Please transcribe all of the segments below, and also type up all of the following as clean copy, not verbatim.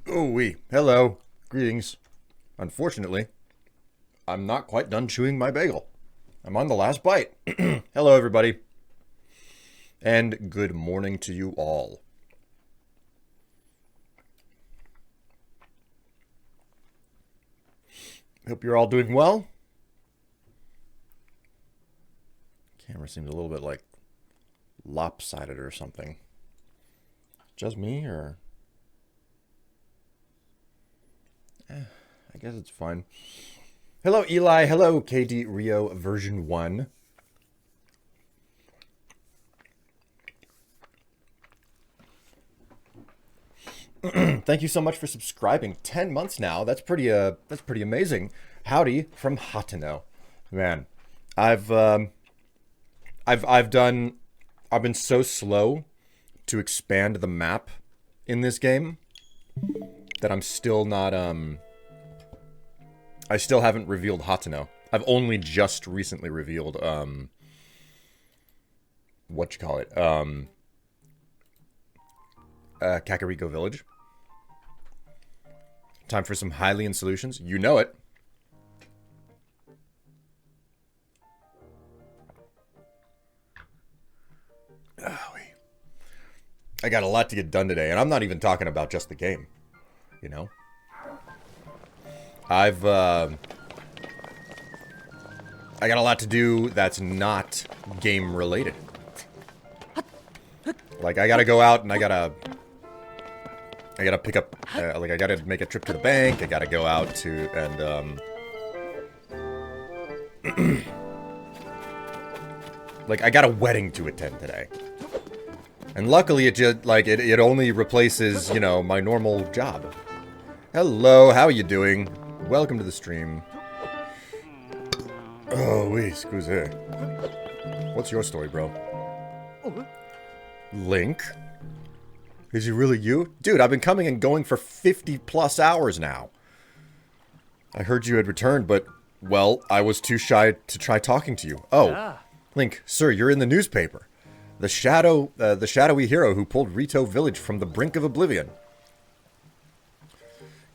Oh, wee. Hello. Greetings. Unfortunately, I'm not quite done chewing my bagel. I'm on the last bite. Hello, everybody. And good morning to you all. Hope you're all doing well. Camera seems a little bit like lopsided or something. Just me, or... I guess it's fine. Hello, Eli. Hello, KD Rio version 1. Thank you so much for subscribing. 10 months now. That's pretty amazing. Howdy from Hateno. Man, I've been so slow to expand the map in this game that I'm still not I still haven't revealed Hateno. I've only just recently revealed Kakariko Village. Time for some Hylian solutions. You know it. I got a lot to get done today, and I'm not even talking about just the game. You know? I got a lot to do that's not game related. Like, I gotta go out and I gotta pick up, I gotta make a trip to the bank, I gotta go out to, and, like, I got a wedding to attend today. And luckily, it just, like, it only replaces, you know, my normal job. Hello, how are you doing? Welcome to the stream. Oh, oui, excusez. What's your story, bro? Link? Is it really you? Dude, I've been coming and going for 50 plus hours now. I heard you had returned, but, well, I was too shy to try talking to you. Oh, Link, sir, you're in the newspaper. The shadowy hero who pulled Rito Village from the brink of oblivion.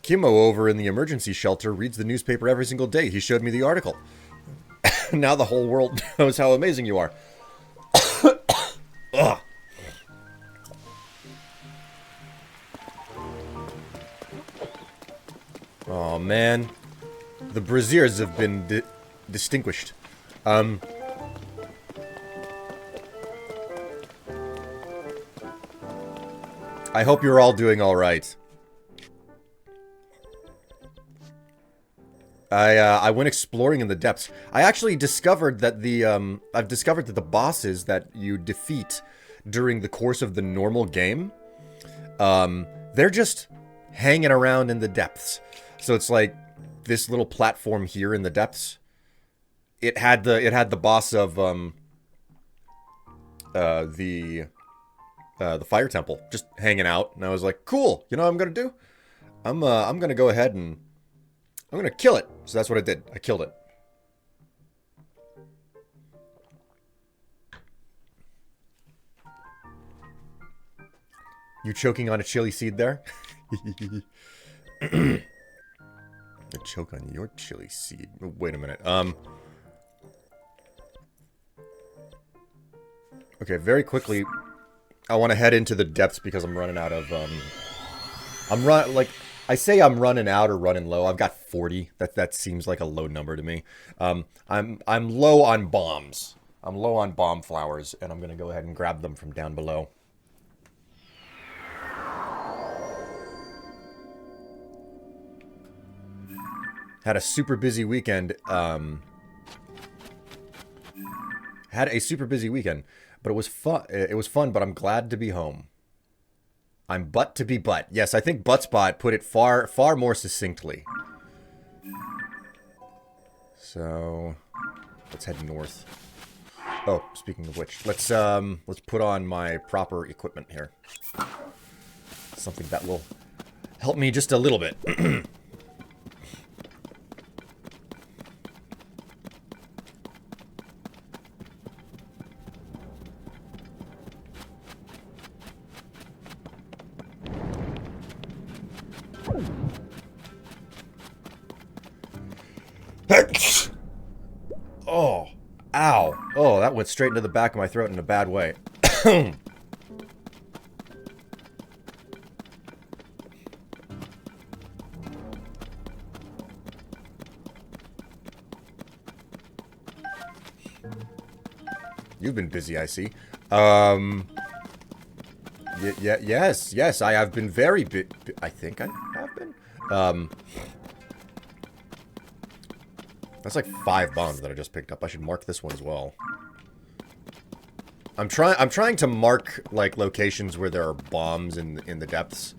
Kimmo over in the emergency shelter reads the newspaper every single day. He showed me the article. Now the whole world knows how amazing you are. Ugh. Oh man, the braziers have been distinguished. I hope you're all doing all right. I went exploring in the depths. I actually discovered that I've discovered that the bosses that you defeat during the course of the normal game, they're just hanging around in the depths. So it's like this little platform here in the depths. It had the boss of the fire temple just hanging out, and I was like, cool. You know what I'm gonna do? I'm gonna go ahead and I'm gonna kill it. So that's what I did. I killed it. You choking on a chili seed there? I choke on your chili seed. Wait a minute. Okay, very quickly, I want to head into the depths because I'm running out of, I say I'm running out or running low. I've got 40. That seems like a low number to me. I'm low on bombs. I'm low on bomb flowers, and I'm gonna go ahead and grab them from down below. Had a super busy weekend. Had a super busy weekend, but it was fun. It was fun, but I'm glad to be home. I'm butt to be butt. Yes, I think Buttspot put it far more succinctly. So, let's head north. Oh, speaking of which, let's put on my proper equipment here. Something that will help me just a little bit. went straight into the back of my throat in a bad way. You've been busy, I see. Yes, I have been very I think I have been. That's like 5 bombs that I just picked up. I should mark this one as well. I'm trying to mark, like, locations where there are bombs in the depths.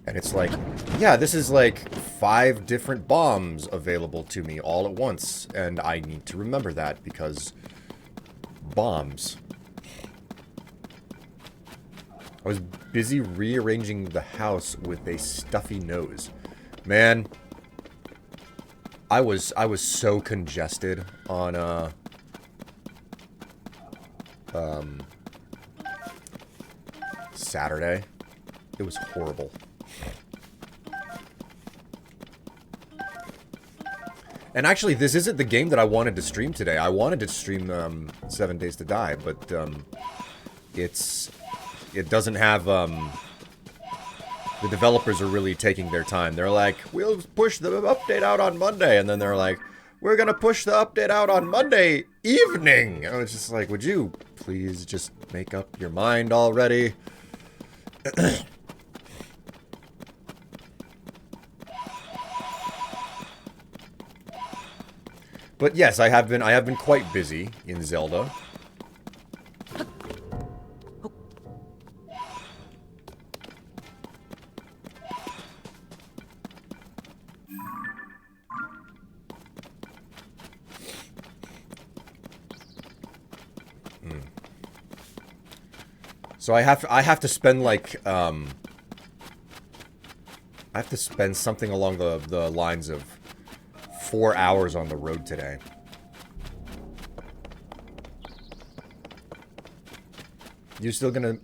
And it's like, yeah, this is like 5 different bombs available to me all at once. And I need to remember that because bombs. I was busy rearranging the house with a stuffy nose. Man, I was so congested on Saturday. It was horrible. And actually, this isn't the game that I wanted to stream today. I wanted to stream 7 Days to Die, but it doesn't have the developers are really taking their time. They're like, we'll push the update out on Monday, and then they're like, we're gonna push the update out on Monday evening. I was just like, would you please just make up your mind already? But yes, I have been quite busy in Zelda. So I have to spend like I have to spend something along the lines of 4 hours on the road today. You still gonna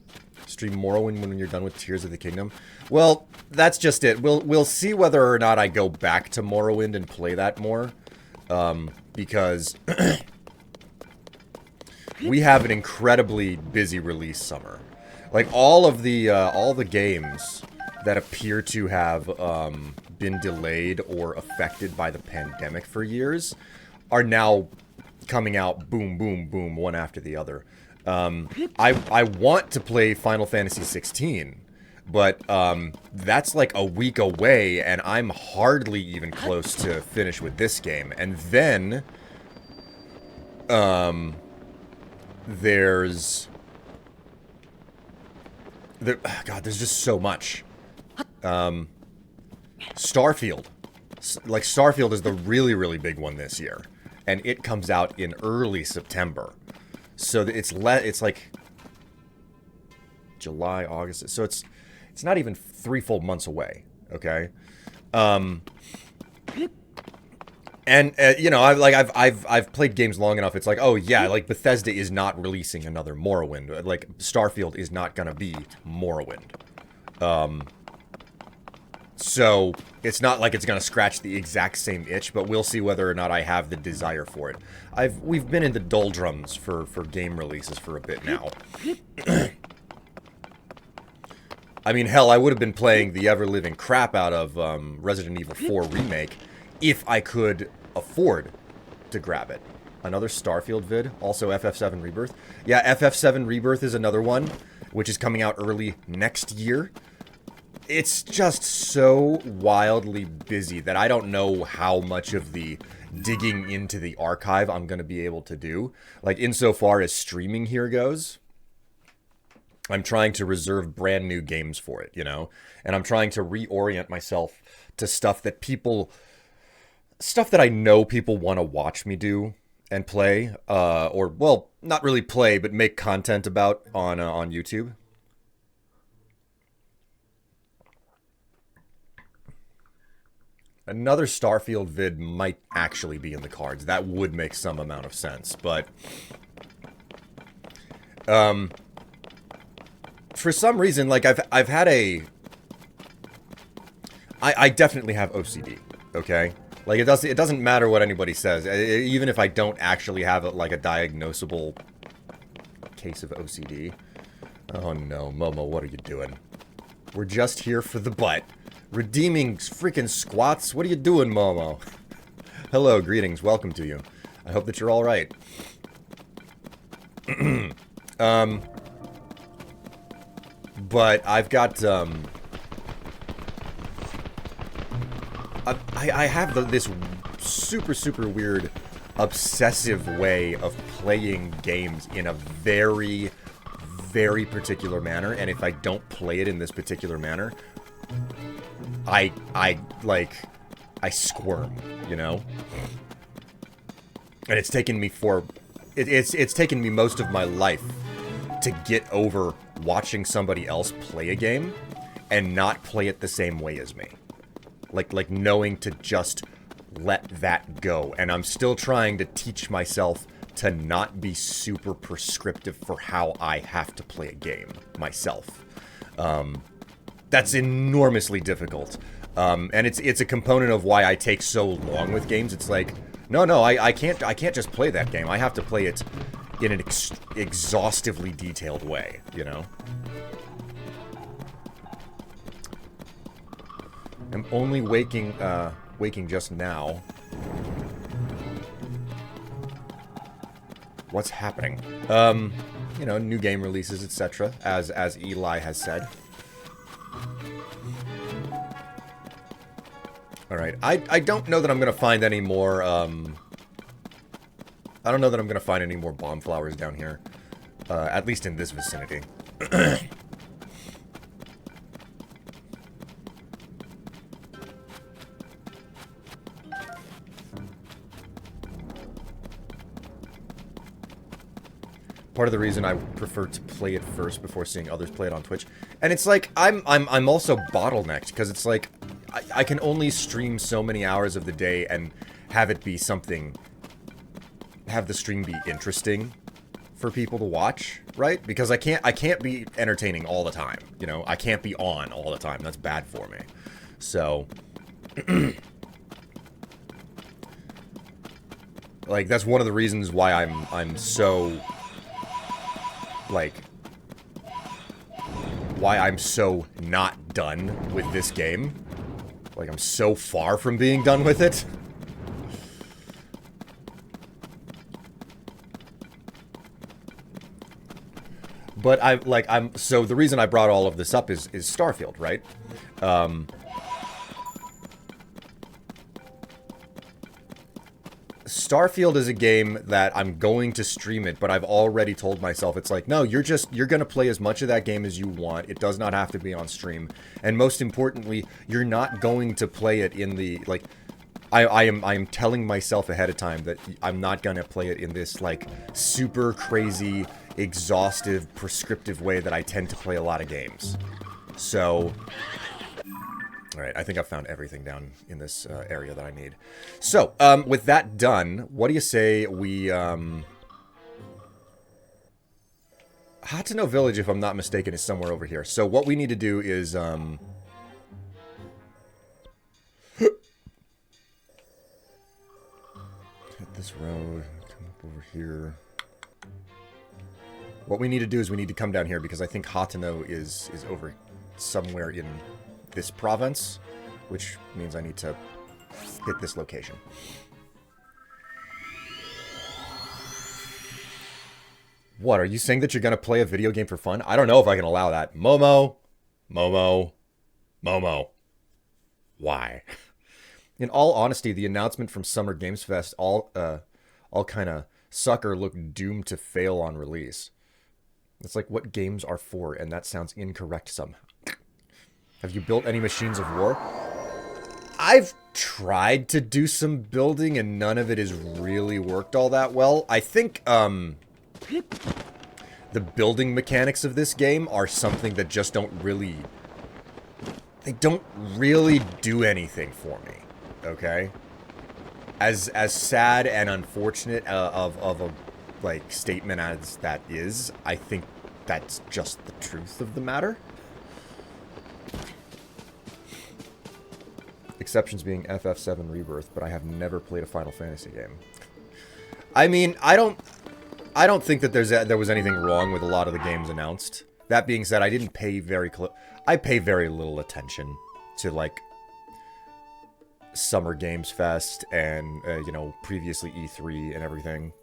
stream Morrowind when you're done with Tears of the Kingdom? Well, that's just it. We'll see whether or not I go back to Morrowind and play that more, because we have an incredibly busy release summer. Like all the games that appear to have been delayed or affected by the pandemic for years are now coming out boom, boom, boom, one after the other. I want to play Final Fantasy 16, but that's like a week away, and I'm hardly even close to finish with this game. And then there's there's just so much. Starfield. Like, Starfield is the really, really big one this year. And it comes out in early September. So it's like July, August. So it's not even 3 full months away, okay? And you know, I've played games long enough. It's like, oh yeah, like Bethesda is not releasing another Morrowind. Like Starfield is not gonna be Morrowind. So it's not like it's gonna scratch the exact same itch, but we'll see whether or not I have the desire for it. We've been in the doldrums for game releases for a bit now. I mean, hell, I would have been playing the ever-living crap out of Resident Evil 4 Remake if I could afford to grab it. Another Starfield vid, also FF7 Rebirth. Yeah, FF7 Rebirth is another one, which is coming out early next year. It's just so wildly busy that I don't know how much of the digging into the archive I'm going to be able to do. Like, insofar as streaming here goes, I'm trying to reserve brand new games for it, you know? And I'm trying to reorient myself to stuff that I know people want to watch me do and play, or, well, not really play, but make content about on YouTube. Another Starfield vid might actually be in the cards. That would make some amount of sense, but for some reason, like, I've had I definitely have OCD, okay? Like, it doesn't matter what anybody says. Even if I don't actually have, like, a diagnosable case of OCD. Oh no, Momo, what are you doing? We're just here for the butt. Redeeming freaking squats? What are you doing, Momo? Hello, greetings, welcome to you. I hope that you're alright. But I've got, I have this super weird obsessive way of playing games in a very particular manner, and if I don't play it in this particular manner, I squirm, you know? And it's taken me it's taken me most of my life to get over watching somebody else play a game and not play it the same way as me. Like knowing to just let that go. And I'm still trying to teach myself to not be super prescriptive for how I have to play a game myself. That's enormously difficult. And it's a component of why I take so long with games. It's like, no, I can't just play that game. I have to play it in an exhaustively detailed way, you know? I'm only waking just now. What's happening? You know, new game releases, etc., as Eli has said. Alright, I don't know that I'm gonna find any more, I don't know that I'm gonna find any more bomb flowers down here. At least in this vicinity. Part of the reason I prefer to play it first before seeing others play it on Twitch. And it's like, I'm also bottlenecked, because it's like, I can only stream so many hours of the day and have it be something, have the stream be interesting for people to watch, right? Because I can't be entertaining all the time, you know? I can't be on all the time. That's bad for me. So, like, that's one of the reasons why I'm so, like, why I'm so not done with this game. Like, I'm so far from being done with it. But so the reason I brought all of this up is Starfield, right? Starfield is a game that I'm going to stream it, but I've already told myself, it's like, no, you're gonna play as much of that game as you want. It does not have to be on stream. And most importantly, you're not going to play it in the, like, I am telling myself ahead of time that I'm not gonna play it in this, like, super crazy, exhaustive, prescriptive way that I tend to play a lot of games. So, alright, I think I've found everything down in this area that I need. So, with that done, what do you say we, Hateno Village, if I'm not mistaken, is somewhere over here. So what we need to do is, hit this road, come up over here. What we need to do is we need to come down here, because I think Hateno is over somewhere in this province, which means I need to hit this location. What, are you saying that you're gonna play a video game for fun? I don't know if I can allow that. Momo. Why? In all honesty, the announcement from Summer Games Fest all kind of sucker looked doomed to fail on release. It's like what games are for, and that sounds incorrect somehow. Have you built any machines of war? I've tried to do some building, and none of it has really worked all that well. I think, the building mechanics of this game are something that just don't really... They don't really do anything for me, okay? As sad and unfortunate of a, like, statement as that is, I think that's just the truth of the matter. Exceptions being FF7 Rebirth, but I have never played a Final Fantasy game. I mean, I don't... I don't think that there was anything wrong with a lot of the games announced. That being said, I didn't pay I pay very little attention to, like, Summer Games Fest and, you know, previously E3 and everything.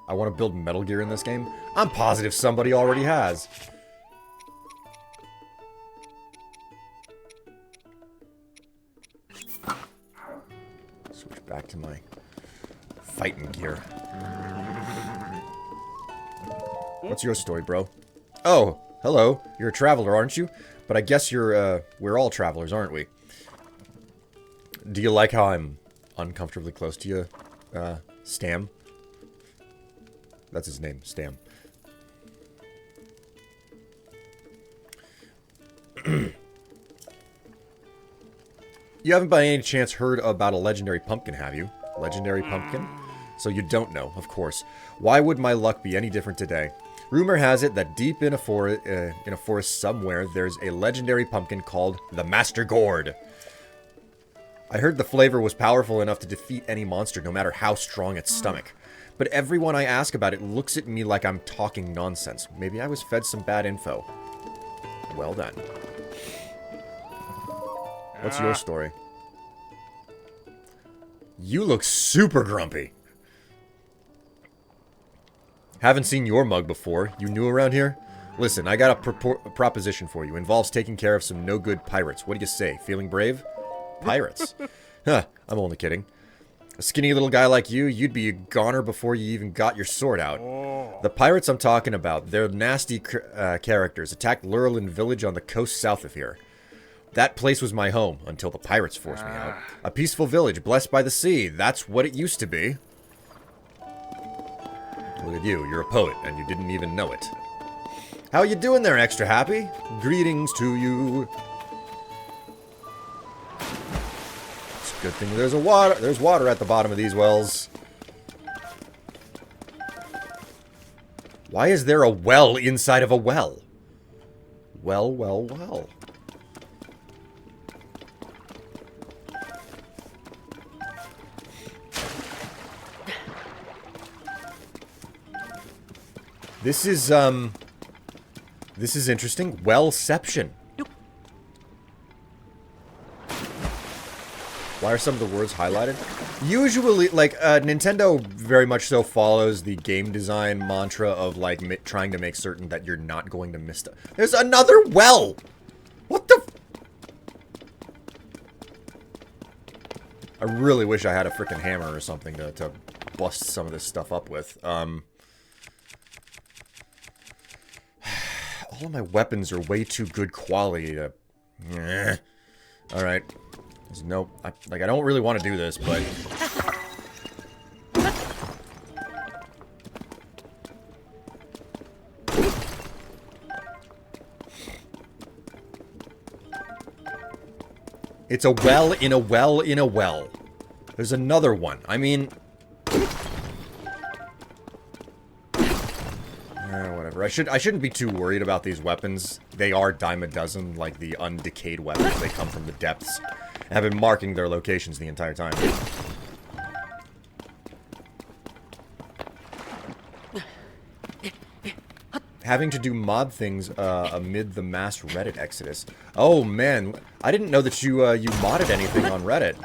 I want to build Metal Gear in this game. I'm positive somebody already has. Switch back to my fighting gear. What's your story, bro? Oh, hello. You're a traveler, aren't you? But I guess we're all travelers, aren't we? Do you like how I'm uncomfortably close to you, Stam? That's his name, Stam. You haven't by any chance heard about a legendary pumpkin, have you? Legendary pumpkin? So you don't know, of course. Why would my luck be any different today? Rumor has it that deep in a forest somewhere, there's a legendary pumpkin called the Master Gourd. I heard the flavor was powerful enough to defeat any monster, no matter how strong its stomach. But everyone I ask about it looks at me like I'm talking nonsense. Maybe I was fed some bad info. Well done. What's your story? You look super grumpy. Haven't seen your mug before. You new around here? Listen, I got a proposition for you. Involves taking care of some no-good pirates. What do you say? Feeling brave? Pirates? Huh, I'm only kidding. A skinny little guy like you, you'd be a goner before you even got your sword out. The pirates I'm talking about, they're nasty characters. Attacked Lurelin village on the coast south of here. That place was my home, until the pirates forced me out. A peaceful village, blessed by the sea. That's what it used to be. Look at you, you're a poet, and you didn't even know it. How you doing there, extra happy? Greetings to you. Good thing there's water at the bottom of these wells. Why is there a well inside of a well? Well, well, well. This is interesting. Wellception. Why are some of the words highlighted? Usually, like, Nintendo very much so follows the game design mantra of, like, trying to make certain that you're not going to miss stuff. There's another well! What the I really wish I had a freaking hammer or something to bust some of this stuff up with. All of my weapons are way too good quality to... Alright. Nope. I don't really want to do this, but... It's a well in a well in a well. There's another one. I mean... whatever. I shouldn't be too worried about these weapons. They are dime a dozen, like the undecayed weapons. They come from the depths. And have been marking their locations the entire time. Having to do mod things amid the mass Reddit exodus. Oh man, I didn't know that you you modded anything on Reddit.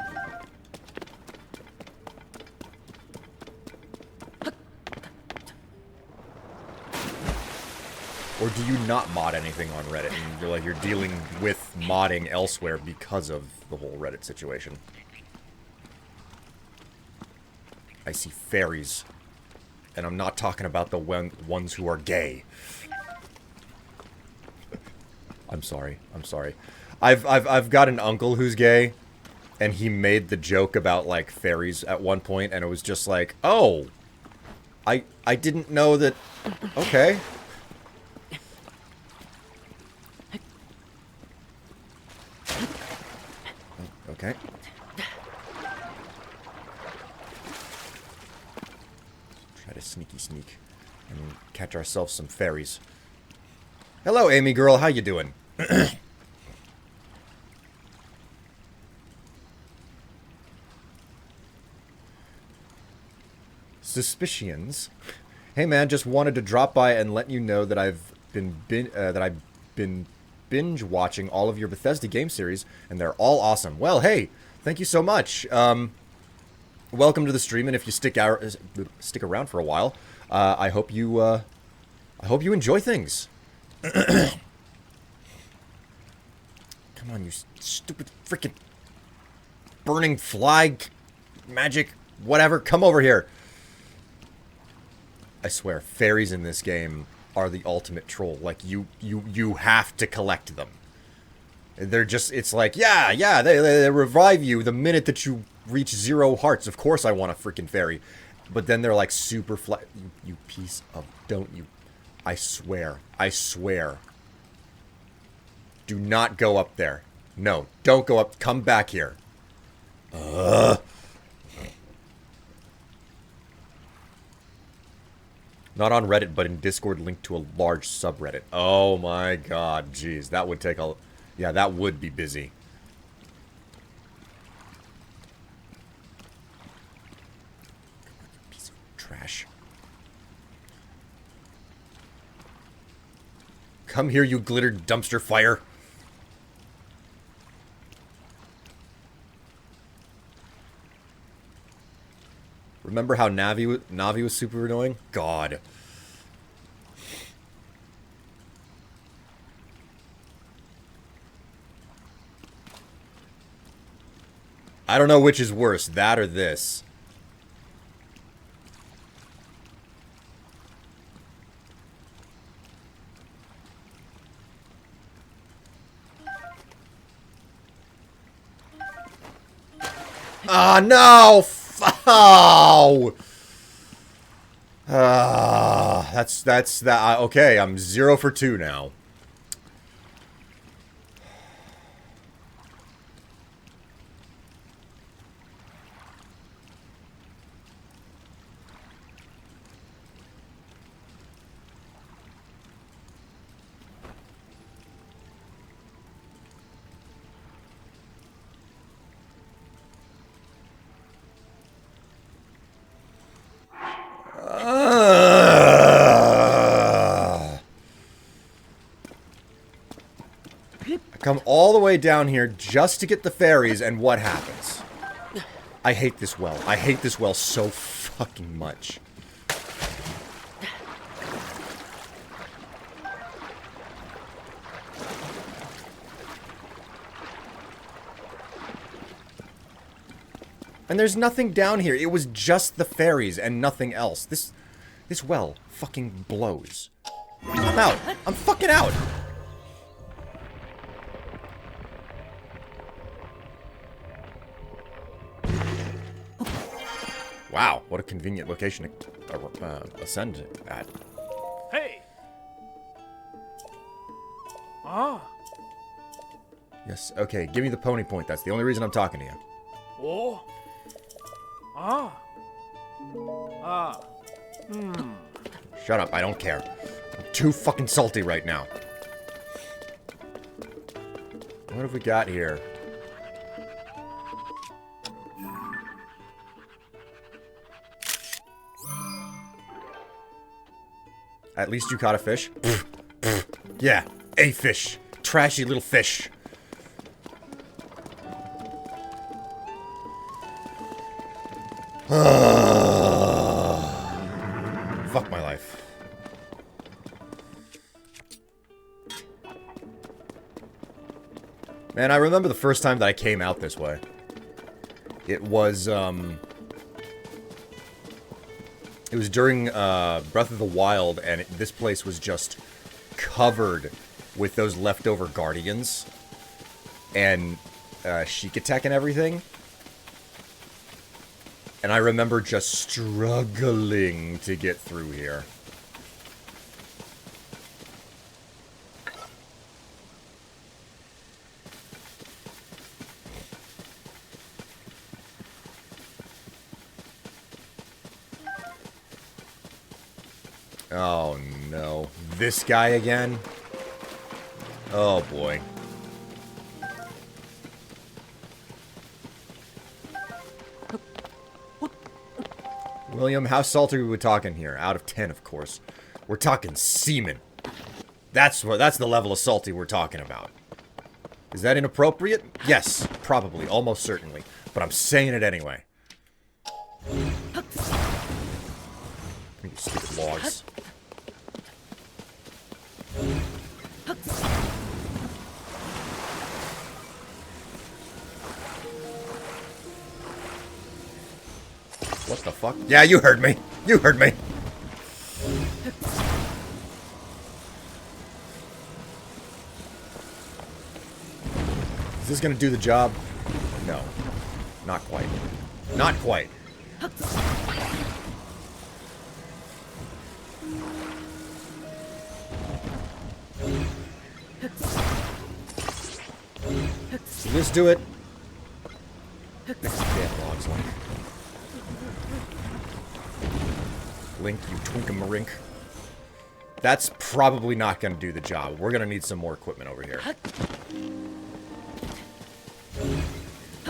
Or do you not mod anything on Reddit and you're dealing with modding elsewhere because of the whole Reddit situation? I see fairies. And I'm not talking about the ones who are gay. I'm sorry. I'm sorry. I've got an uncle who's gay, and he made the joke about, like, fairies at one point, and it was just like, oh, I didn't know that... Okay. Okay. Try to sneaky sneak and catch ourselves some fairies. Hello, Amy girl. How you doing? Suspicions. Hey man, just wanted to drop by and let you know that I've been binge watching all of your Bethesda game series, and they're all awesome. Well, hey, thank you so much. Welcome to the stream, and if you stick around for a while, I hope you enjoy things. Come on, you stupid freaking burning fly magic, whatever. Come over here. I swear, fairies in this game are the ultimate troll. Like, you have to collect them. They're just, it's like, yeah, they revive you the minute that you reach 0 hearts. Of course I want a freaking fairy. But then they're like super flat. You piece of, don't you. I swear. Do not go up there. No, don't go up. Come back here. Not on Reddit, but in Discord linked to a large subreddit. Oh my god, jeez. That would take a... Yeah, that would be busy. Piece of trash. Come here, you glittered dumpster fire. Remember how Navi was super annoying? God. I don't know which is worse, that or this. Ah, no! Oh! That's that. Okay, I'm 0 for 2 now. Come all the way down here just to get the fairies, and what happens? I hate this well. I hate this well so fucking much. And there's nothing down here. It was just the fairies and nothing else. This well fucking blows. I'm out. I'm fucking out. Wow, what a convenient location to ascend at. Hey! Ah! Yes, okay, give me the pony point. That's the only reason I'm talking to you. Oh! Ah! Ah! Hmm. Shut up, I don't care. I'm too fucking salty right now. What have we got here? At least you caught a fish. Yeah, a fish. Trashy little fish. Fuck my life. Man, I remember the first time that I came out this way. It was during Breath of the Wild, and this place was just covered with those leftover guardians and Sheik attack and everything. And I remember just struggling to get through here. Oh no. This guy again? Oh, boy. William, how salty are we talking here? Out of 10, of course. We're talking semen. That's the level of salty we're talking about. Is that inappropriate? Yes, probably, almost certainly. But I'm saying it anyway. You stupid logs. What the fuck? Yeah, you heard me. You heard me. Is this gonna do the job? No. Not quite. Not quite. Will this do it? Damn logs, Link. Link, you twinkamarink. That's probably not going to do the job. We're going to need some more equipment over here.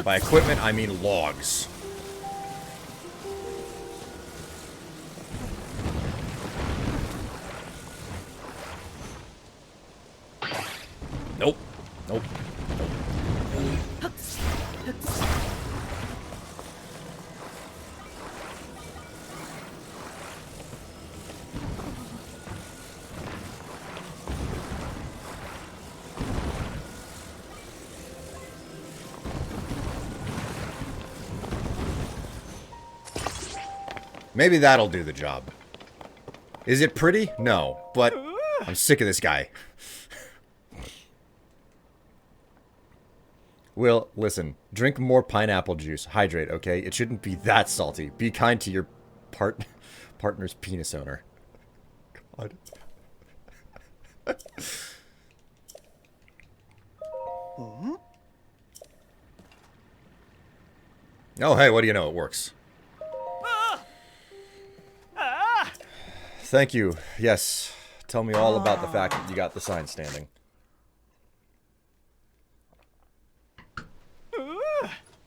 By equipment, I mean logs. Nope. Nope. Maybe that'll do the job. Is it pretty? No, but I'm sick of this guy. Will, listen, drink more pineapple juice. Hydrate, okay? It shouldn't be that salty. Be kind to your partner's penis owner. God. Oh, hey, what do you know? It works. Thank you. Yes. Tell me all about the fact that you got the sign standing.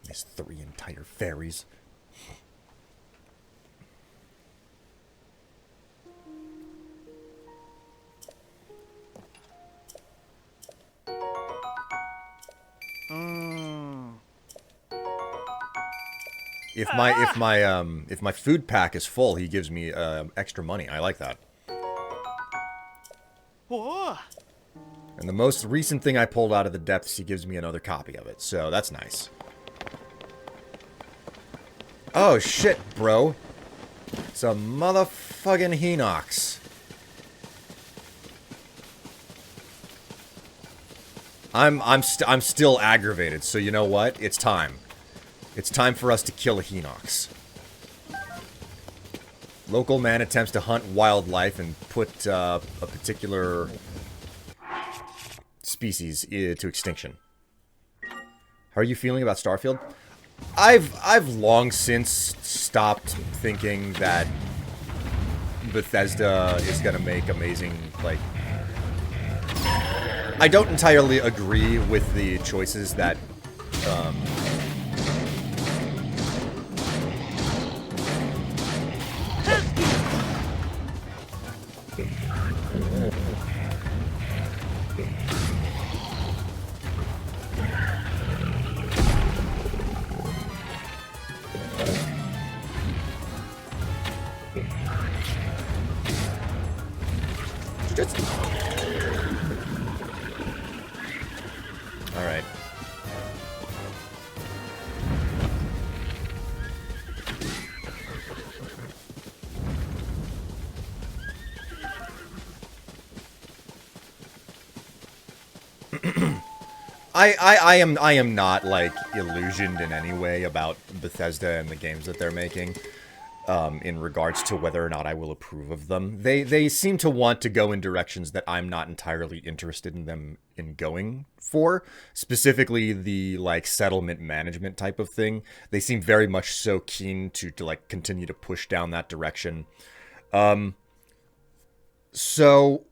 These 3 entire fairies. If my food pack is full, he gives me extra money. I like that. And the most recent thing I pulled out of the depths, he gives me another copy of it. So that's nice. Oh shit, bro. It's a motherfucking Hinox. I'm still aggravated. So you know what? It's time. It's time for us to kill a Hinox. Local man attempts to hunt wildlife and put a particular species to extinction. How are you feeling about Starfield? I've long since stopped thinking that Bethesda is gonna make amazing, like... I don't entirely agree with the choices that Alright. I am not, like, illusioned in any way about Bethesda and the games that they're making. In regards to whether or not I will approve of them. They seem to want to go in directions that I'm not entirely interested in them in going for. Specifically the, like, settlement management type of thing. They seem very much so keen to like, continue to push down that direction. So,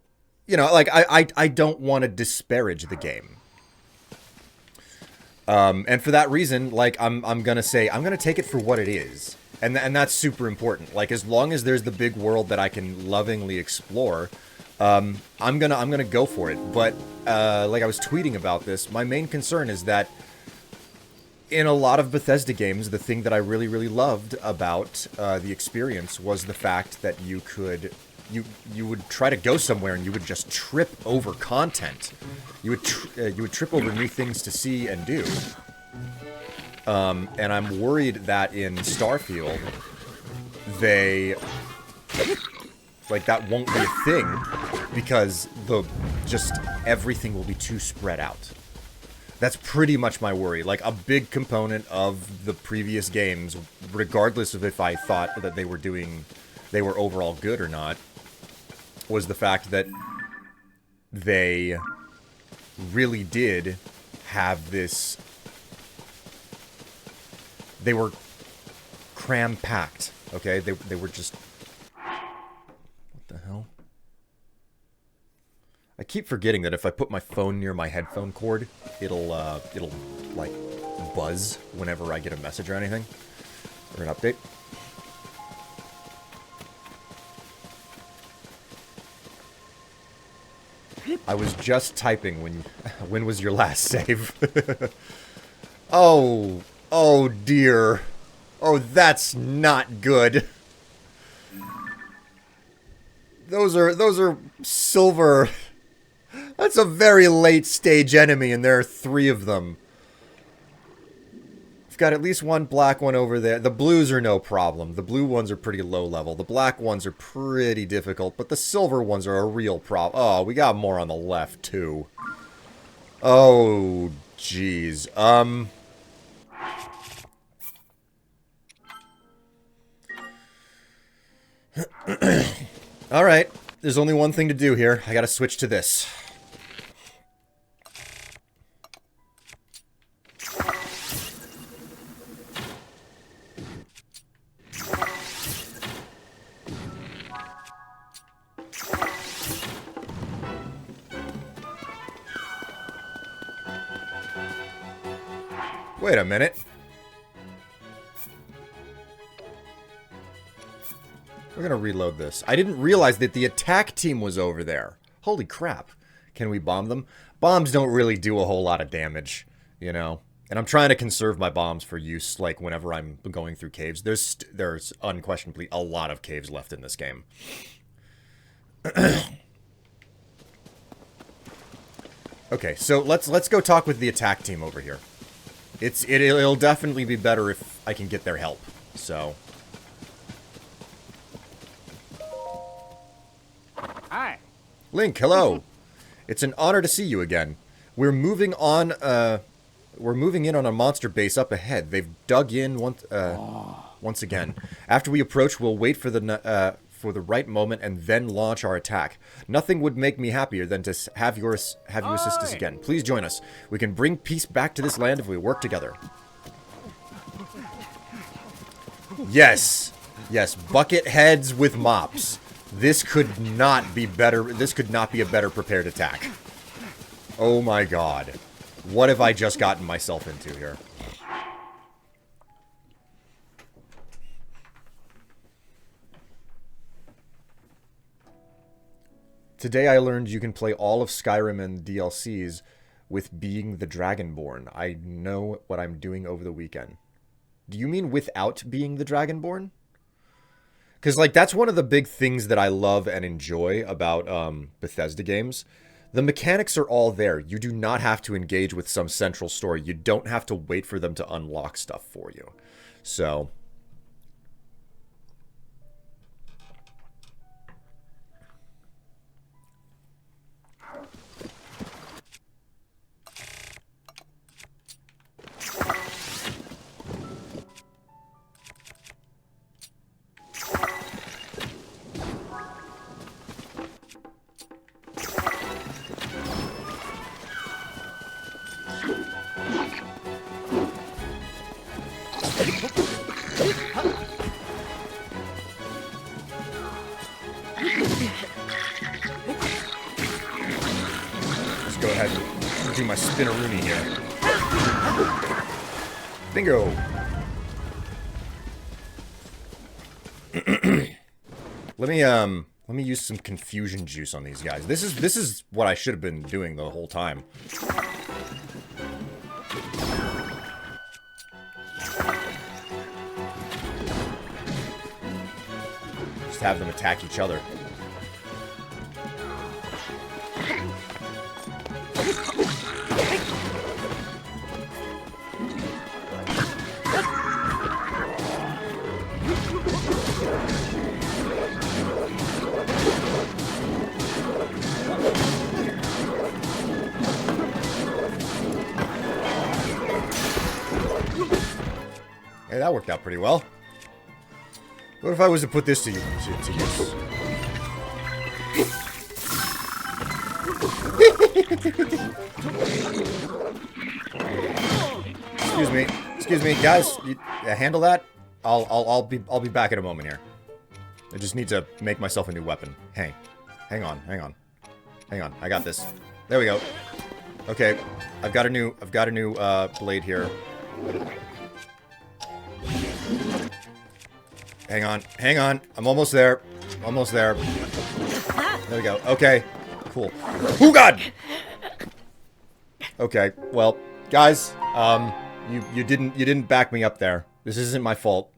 you know, like, I don't want to disparage the game. And for that reason, like, I'm gonna say, I'm gonna take it for what it is. And that's super important. Like, as long as there's the big world that I can lovingly explore, I'm gonna go for it. But, like I was tweeting about this, my main concern is that in a lot of Bethesda games, the thing that I really, really loved about the experience was the fact that you could... You would try to go somewhere and you would just trip over content. You would trip over new things to see and do. And I'm worried that in Starfield, like, that won't be a thing because just everything will be too spread out. That's pretty much my worry. Like, a big component of the previous games, regardless of if I thought that they were overall good or not, was the fact that they really did have this... They were cram-packed, okay? They were just... What the hell? I keep forgetting that if I put my phone near my headphone cord, it'll, like, buzz whenever I get a message or anything. Or an update. I was just typing when was your last save? Oh dear. Oh, that's not good. Those are silver. That's a very late stage enemy and there are 3 of them. I've got at least one black one over there. The blues are no problem. The blue ones are pretty low level. The black ones are pretty difficult, but the silver ones are a real problem. Oh, we got more on the left, too. Oh, jeez. Alright. There's only one thing to do here. I gotta switch to this. Wait a minute. We're gonna reload this. I didn't realize that the attack team was over there. Holy crap. Can we bomb them? Bombs don't really do a whole lot of damage, you know? And I'm trying to conserve my bombs for use, like, whenever I'm going through caves. There's unquestionably a lot of caves left in this game. Okay, so let's go talk with the attack team over here. It'll definitely be better if I can get their help. So. Hi. Link, hello. It's an honor to see you again. We're moving in on a monster base up ahead. They've dug in once again. After we approach, we'll wait for the right moment and then launch our attack. Nothing would make me happier than to have you assist us again. Please join us. We can bring peace back to this land if we work together. Yes. Yes, bucket heads with mops. This could not be better. This could not be a better prepared attack. Oh my god. What have I just gotten myself into here? Today I learned you can play all of Skyrim and DLCs with being the Dragonborn. I know what I'm doing over the weekend. Do you mean without being the Dragonborn? Because, like, that's one of the big things that I love and enjoy about Bethesda games. The mechanics are all there. You do not have to engage with some central story. You don't have to wait for them to unlock stuff for you. So... my spinneroonie here. Bingo! Let me use some confusion juice on these guys. This is what I should have been doing the whole time. Just have them attack each other. Hey, that worked out pretty well. What if I was to put this to use? Excuse me, guys. You, handle that. I'll be back in a moment here. I just need to make myself a new weapon. Hey, hang on. I got this. There we go. Okay, I've got a new blade here. Hang on. I'm almost there. There we go. Okay, cool. Oh God! Okay, well, guys, you didn't back me up there. This isn't my fault.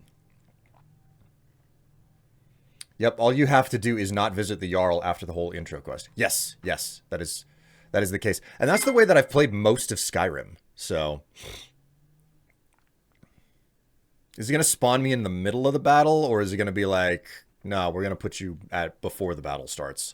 Yep, all you have to do is not visit the Jarl after the whole intro quest. Yes, that is the case. And that's the way that I've played most of Skyrim, so... Is it going to spawn me in the middle of the battle, or is it going to be like, no, we're going to put you at before the battle starts?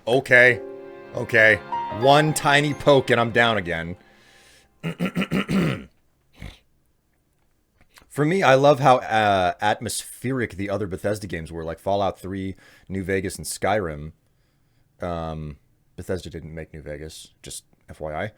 Okay. Okay. One tiny poke and I'm down again. For me, I love how atmospheric the other Bethesda games were, like Fallout 3, New Vegas, and Skyrim. Bethesda didn't make New Vegas, just FYI.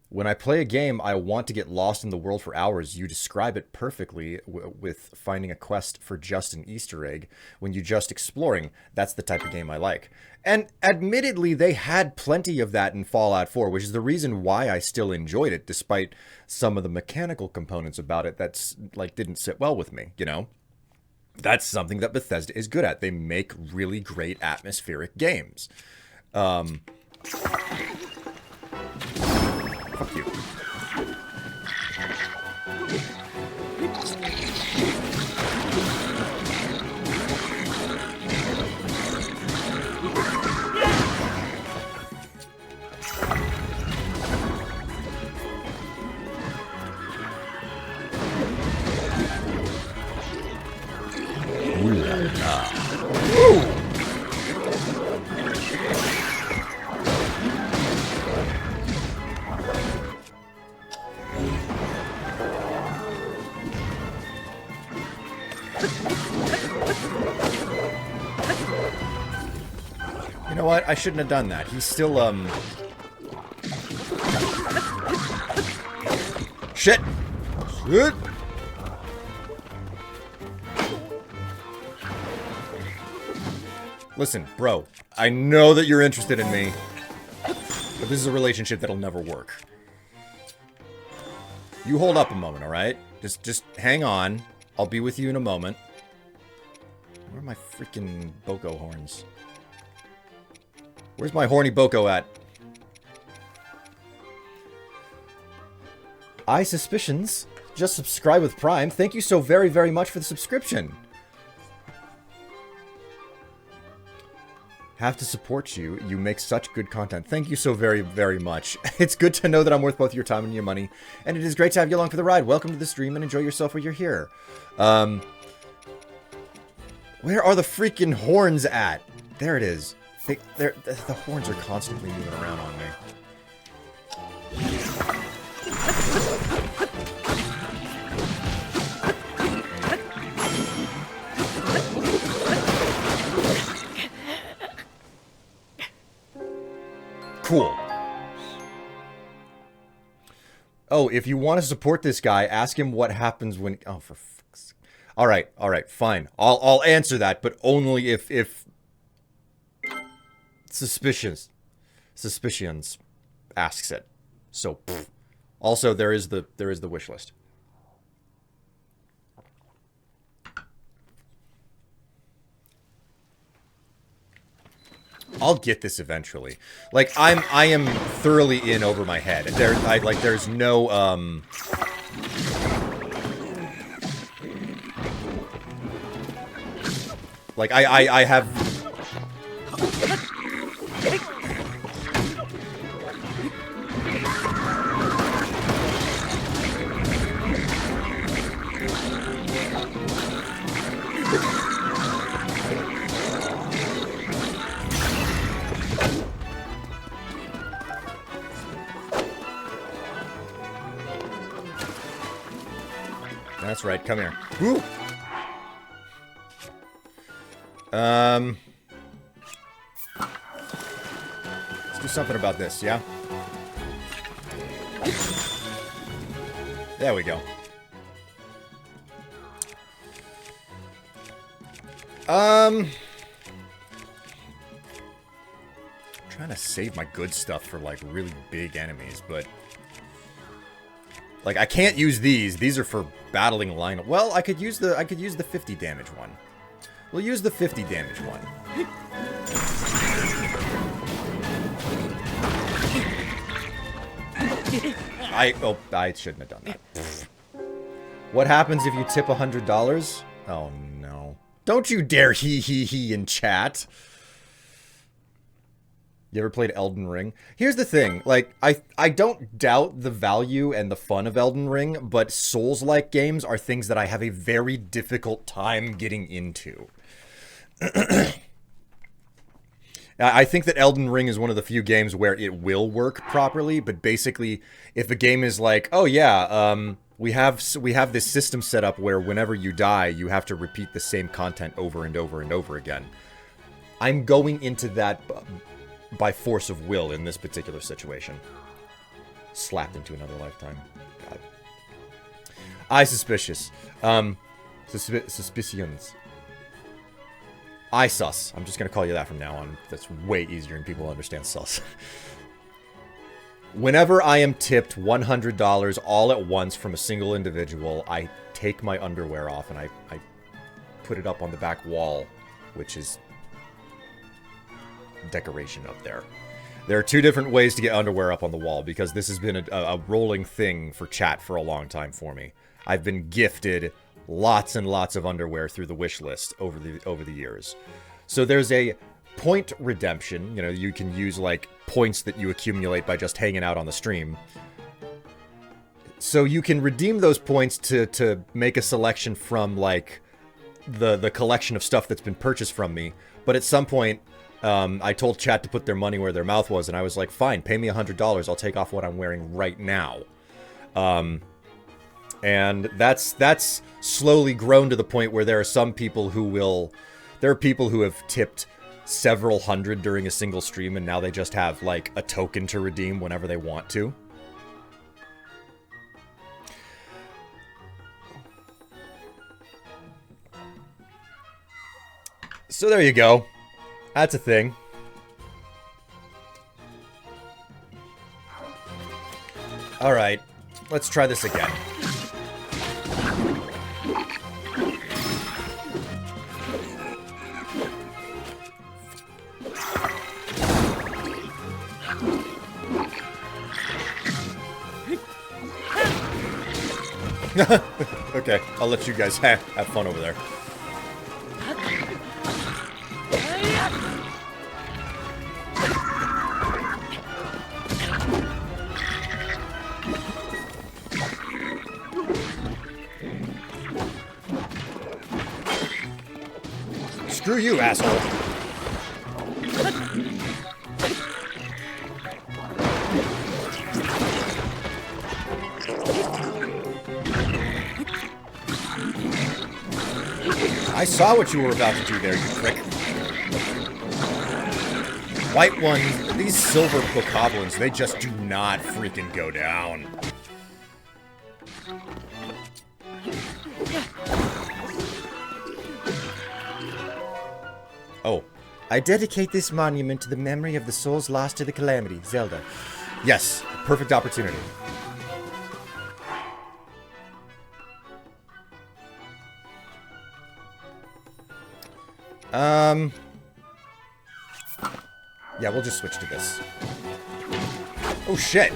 When I play a game, I want to get lost in the world for hours. You describe it perfectly with finding a quest for just an Easter egg when you're just exploring. That's the type of game I like. And admittedly, they had plenty of that in Fallout 4, which is the reason why I still enjoyed it, despite some of the mechanical components about it that's like didn't sit well with me, you know? That's something that Bethesda is good at. They make really great atmospheric games. Fuck you. Ooh la la. Woo! You know what? I shouldn't have done that. He's still, Shit! Shit! Listen, bro. I know that you're interested in me, but this is a relationship that'll never work. You hold up a moment, alright? Just hang on. I'll be with you in a moment. Where are my freaking Boko horns? Where's my horny Boko at? I Suspicions. Just subscribe with Prime. Thank you so very, very much for the subscription. Have to support you. You make such good content. Thank you so very, very much. It's good to know that I'm worth both your time and your money. And it is great to have you along for the ride. Welcome to the stream and enjoy yourself while you're here. Where are the freaking horns at? There it is. The horns are constantly moving around on me. Cool. Oh, if you want to support this guy, ask him what happens when... Oh, for fuck's sake. All right, fine. I'll answer that, but only if suspicions asks it. So, pfft. Also, there is the wish list. I'll get this eventually. Like, I am thoroughly in over my head. There's no, like, I have... That's right, come here. Woo! Let's do something about this, yeah? There we go. I'm trying to save my good stuff for, like, really big enemies, but... Like, I can't use these. These are for battling line. Well, I could use the 50 damage one. We'll use the 50 damage one. I shouldn't have done that. What happens if you tip $100? Oh no. Don't you dare he in chat. You ever played Elden Ring? Here's the thing, like, I don't doubt the value and the fun of Elden Ring, but Souls-like games are things that I have a very difficult time getting into. I think that Elden Ring is one of the few games where it will work properly, but basically, if a game is like, oh yeah, we have this system set up where whenever you die, you have to repeat the same content over and over and over again. I'm going into that by force of will in this particular situation. Slapped into another lifetime. God. I suspicious. Suspicions. I sus. I'm just gonna call you that from now on. That's way easier and people understand sus. Whenever I am tipped $100 all at once from a single individual, I take my underwear off and I put it up on the back wall, which is decoration up there. There are two different ways to get underwear up on the wall, because this has been a rolling thing for chat for a long time for me. I've been gifted lots and lots of underwear through the wish list over the years. So there's a point redemption. You know, you can use like points that you accumulate by just hanging out on the stream. So you can redeem those points to make a selection from like the collection of stuff that's been purchased from me. But at some point, I told chat to put their money where their mouth was, and I was like, fine, pay me $100, I'll take off what I'm wearing right now. And that's slowly grown to the point where there are some people who have tipped several hundred during a single stream, and now they just have, like, a token to redeem whenever they want to. So there you go. That's a thing. Alright, let's try this again. Okay, I'll let you guys have fun over there. Screw you, asshole. I saw what you were about to do there, you prick. White ones, these silver bokoblins, they just do not freaking go down. Oh. I dedicate this monument to the memory of the souls lost to the calamity, Zelda. Yes, perfect opportunity. Yeah, we'll just switch to this. Oh, shit.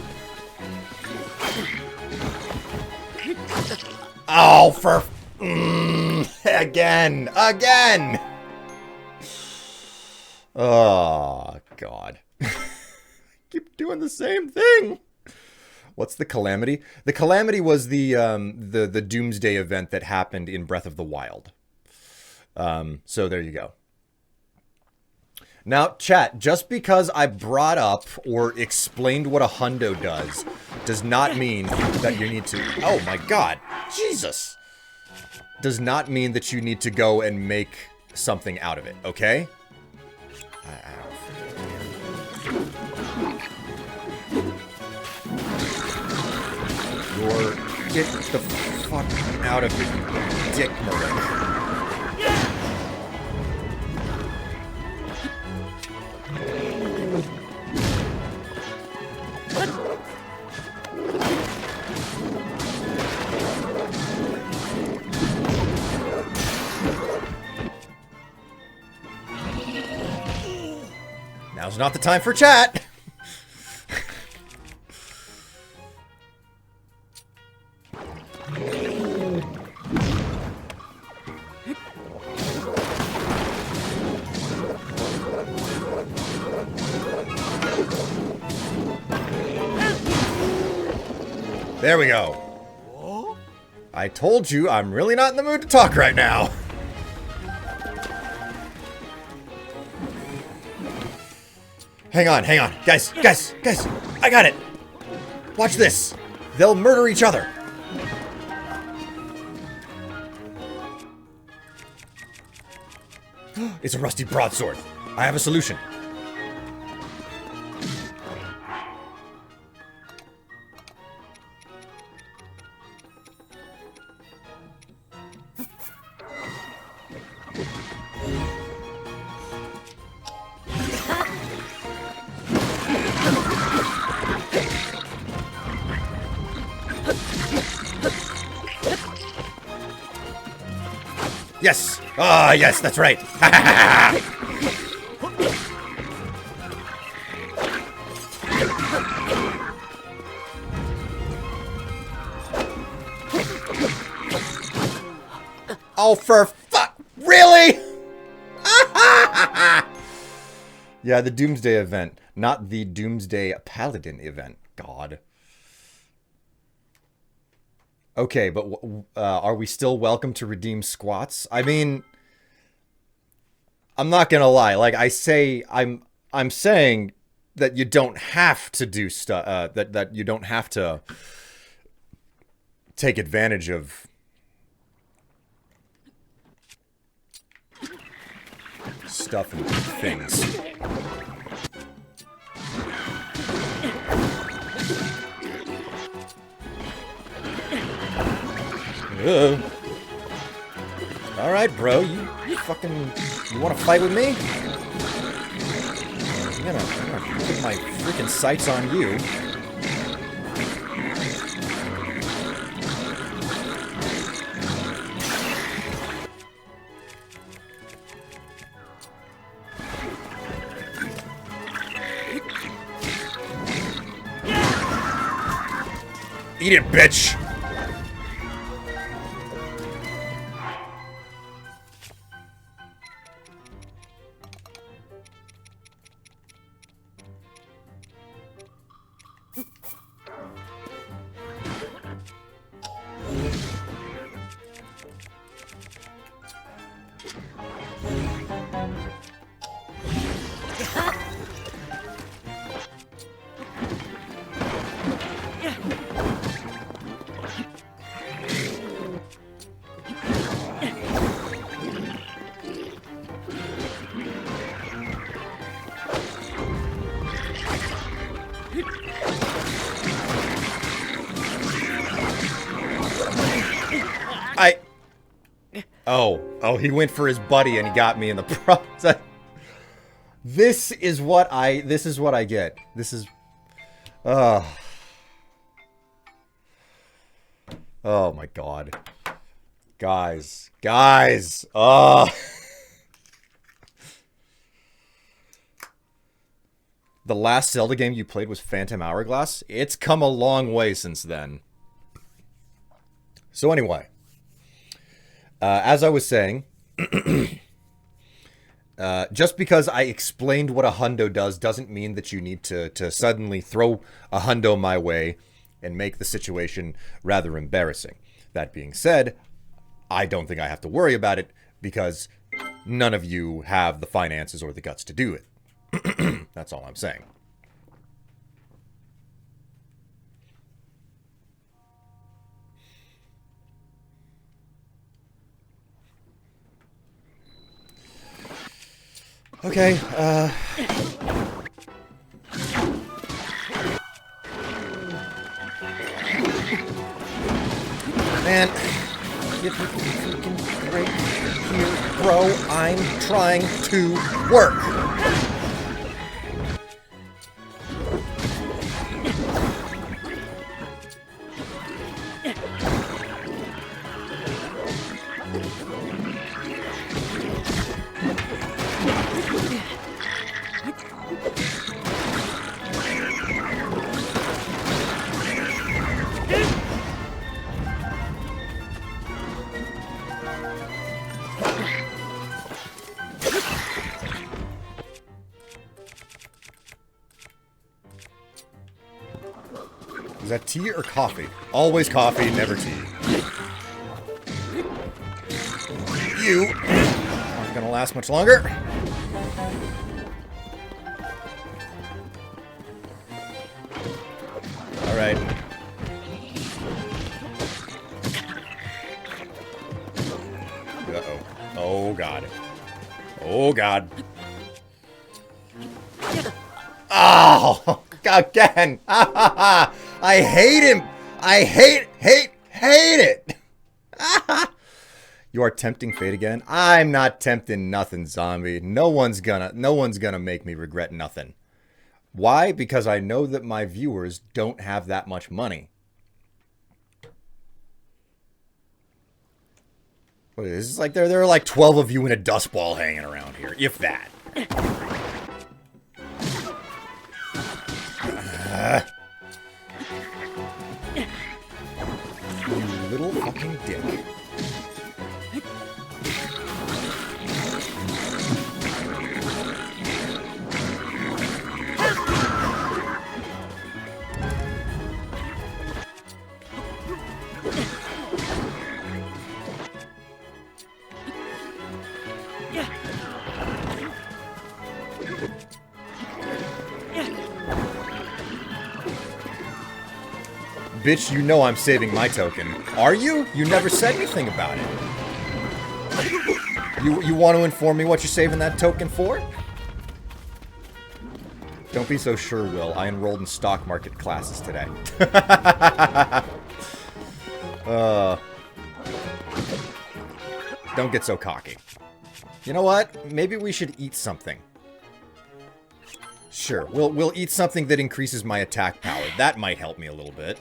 Oh, for... again! Again! Oh, God. Keep doing the same thing. What's the calamity? The calamity was the Doomsday event that happened in Breath of the Wild. So there you go. Now, chat, just because I brought up or explained what a hundo does not mean that you need to... Oh, my God. Jesus. Does not mean that you need to go and make something out of it, okay? Get the fuck out of your dick, Marin. Now's not the time for chat. There we go. I told you I'm really not in the mood to talk right now. Hang on. Guys, I got it. Watch this. They'll murder each other. It's a rusty broadsword. I have a solution. Yes! Ah, yes, that's right! Oh, for fuck! Really? Yeah, the Doomsday event, not the Doomsday Paladin event. God. Okay, but are we still welcome to redeem squats? I mean, I'm not gonna lie. Like I say, I'm saying that you don't have to do stuff. That you don't have to take advantage of stuff and things. All right, bro. You want to fight with me? I'm gonna put my freaking sights on you. Eat it, bitch! Oh, he went for his buddy and he got me in the process. This is what I get. This is, oh my god. Guys, The last Zelda game you played was Phantom Hourglass? It's come a long way since then. So anyway, as I was saying, just because I explained what a hundo does doesn't mean that you need to suddenly throw a hundo my way and make the situation rather embarrassing. That being said, I don't think I have to worry about it because none of you have the finances or the guts to do it. That's all I'm saying. Okay, man, if you can right here, bro, I'm trying to work. Is that tea or coffee? Always coffee, never tea. You aren't gonna last much longer. Alright. Uh-oh. Oh, God. Oh, God. Oh! Again! I hate him! I hate it! You are tempting fate again? I'm not tempting nothing, zombie. No one's gonna make me regret nothing. Why? Because I know that my viewers don't have that much money. What is this? Like there are like 12 of you in a dust ball hanging around here, if that. You little fucking dick. Bitch, you know I'm saving my token. Are you? You never said anything about it. You want to inform me what you're saving that token for? Don't be so sure, Will. I enrolled in stock market classes today. Don't get so cocky. You know what? Maybe we should eat something. Sure, we'll eat something that increases my attack power. That might help me a little bit.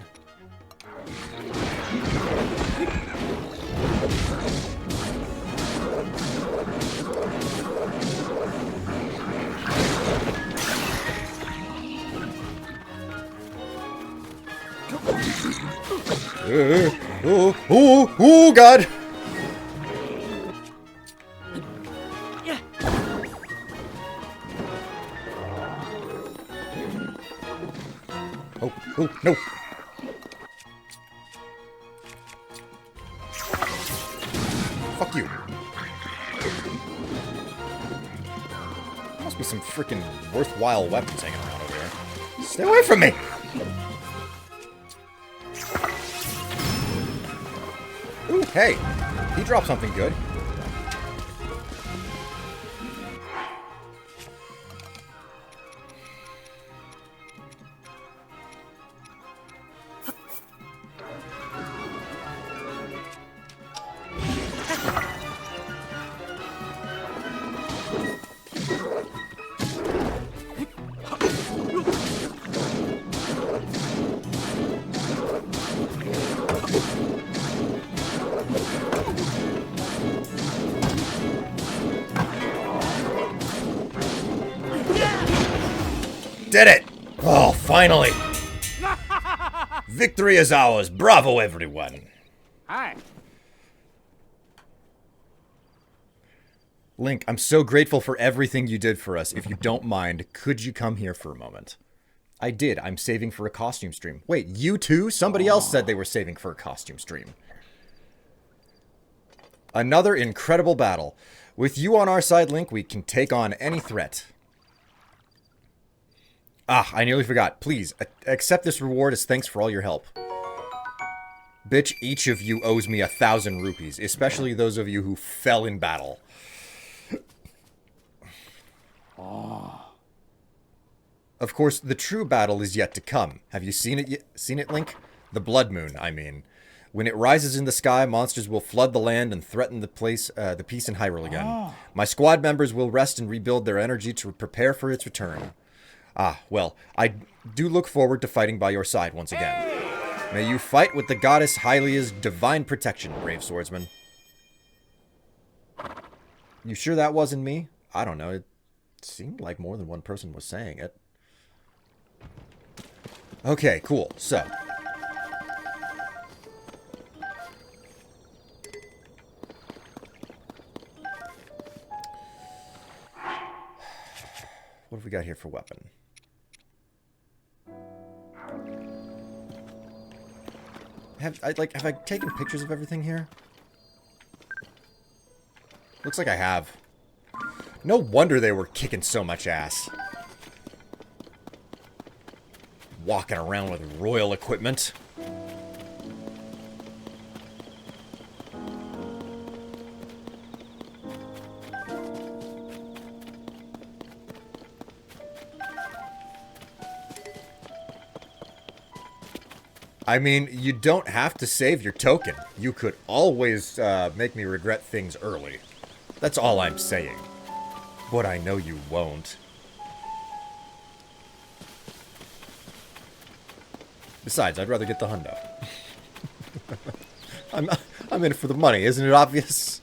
Oh, God! Oh, no! Fuck you. There must be some freaking worthwhile weapons hanging around over here. Stay away from me! Ooh, hey! He dropped something good. Did it! Oh, finally! Victory is ours! Bravo, everyone! Hi. Link, I'm so grateful for everything you did for us. If you don't mind, could you come here for a moment? I did. I'm saving for a costume stream. Wait, you too? Somebody else said they were saving for a costume stream. Another incredible battle. With you on our side, Link, we can take on any threat. Ah, I nearly forgot. Please, accept this reward as thanks for all your help. Bitch, each of you owes me 1,000 rupees, especially those of you who fell in battle. Of course, the true battle is yet to come. Have you seen it, Link? The Blood Moon, I mean. When it rises in the sky, monsters will flood the land and threaten the peace in Hyrule again. My squad members will rest and rebuild their energy to prepare for its return. Ah, well, I do look forward to fighting by your side once again. May you fight with the goddess Hylia's divine protection, brave swordsman. You sure that wasn't me? I don't know. It seemed like more than one person was saying it. Okay, cool. So. What have we got here for weapon? Have I taken pictures of everything here? Looks like I have. No wonder they were kicking so much ass. Walking around with royal equipment. I mean, you don't have to save your token. You could always make me regret things early. That's all I'm saying. But I know you won't. Besides, I'd rather get the hundo. I'm in it for the money, isn't it obvious?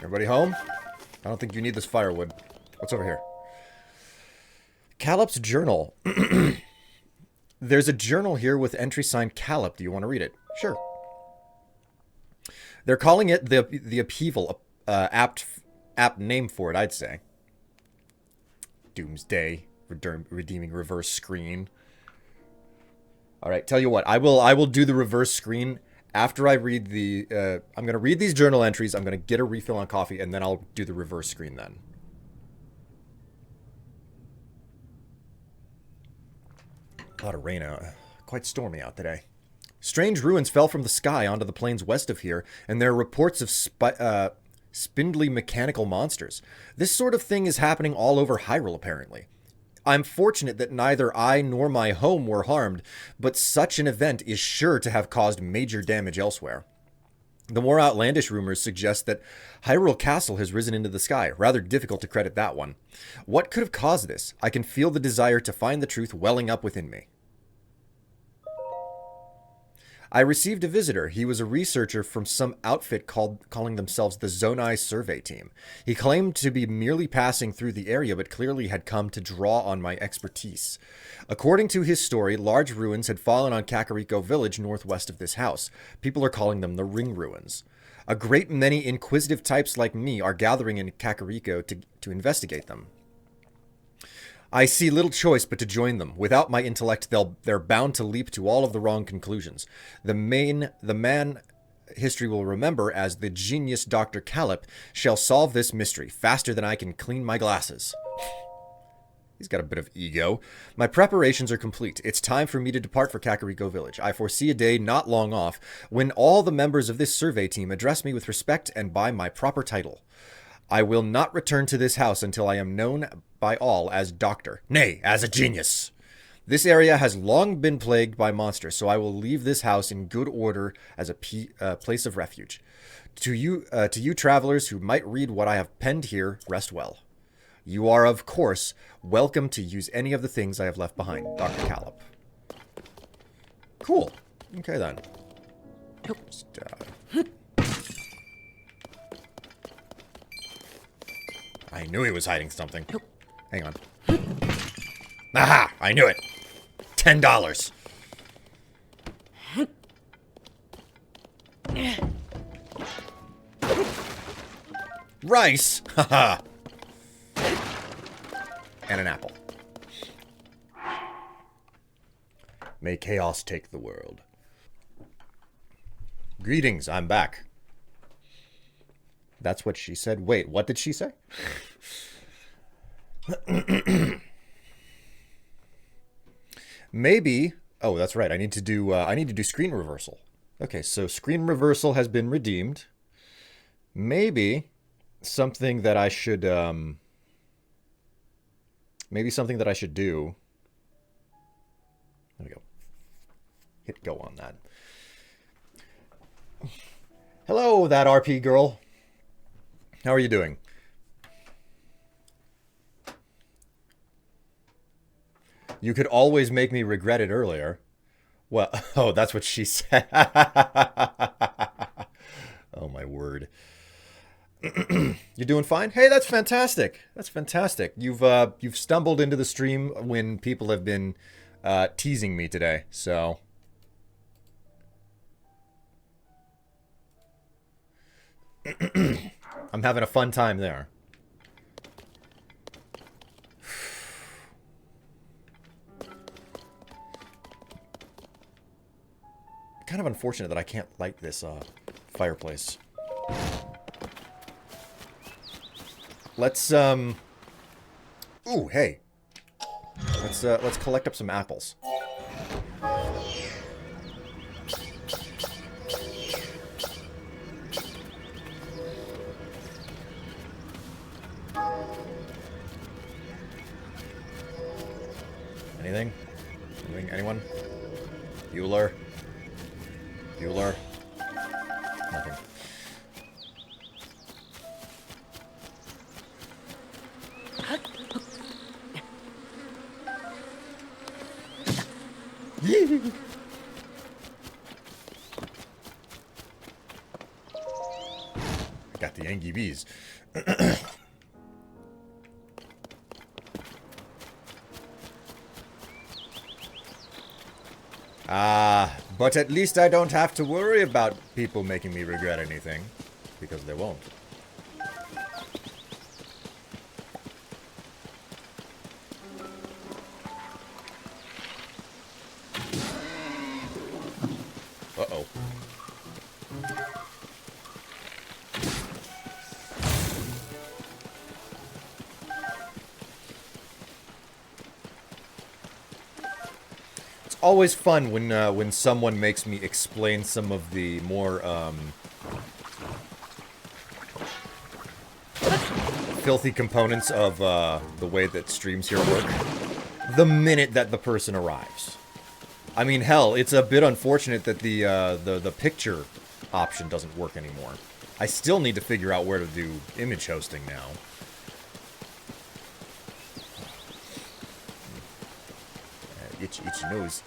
Everybody home? I don't think you need this firewood. What's over here? Calip's journal. There's a journal here with entry signed Calip. Do you want to read it? Sure. They're calling it the upheaval. Apt name for it, I'd say. Doomsday. Redeeming reverse screen. Alright, tell you what. I will do the reverse screen after I read the... I'm going to read these journal entries. I'm going to get a refill on coffee, and then I'll do the reverse screen then. A lot of rain out. Quite stormy out today. Strange ruins fell from the sky onto the plains west of here, and there are reports of spindly mechanical monsters. This sort of thing is happening all over Hyrule, apparently. I'm fortunate that neither I nor my home were harmed, but such an event is sure to have caused major damage elsewhere. The more outlandish rumors suggest that Hyrule Castle has risen into the sky. Rather difficult to credit that one. What could have caused this? I can feel the desire to find the truth welling up within me. I received a visitor. He was a researcher from some outfit calling themselves the Zonai Survey Team. He claimed to be merely passing through the area, but clearly had come to draw on my expertise. According to his story, large ruins had fallen on Kakariko Village northwest of this house. People are calling them the Ring Ruins. A great many inquisitive types like me are gathering in Kakariko to investigate them. I see little choice but to join them. Without my intellect, they're bound to leap to all of the wrong conclusions. The man history will remember as the genius Dr. Calip shall solve this mystery faster than I can clean my glasses. He's got a bit of ego. My preparations are complete. It's time for me to depart for Kakariko Village. I foresee a day not long off when all the members of this survey team address me with respect and by my proper title. I will not return to this house until I am known by all as Doctor, nay, as a genius. This area has long been plagued by monsters, so I will leave this house in good order as a place of refuge. To you travelers who might read what I have penned here, rest well. You are, of course, welcome to use any of the things I have left behind. Dr. Callop. Cool. Okay, then. Just, I knew he was hiding something. Hang on. Aha! I knew it. $10. Rice! Haha! And an apple. May chaos take the world. Greetings, I'm back. That's what she said. Wait, what did she say? Maybe. Oh, that's right. I need to do screen reversal. Okay, so screen reversal has been redeemed. Maybe something that I should do. There we go. Hit go on that. Hello, that RP girl. How are you doing? You could always make me regret it earlier. Well, oh, that's what she said. Oh, my word. You're doing fine? Hey, that's fantastic. That's fantastic. You've stumbled into the stream when people have been teasing me today, so... I'm having a fun time there. Kind of unfortunate that I can't light this fireplace. Let's ooh, hey. Let's collect up some apples. Anything? Anyone? Bueller? Nothing. Got the Angie bees. But at least I don't have to worry about people making me regret anything. Because they won't. Uh-oh. Always fun when someone makes me explain some of the more filthy components of the way that streams here work the minute that the person arrives. I mean, hell, it's a bit unfortunate that the picture option doesn't work anymore. I still need to figure out where to do image hosting now. Itchy nose.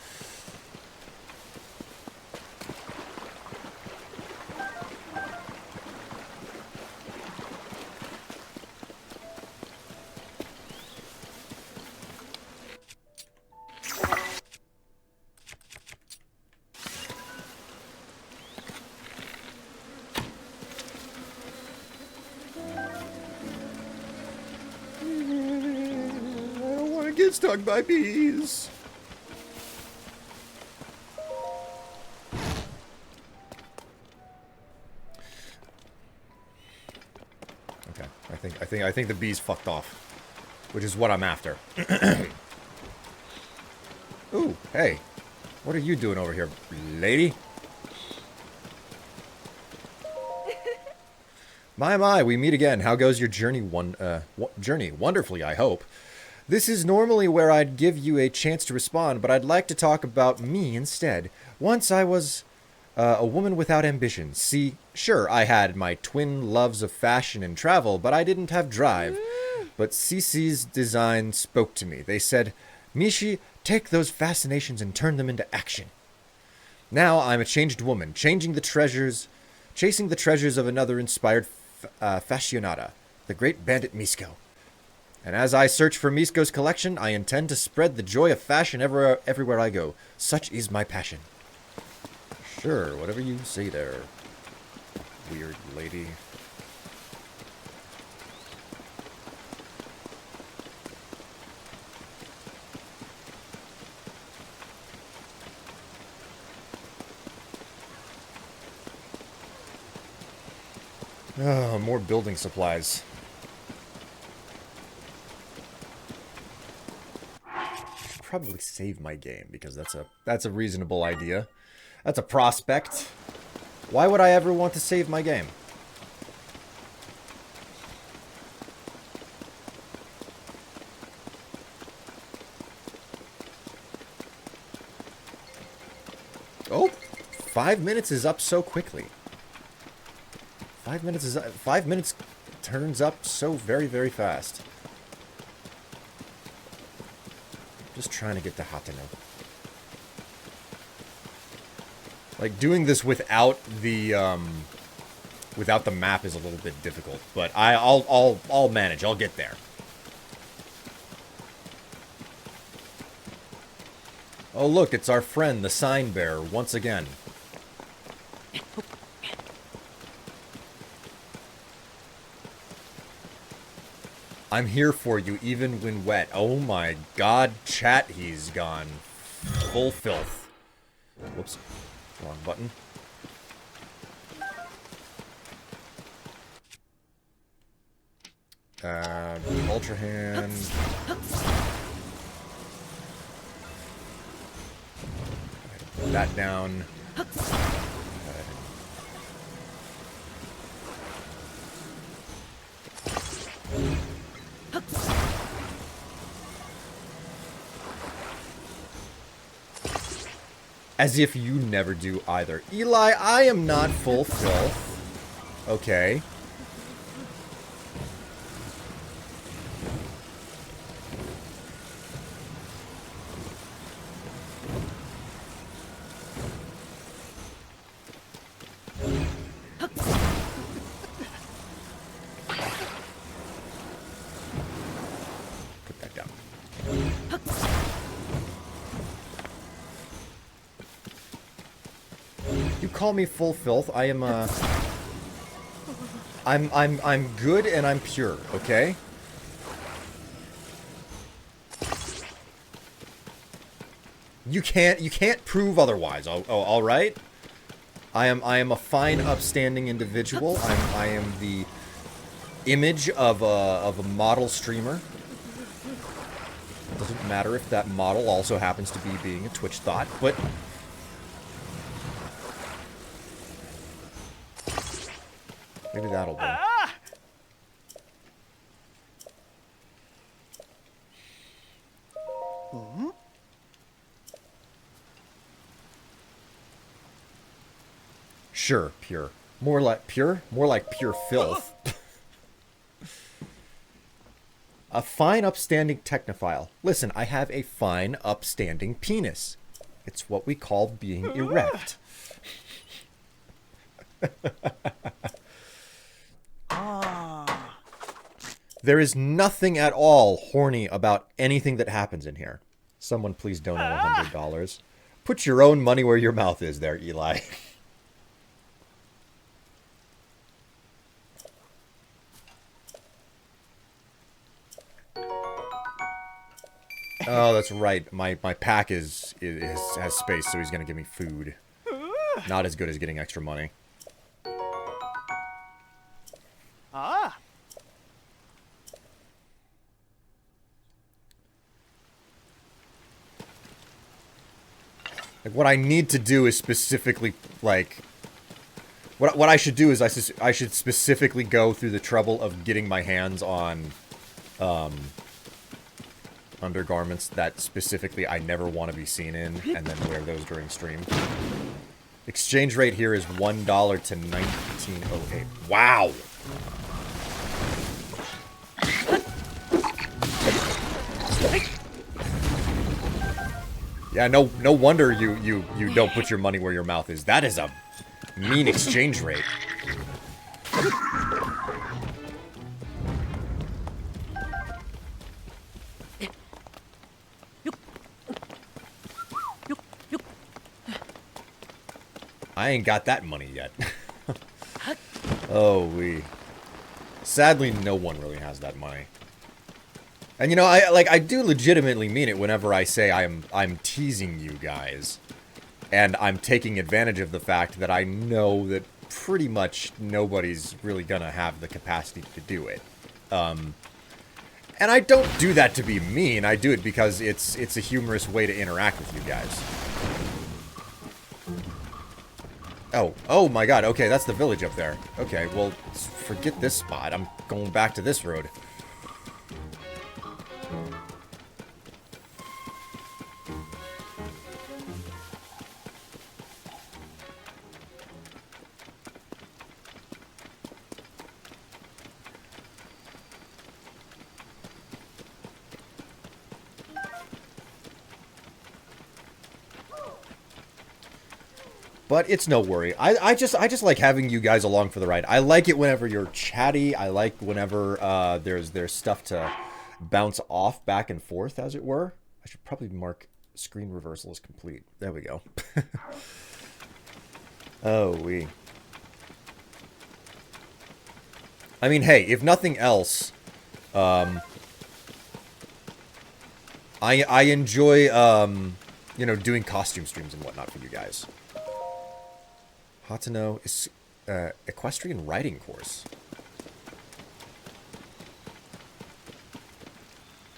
I don't want to get stung by bees. I think the bees fucked off, which is what I'm after. Ooh, hey, what are you doing over here, lady? My, we meet again. How goes your journey? Journey wonderfully, I hope. This is normally where I'd give you a chance to respond, but I'd like to talk about me instead. Once I was a woman without ambition. See, sure, I had my twin loves of fashion and travel, but I didn't have drive. But Cece's design spoke to me. They said, Mishi, take those fascinations and turn them into action. Now I'm a changed woman, chasing the treasures of another inspired fashionata, the great bandit Misko. And as I search for Misko's collection, I intend to spread the joy of fashion everywhere I go. Such is my passion. Sure, whatever you say there, weird lady. Oh, more building supplies. Should probably save my game because that's a reasonable idea. That's a prospect. Why would I ever want to save my game? Oh, 5 minutes is up so quickly. 5 minutes is 5 minutes turns up so very, very fast. Just trying to get to Hateno. Like doing this without the map is a little bit difficult, but I'll manage. I'll get there. Oh look, it's our friend, the sign bearer, once again. I'm here for you, even when wet. Oh my god, chat, he's gone full filth. Whoops, wrong button. Ultra Hand. Put that down. As if you never do either. Eli, I am not full filth. Okay. Put that down. You call me full filth. I am I'm good and I'm pure, okay? You can't prove otherwise. Oh, all right. I am a fine, upstanding individual. I am the image of a model streamer. It doesn't matter if that model also happens to be being a Twitch thought, but maybe that'll do. Sure, pure. More like pure? More like pure filth. A fine, upstanding technophile. Listen, I have a fine, upstanding penis. It's what we call being erect. There is nothing at all horny about anything that happens in here. Someone please donate $100. Put your own money where your mouth is there, Eli. Oh, that's right. My pack has space, so he's gonna give me food. Not as good as getting extra money. Like, what I need to do is specifically, like... What I should do is I should specifically go through the trouble of getting my hands on, undergarments that specifically I never want to be seen in, and then wear those during stream. Exchange rate here is $1 to 1908. Wow! Yeah, no wonder you don't put your money where your mouth is. That is a mean exchange rate. I ain't got that money yet. Oh, sadly, no one really has that money. And you know, I do legitimately mean it whenever I say I'm teasing you guys, and I'm taking advantage of the fact that I know that pretty much nobody's really gonna have the capacity to do it. And I don't do that to be mean. I do it because it's a humorous way to interact with you guys. Oh my god, okay, that's the village up there. Okay, well, forget this spot. I'm going back to this road. But it's no worry. I just like having you guys along for the ride. I like it whenever you're chatty. I like whenever there's stuff to bounce off back and forth, as it were. I should probably mark screen reversal as complete. There we go. Oh, I mean, hey, if nothing else, I enjoy, you know, doing costume streams and whatnot for you guys. Hateno is equestrian riding course.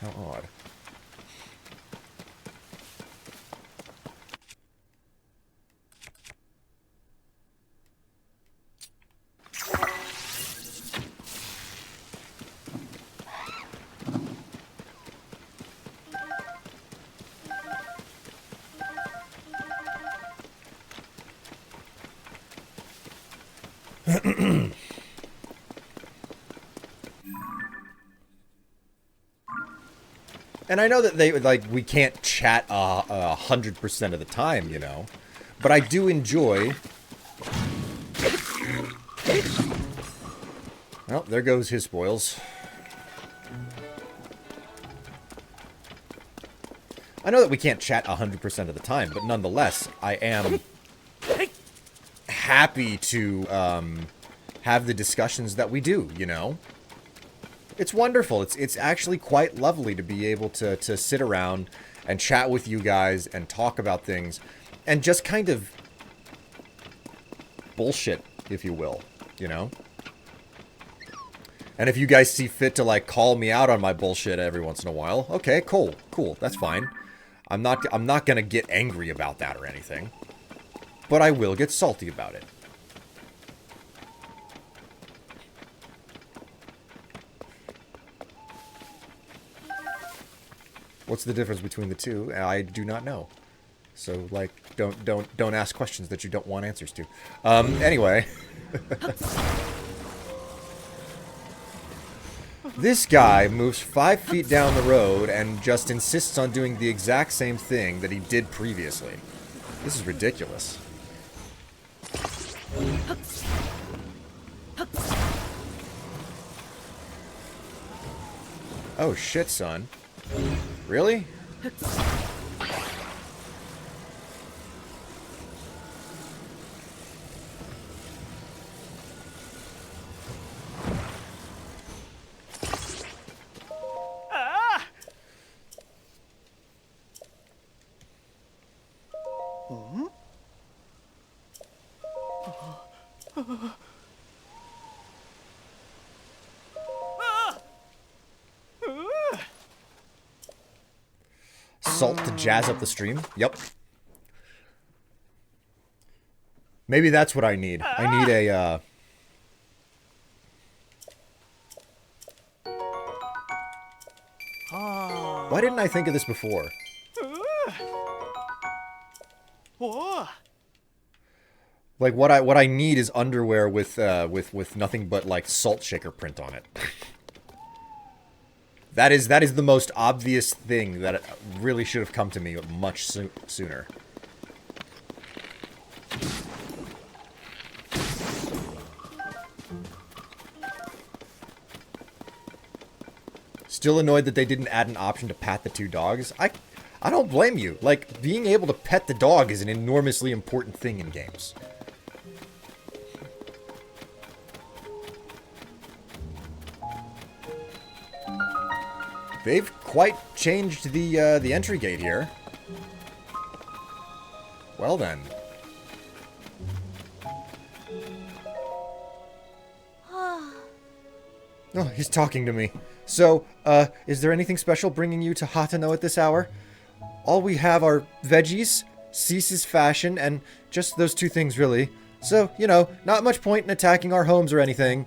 How odd. And I know that we can't chat 100% of the time, you know, but I do enjoy. Well, there goes his spoils. I know that we can't chat 100% of the time, but nonetheless, I am happy to have the discussions that we do, you know? It's wonderful. It's actually quite lovely to be able to sit around and chat with you guys and talk about things and just kind of bullshit, if you will, you know? And if you guys see fit to, like, call me out on my bullshit every once in a while, okay, cool, that's fine. I'm not gonna get angry about that or anything. But I will get salty about it. What's the difference between the two? I do not know. So, like, don't ask questions that you don't want answers to. Anyway. This guy moves 5 feet down the road and just insists on doing the exact same thing that he did previously. This is ridiculous. Oh shit, son. Really? Salt to jazz up the stream? Yep. Maybe that's what I need. I need a, Why didn't I think of this before? Like what I need is underwear with nothing but like salt shaker print on it. That is the most obvious thing that really should have come to me much sooner. Still annoyed that they didn't add an option to pat the two dogs. I don't blame you. Like, being able to pet the dog is an enormously important thing in games. They've quite changed the entry gate here. Well then. Oh, he's talking to me. So, is there anything special bringing you to Hateno at this hour? All we have are veggies, Cease's fashion, and just those two things, really. So, you know, not much point in attacking our homes or anything.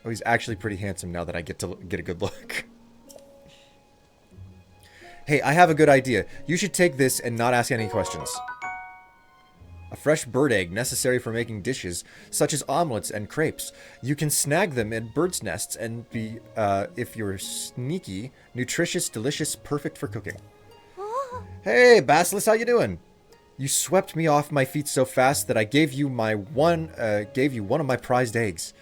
Oh, he's actually pretty handsome now that I get to get a good look. Hey, I have a good idea. You should take this and not ask any questions. A fresh bird egg necessary for making dishes, such as omelets and crepes. You can snag them in birds' nests and be, if you're sneaky, nutritious, delicious, perfect for cooking. Hey, Basilisk, how you doing? You swept me off my feet so fast that I gave you one of my prized eggs.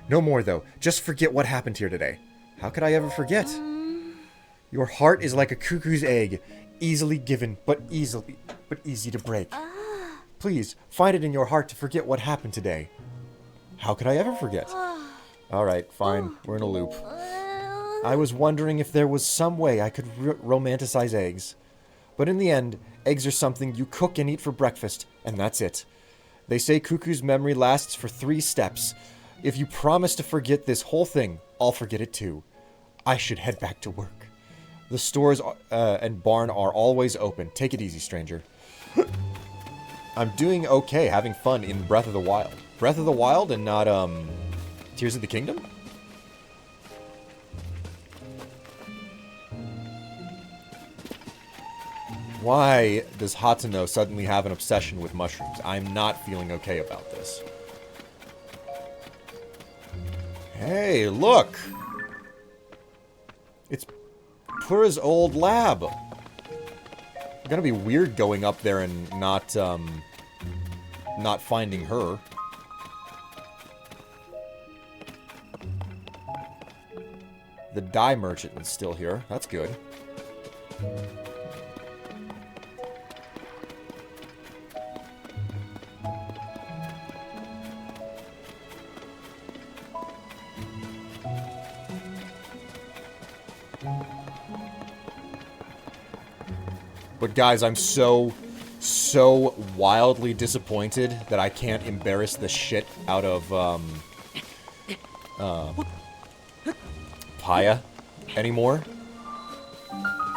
No more, though. Just forget what happened here today. How could I ever forget? Your heart is like a cuckoo's egg, easily given, but easy to break. Please, find it in your heart to forget what happened today. How could I ever forget? Alright, fine. We're in a loop. I was wondering if there was some way I could romanticize eggs. But in the end, eggs are something you cook and eat for breakfast, and that's it. They say Cuckoo's memory lasts for 3 steps. If you promise to forget this whole thing, I'll forget it too. I should head back to work. The stores and barn are always open. Take it easy, stranger. I'm doing okay, having fun in Breath of the Wild. Breath of the Wild and not, Tears of the Kingdom? Why does Hateno suddenly have an obsession with mushrooms? I'm not feeling okay about this. Hey, look! It's Pura's old lab. It's gonna be weird going up there and not finding her. The dye merchant is still here. That's good. But guys, I'm so wildly disappointed that I can't embarrass the shit out of, Paya anymore.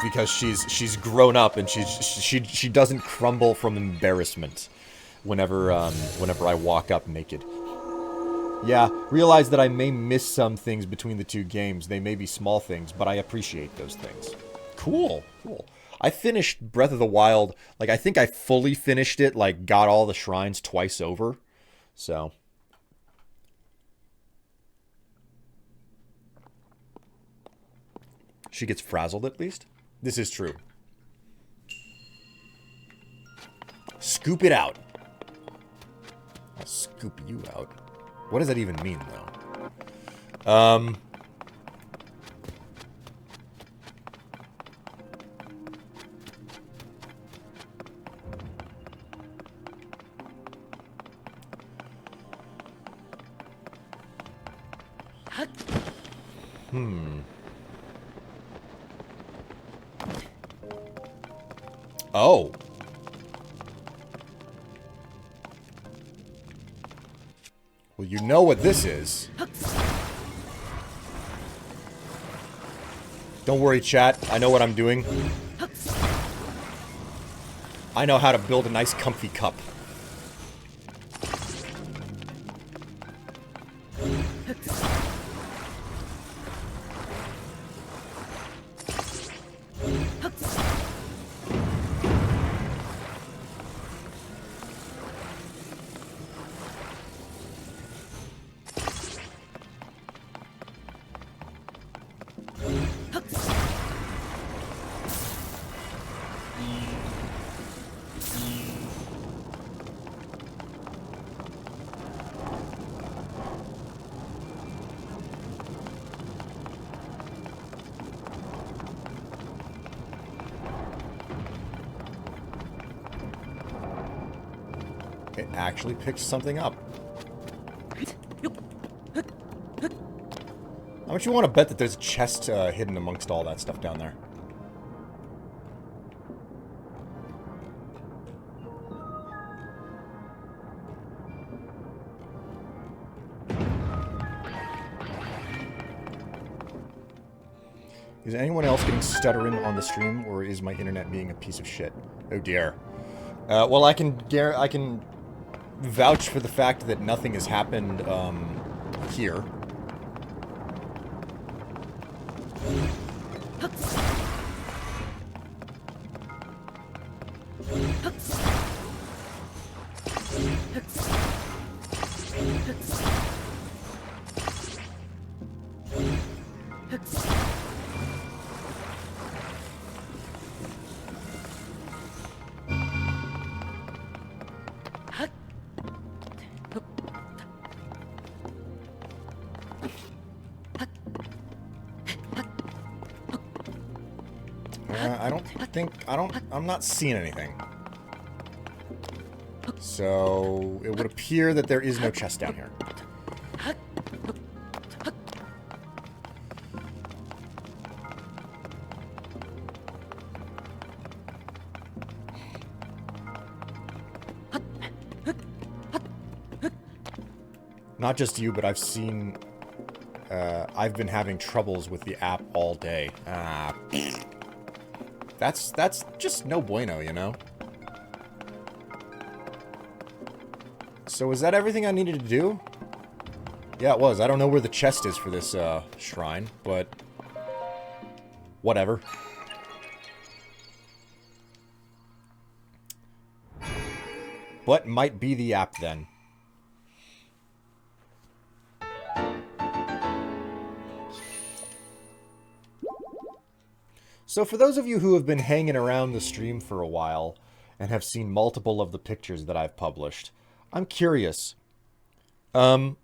Because she's grown up and she doesn't crumble from embarrassment whenever I walk up naked. Yeah, realize that I may miss some things between the two games. They may be small things, but I appreciate those things. Cool, cool. I finished Breath of the Wild, like, I think I fully finished it, like, got all the shrines twice over, so. She gets frazzled, at least? This is true. Scoop it out. I'll scoop you out. What does that even mean, though? Oh. Well, you know what this is. Don't worry, chat. I know what I'm doing. I know how to build a nice comfy cup. actually picked something up. How much you want to bet that there's a chest hidden amongst all that stuff down there? Is anyone else getting stuttering on the stream, or is my internet being a piece of shit? Oh dear. Well, I can vouch for the fact that nothing has happened here. I'm not seeing anything. So, it would appear that there is no chest down here. Not just you, but I've seen... I've been having troubles with the app all day. That's just no bueno, you know? So was that everything I needed to do? Yeah, it was. I don't know where the chest is for this, shrine, but... whatever. What might be the app, then? So for those of you who have been hanging around the stream for a while and have seen multiple of the pictures that I've published, I'm curious. Does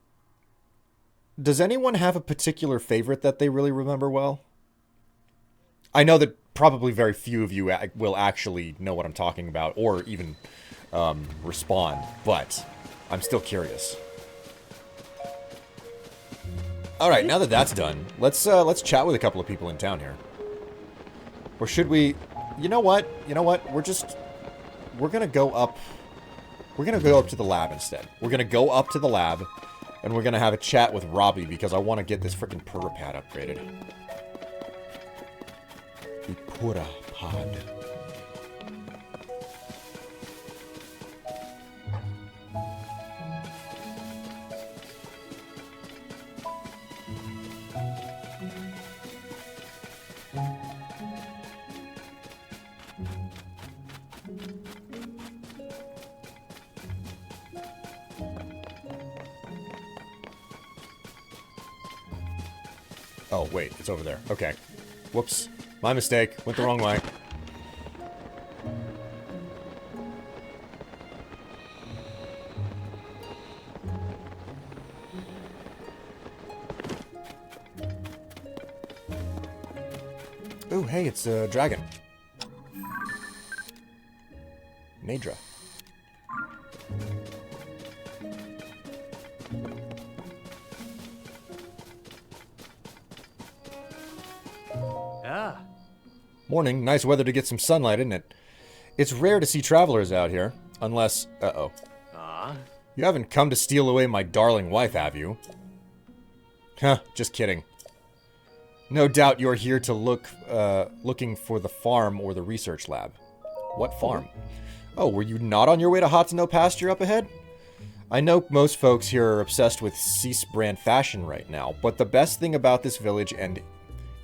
anyone have a particular favorite that they really remember well? I know that probably very few of you will actually know what I'm talking about or even respond, but I'm still curious. All right, now that that's done, let's chat with a couple of people in town here. Or should we... You know what? We're gonna go up... We're gonna go up to the lab instead. We're gonna go up to the lab, and we're gonna have a chat with Robbie, because I want to get this frickin' Purapad upgraded. The Purapad. Oh, wait, it's over there. Okay. Whoops. My mistake. Went the wrong way. Ooh, hey, it's a dragon. Nadra. Morning. Nice weather to get some sunlight, isn't it? It's rare to see travelers out here. Unless... Uh-oh. You haven't come to steal away my darling wife, have you? Huh, just kidding. No doubt you're here to looking for the farm or the research lab. What farm? Oh, were you not on your way to Hateno pasture up ahead? I know most folks here are obsessed with Cease brand fashion right now, but the best thing about this village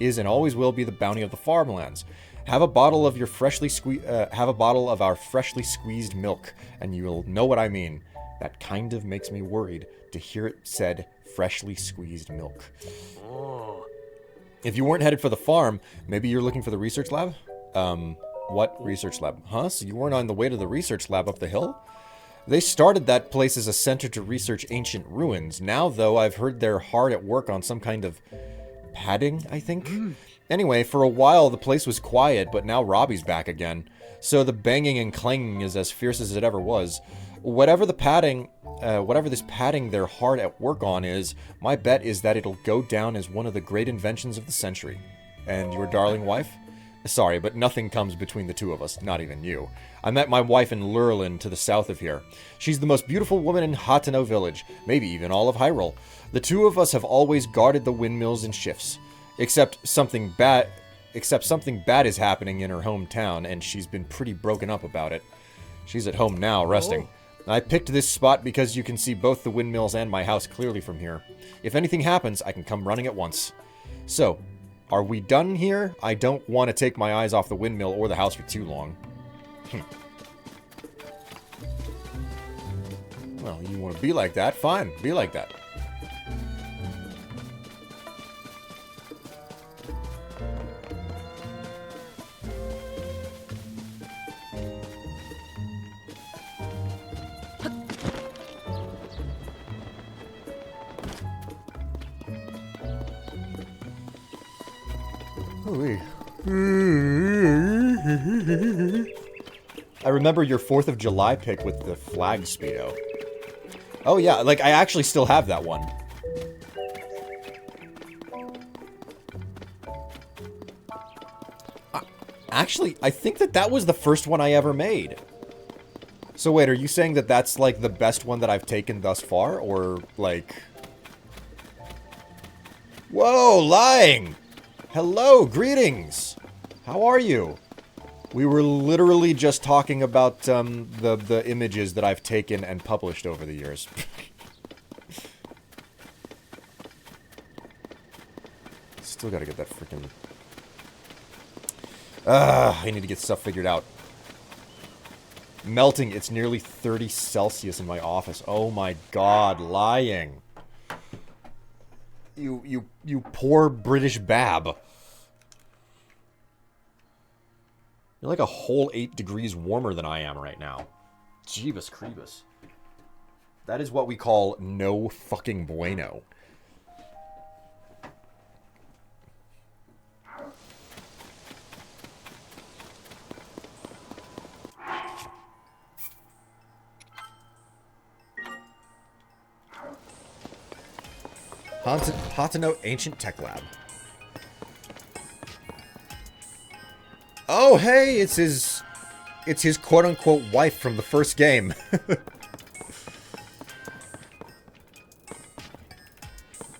is and always will be the bounty of the farmlands. Have a bottle of our freshly squeezed milk, and you'll know what I mean. That kind of makes me worried to hear it said freshly squeezed milk. Oh. If you weren't headed for the farm, maybe you're looking for the research lab? What research lab? Huh? So you weren't on the way to the research lab up the hill? They started that place as a center to research ancient ruins. Now, though, I've heard they're hard at work on some kind of padding, I think? Anyway, for a while the place was quiet, but now Robbie's back again. So the banging and clanging is as fierce as it ever was. Whatever this padding they're hard at work on is, my bet is that it'll go down as one of the great inventions of the century. And your darling wife? Sorry, but nothing comes between the two of us, not even you. I met my wife in Lurlin to the south of here. She's the most beautiful woman in Hateno village, maybe even all of Hyrule. The two of us have always guarded the windmills in shifts. Except something bad is happening in her hometown, and she's been pretty broken up about it. She's at home now, resting. I picked this spot because you can see both the windmills and my house clearly from here. If anything happens, I can come running at once. So, are we done here? I don't want to take my eyes off the windmill or the house for too long. Well, you want to be like that? Fine, be like that. I remember your 4th of July pick with the flag speedo. Oh yeah, like I actually still have that one. Actually, I think that was the first one I ever made. So wait, are you saying that that's like the best one that I've taken thus far? Or like... Whoa, lying! Hello, greetings! How are you? We were literally just talking about the images that I've taken and published over the years. Still gotta get that freaking... I need to get stuff figured out. Melting, it's nearly 30 Celsius in my office. Oh my god, lying. You poor British bab. You're like a whole 8 degrees warmer than I am right now. Jeebus Creebus. That is what we call no fucking bueno. Hateno Ancient Tech Lab. Oh, hey, it's his quote-unquote wife from the first game.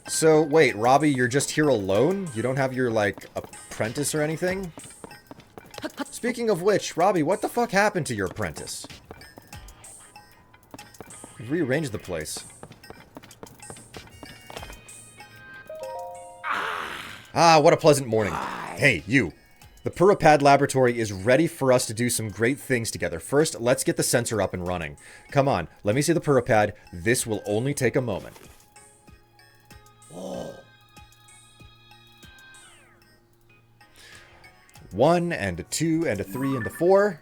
So, wait, Robbie, you're just here alone? You don't have your, like, apprentice or anything? Speaking of which, Robbie, what the fuck happened to your apprentice? You rearranged the place. Ah, what a pleasant morning. Hey, you. The Purapad Laboratory is ready for us to do some great things together. First, let's get the sensor up and running. Come on, let me see the Purapad. This will only take a moment. Whoa. 1, and a 2, and a 3, and a 4.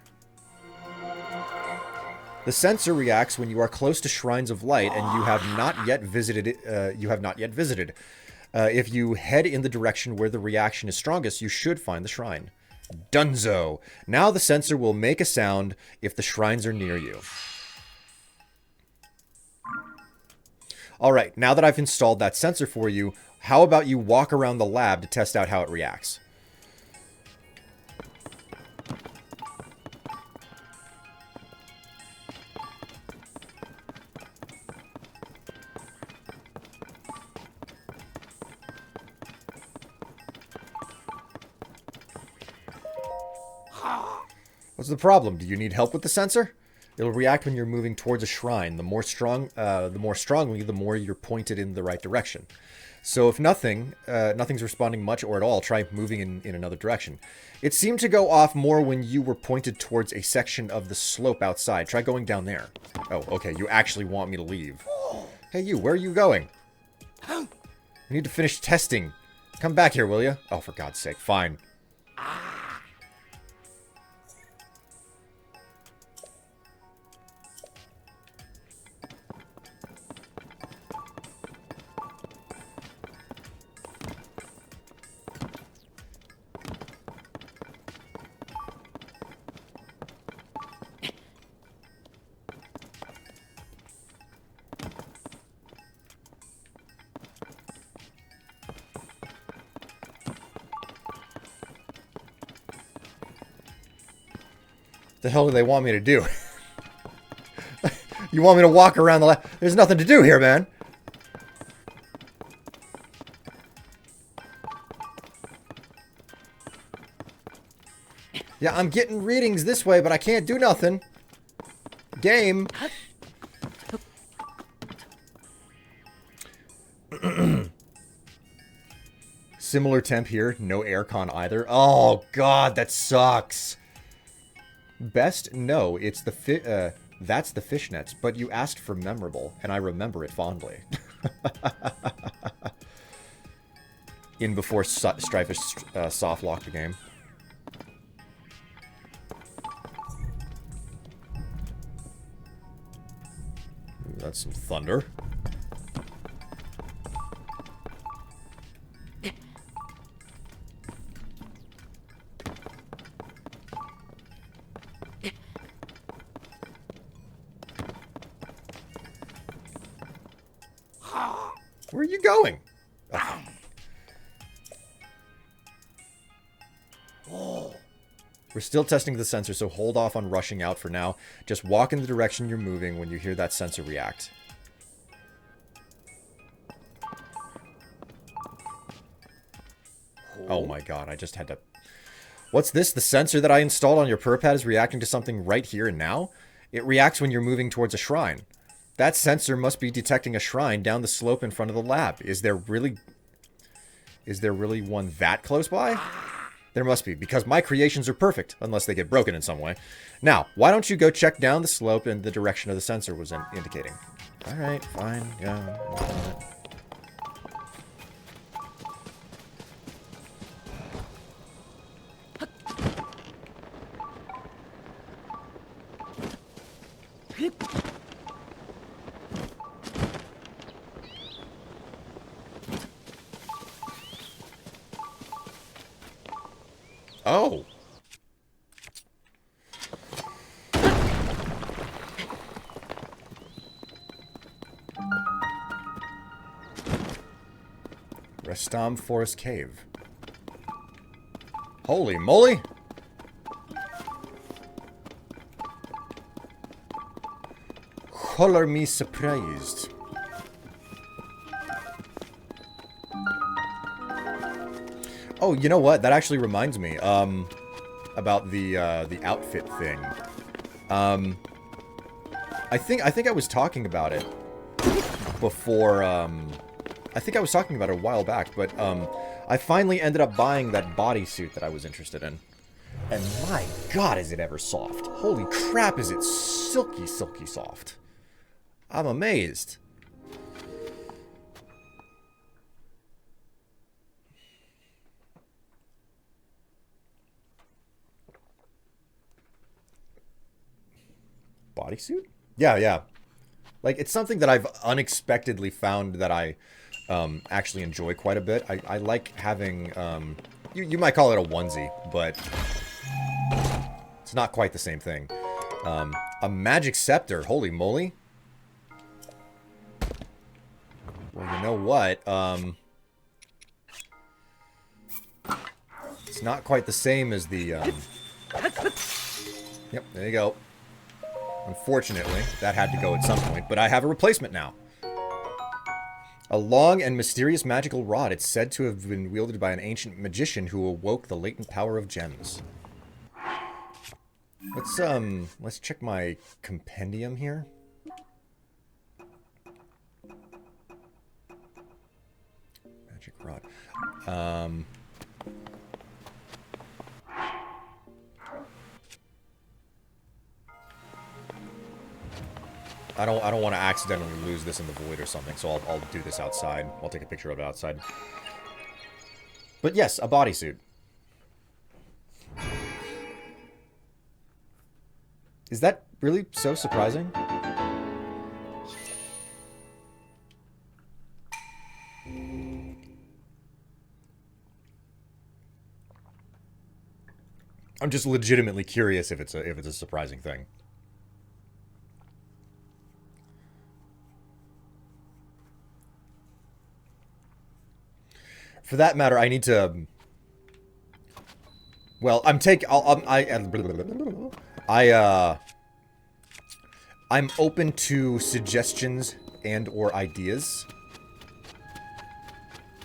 The sensor reacts when you are close to shrines of light and you have not yet visited. If you head in the direction where the reaction is strongest, you should find the shrine. Dunzo! Now the sensor will make a sound if the shrines are near you. Alright, now that I've installed that sensor for you, how about you walk around the lab to test out how it reacts? What's the problem? Do you need help with the sensor? It'll react when you're moving towards a shrine. The more strongly, the more you're pointed in the right direction. So if nothing's responding much or at all, try moving in another direction. It seemed to go off more when you were pointed towards a section of the slope outside. Try going down there. Oh, okay. You actually want me to leave. Hey, you. Where are you going? We need to finish testing. Come back here, will you? Oh, for God's sake. Fine. The hell do they want me to do? You want me to walk around the lab? There's nothing to do here, man. Yeah, I'm getting readings this way, but I can't do nothing. Game. Similar temp here. No aircon either. Oh, God, that sucks. Best? No, it's the that's the fishnets, but you asked for memorable, and I remember it fondly. In before Strife has soft-locked the game. That's some thunder. Where are you going? Oh. We're still testing the sensor, so hold off on rushing out for now. Just walk in the direction you're moving when you hear that sensor react. Oh my god, I just had to... What's this? The sensor that I installed on your pad is reacting to something right here and now? It reacts when you're moving towards a shrine. That sensor must be detecting a shrine down the slope in front of the lab. Is there really one that close by? There must be, because my creations are perfect, unless they get broken in some way. Now, why don't you go check down the slope in the direction of the sensor was indicating? Alright, fine, yeah. Oh. Restam Forest Cave. Holy moly! Color me surprised. Oh, you know what? That actually reminds me, about the outfit thing. I think I was talking about it before, I think I was talking about it a while back, but, I finally ended up buying that bodysuit that I was interested in. And my god, is it ever soft. Holy crap, is it silky, silky soft. I'm amazed. Bodysuit? Yeah, yeah. Like, it's something that I've unexpectedly found that I actually enjoy quite a bit. I like having, you might call it a onesie, but it's not quite the same thing. A magic scepter, holy moly. Well, you know what, it's not quite the same as the, Yep, there you go. Unfortunately, that had to go at some point, but I have a replacement now. A long and mysterious magical rod. It's said to have been wielded by an ancient magician who awoke the latent power of gems. Let's check my compendium here. Magic rod. I don't want to accidentally lose this in the void or something, so I'll do this outside. I'll take a picture of it outside. But yes, a bodysuit. Is that really so surprising? I'm just legitimately curious if it's a surprising thing. For that matter, I need to. Well, I'm open to suggestions and or ideas.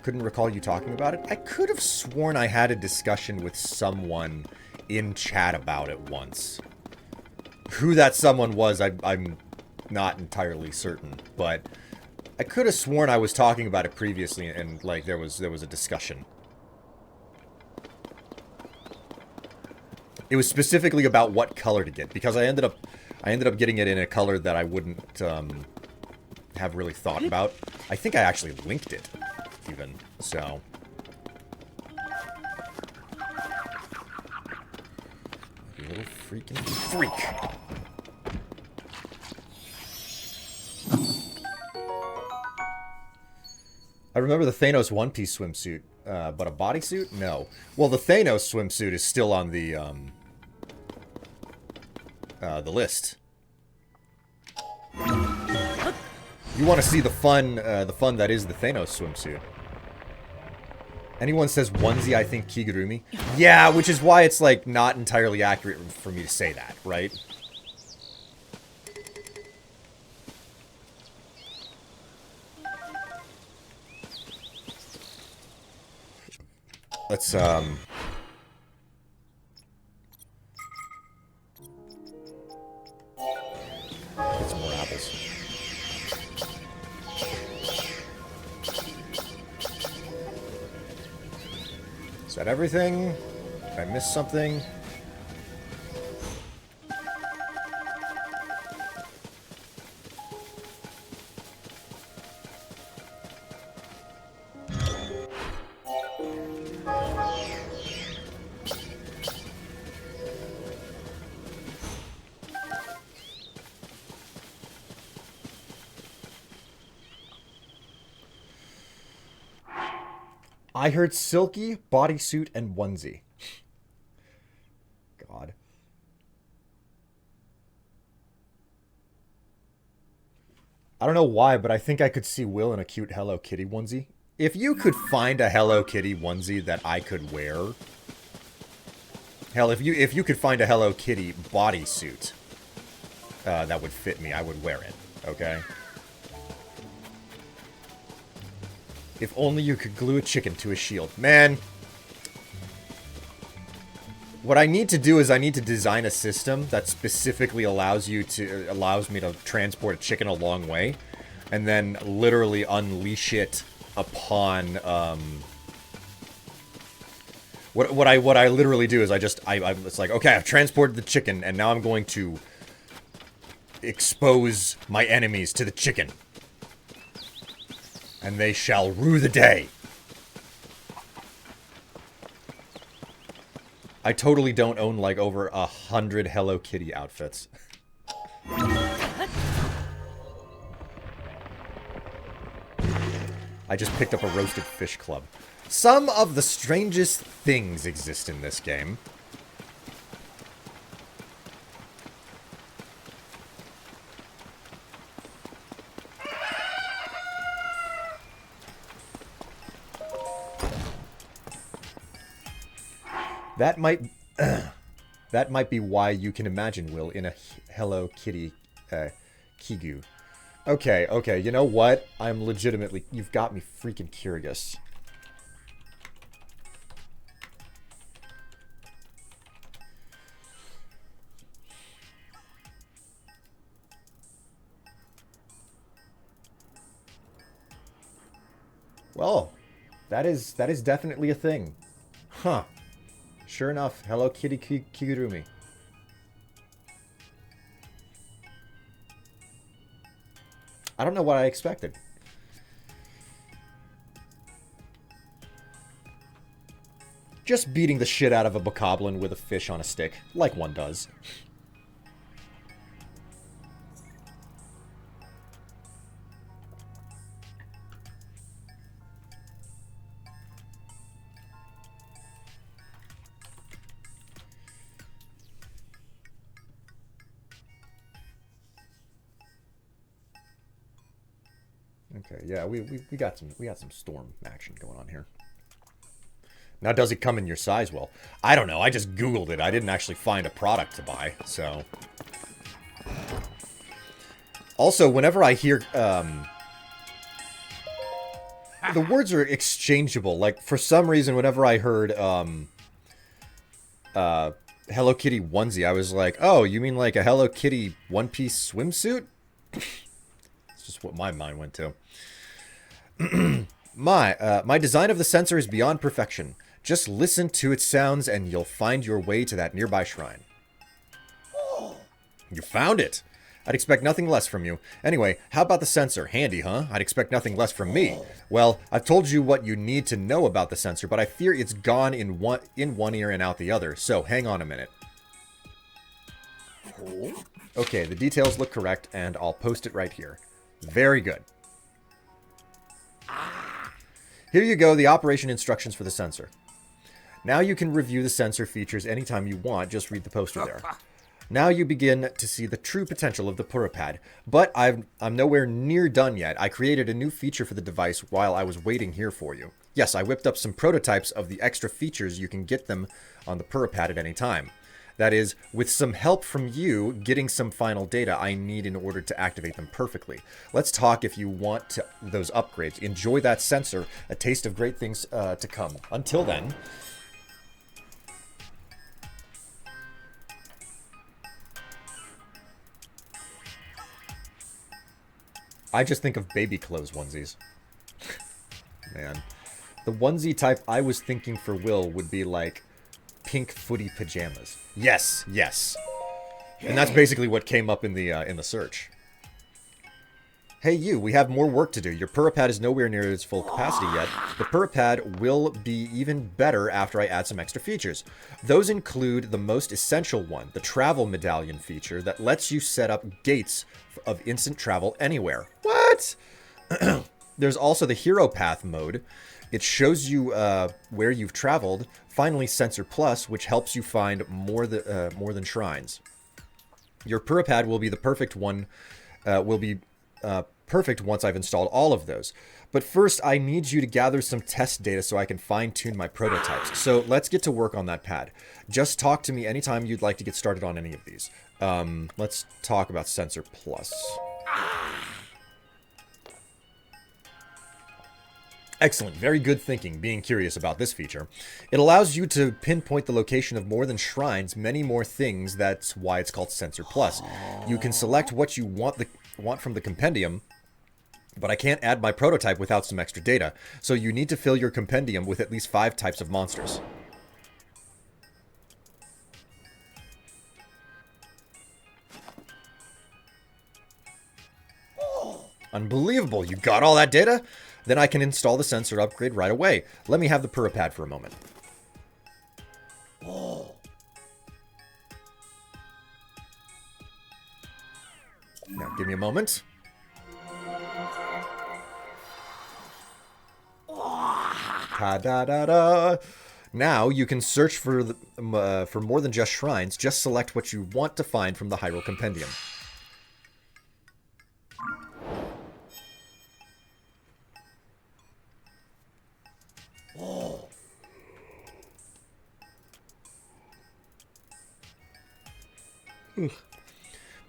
Couldn't recall you talking about it. I could have sworn I had a discussion with someone in chat about it once. Who that someone was, I'm not entirely certain, but I could have sworn I was talking about it previously, and like there was a discussion. It was specifically about what color to get, because I ended up getting it in a color that I wouldn't have really thought about. I think I actually linked it, even, so. You little freaking freak. I remember the Thanos One Piece swimsuit, but a bodysuit? No. Well, the Thanos swimsuit is still on the list. You want to see the fun that is the Thanos swimsuit. Anyone says onesie, I think Kigurumi. Yeah, which is why it's, like, not entirely accurate for me to say that, right? Let's, Get some more apples. Is that everything? Did I miss something? I heard silky, bodysuit, and onesie. God. I don't know why, but I think I could see Will in a cute Hello Kitty onesie. If you could find a Hello Kitty onesie that I could wear... Hell, if you could find a Hello Kitty bodysuit that would fit me, I would wear it, okay? If only you could glue a chicken to a shield. Man. What I need to do is I need to design a system that specifically allows me to transport a chicken a long way. And then literally unleash it upon, What I literally do is it's like, okay, I've transported the chicken, and now I'm going to expose my enemies to the chicken. And they shall rue the day. I totally don't own, like, over 100 Hello Kitty outfits. I just picked up a roasted fish club. Some of the strangest things exist in this game. That might be why you can imagine Will in a Hello Kitty Kigu. Okay, you know what? I'm legitimately... You've got me freaking curious. Well, that is definitely a thing. Huh. Sure enough, Hello Kitty Kigurumi. I don't know what I expected. Just beating the shit out of a bokoblin with a fish on a stick, like one does. Okay, yeah, we got some storm action going on here. Now, does it come in your size? Well, I don't know. I just Googled it. I didn't actually find a product to buy, so... Also, whenever I hear... the words are exchangeable. Like, for some reason, whenever I heard, Hello Kitty onesie, I was like, oh, you mean like a Hello Kitty one-piece swimsuit? It's just what my mind went to. My design of the sensor is beyond perfection. Just listen to its sounds and you'll find your way to that nearby shrine. You found it! I'd expect nothing less from you. Anyway, how about the sensor? Handy, huh? I'd expect nothing less from me. Well, I've told you what you need to know about the sensor, but I fear it's gone in one ear and out the other, so hang on a minute. Okay, the details look correct, and I'll post it right here. Very good. Here you go, the operation instructions for the sensor. Now you can review the sensor features anytime you want, just read the poster there. Now you begin to see the true potential of the PuraPad, but I'm nowhere near done yet. I created a new feature for the device while I was waiting here for you. Yes, I whipped up some prototypes of the extra features. You can get them on the PuraPad at any time. That is, with some help from you getting some final data I need in order to activate them perfectly. Let's talk if you want those upgrades. Enjoy that sensor, a taste of great things to come. Until then... I just think of baby clothes onesies. Man. The onesie type I was thinking for Will would be like pink footy pajamas. Yes, yes. And that's basically what came up in the search. Hey you, we have more work to do. Your PuraPad is nowhere near its full capacity yet. The PuraPad will be even better after I add some extra features. Those include the most essential one, the travel medallion feature that lets you set up gates of instant travel anywhere. What? There's also the Hero Path mode. It shows you where you've traveled. Finally, Sensor Plus, which helps you find more than shrines. Your PuraPad will be the perfect one. Perfect once I've installed all of those. But first, I need you to gather some test data so I can fine-tune my prototypes. So let's get to work on that pad. Just talk to me anytime you'd like to get started on any of these. Let's talk about Sensor Plus. Excellent. Very good thinking, being curious about this feature. It allows you to pinpoint the location of more than shrines, many more things. That's why it's called Sensor Plus. You can select what you want from the compendium, but I can't add my prototype without some extra data. So you need to fill your compendium with at least 5 types of monsters. Unbelievable. You got all that data? Then I can install the sensor upgrade right away. Let me have the PuraPad for a moment. Now, give me a moment. Ta-da-da-da. Now, you can search for more than just shrines. Just select what you want to find from the Hyrule Compendium.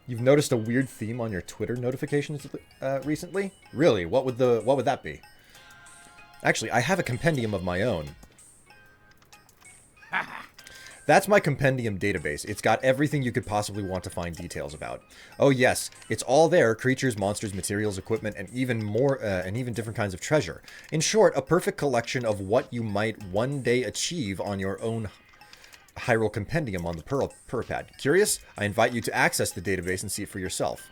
You've noticed a weird theme on your Twitter notifications recently? Really? What would that be? Actually, I have a compendium of my own. That's my compendium database. It's got everything you could possibly want to find details about. Oh yes, it's all there: creatures, monsters, materials, equipment, and even more, and even different kinds of treasure. In short, a perfect collection of what you might one day achieve on your own Hyrule Compendium on the PuraPad. Curious? I invite you to access the database and see it for yourself.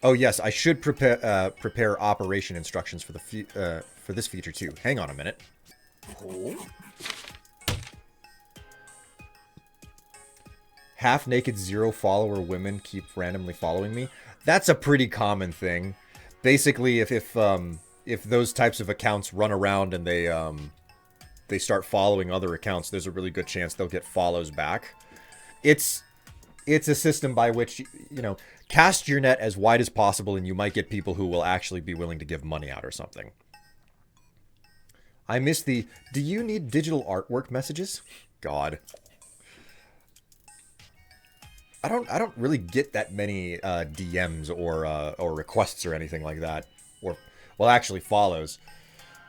Oh yes, I should prepare operation instructions for this feature too. Hang on a minute. Half-naked zero-follower women keep randomly following me. That's a pretty common thing. Basically, if those types of accounts run around and they start following other accounts, there's a really good chance they'll get follows back. It's a system by which, you know, cast your net as wide as possible and you might get people who will actually be willing to give money out or something. I miss the, do you need digital artwork messages? God. I don't really get that many DMs or requests or anything like that. Or, well, actually follows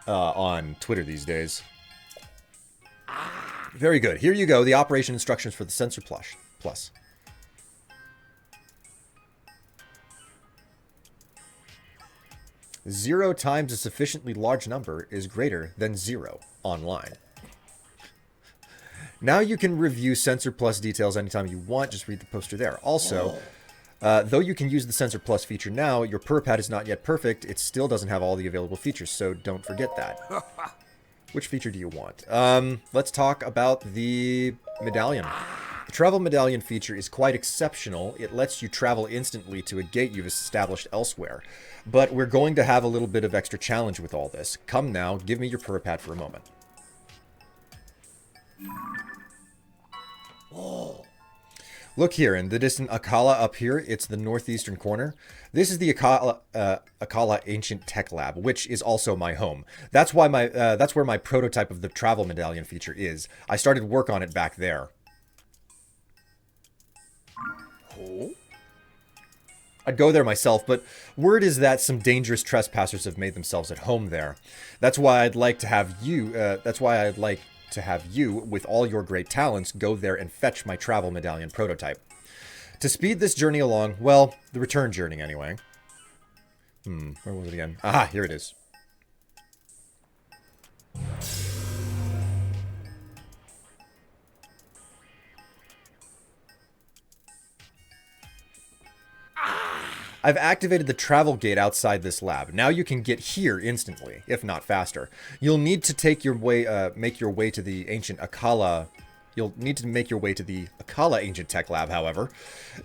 on Twitter these days. Very good. Here you go. The operation instructions for the Sensor Plus. Zero times a sufficiently large number is greater than 0 online. Now you can review Sensor Plus details anytime you want. Just read the poster there. Also, though you can use the Sensor Plus feature now, your pad is not yet perfect. It still doesn't have all the available features, so don't forget that. Which feature do you want? Let's talk about the medallion. The travel medallion feature is quite exceptional. It lets you travel instantly to a gate you've established elsewhere. But we're going to have a little bit of extra challenge with all this. Come now, give me your pad for a moment. Oh. Look here, in the distant Akkala up here, it's the northeastern corner. This is the Akkala Ancient Tech Lab, which is also my home. That's where my prototype of the travel medallion feature is. I started work on it back there. Oh. I'd go there myself, but word is that some dangerous trespassers have made themselves at home there. That's why I'd like to have you. With all your great talents, go there and fetch my travel medallion prototype. To speed this journey along, well, the return journey anyway. Where was it again? Aha, here it is. I've activated the travel gate outside this lab. Now you can get here instantly, if not faster. You'll need to make your way to the ancient Akkala. You'll need to make your way to the Akkala Ancient Tech Lab, however.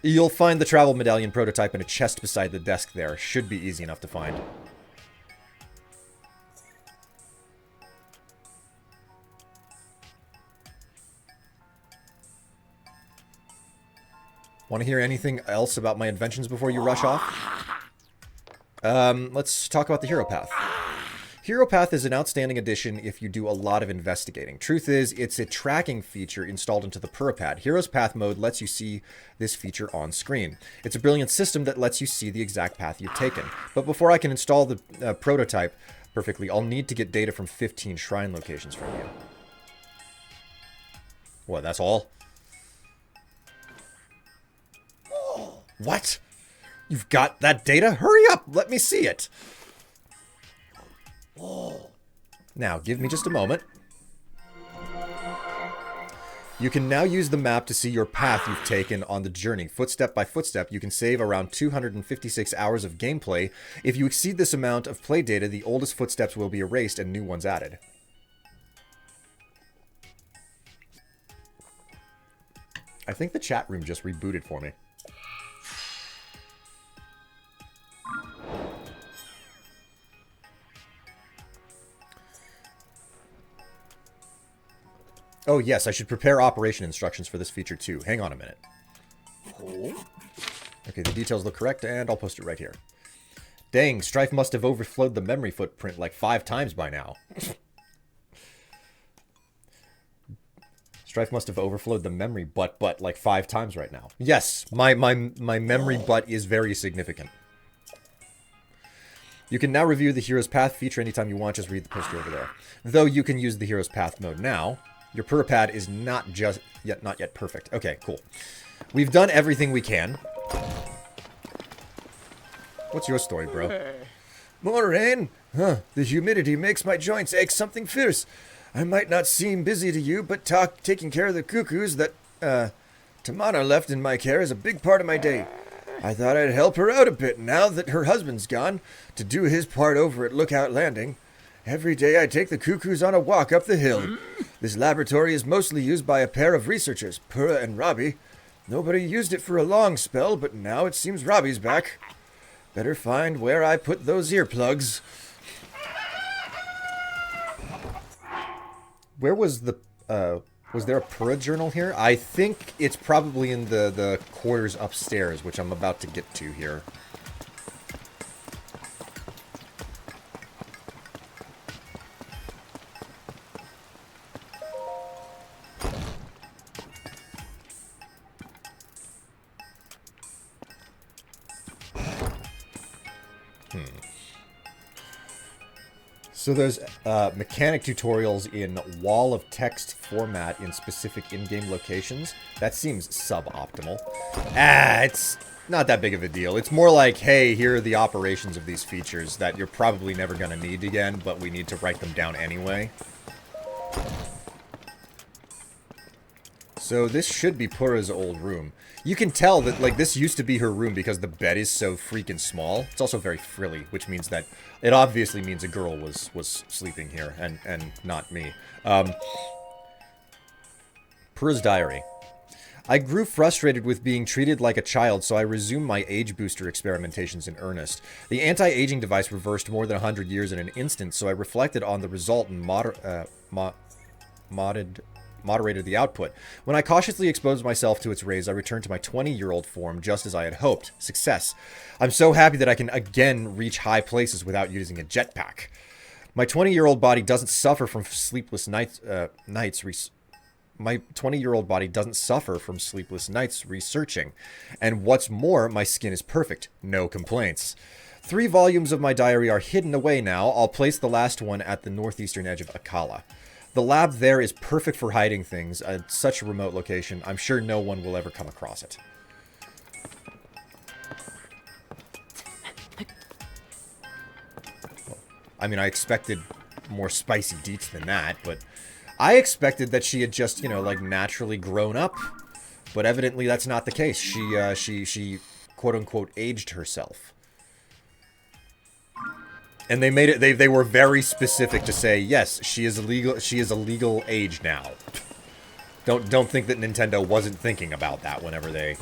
You'll find the travel medallion prototype in a chest beside the desk there. Should be easy enough to find. Want to hear anything else about my inventions before you rush off? Let's talk about the Hero Path. Hero Path is an outstanding addition if you do a lot of investigating. Truth is, it's a tracking feature installed into the pad. Hero's Path mode lets you see this feature on screen. It's a brilliant system that lets you see the exact path you've taken. But before I can install the prototype perfectly, I'll need to get data from 15 shrine locations from you. What, that's all? What? You've got that data? Hurry up! Let me see it! Now, give me just a moment. You can now use the map to see your path you've taken on the journey. Footstep by footstep, you can save around 256 hours of gameplay. If you exceed this amount of play data, the oldest footsteps will be erased and new ones added. I think the chat room just rebooted for me. Oh, yes, I should prepare operation instructions for this feature, too. Hang on a minute. Okay, the details look correct, and I'll post it right here. Dang, Strife must have overflowed the memory footprint like 5 times by now. Strife must have overflowed the memory butt like 5 times right now. Yes, my memory butt is very significant. You can now review the Hero's Path feature anytime you want. Just read the poster over there. Though you can use the Hero's Path mode now. Your pad is not yet perfect. Okay, cool. We've done everything we can. What's your story, bro? More rain? Huh, the humidity makes my joints ache something fierce. I might not seem busy to you, but taking care of the cuckoos that, Tamana left in my care is a big part of my day. I thought I'd help her out a bit now that her husband's gone to do his part over at Lookout Landing. Every day I take the cuckoos on a walk up the hill. This laboratory is mostly used by a pair of researchers, Pura and Robbie. Nobody used it for a long spell, but now it seems Robbie's back. Better find where I put those earplugs. Where was the, was there a Pura journal here? I think it's probably in the quarters upstairs, which I'm about to get to here. So there's mechanic tutorials in wall of text format in specific in-game locations. That seems suboptimal. It's not that big of a deal. It's more like, hey, here are the operations of these features that you're probably never going to need again, but we need to write them down anyway. So this should be Purah's old room. You can tell that, like, this used to be her room because the bed is so freaking small. It's also very frilly, which means that it obviously means a girl was sleeping here and not me. Purah's diary. I grew frustrated with being treated like a child, so I resumed my age booster experimentations in earnest. The anti-aging device reversed more than 100 years in an instant, so I reflected on the result and moderated the output. When I cautiously exposed myself to its rays, I returned to my 20-year-old form, just as I had hoped. Success. I'm so happy that I can again reach high places without using a jetpack. My 20-year-old body doesn't suffer from sleepless nights. My 20-year-old body doesn't suffer from sleepless nights researching. And what's more, my skin is perfect. No complaints. 3 volumes of my diary are hidden away now. I'll place the last one at the northeastern edge of Akala. The lab there is perfect for hiding things at such a remote location. I'm sure no one will ever come across it. Well, I mean, I expected more spicy deets than that, but I expected that she had just, you know, like, naturally grown up. But evidently that's not the case. She quote-unquote aged herself. And they made it, they were very specific to say, yes, she is a legal age now. Don't think that Nintendo wasn't thinking about that whenever they...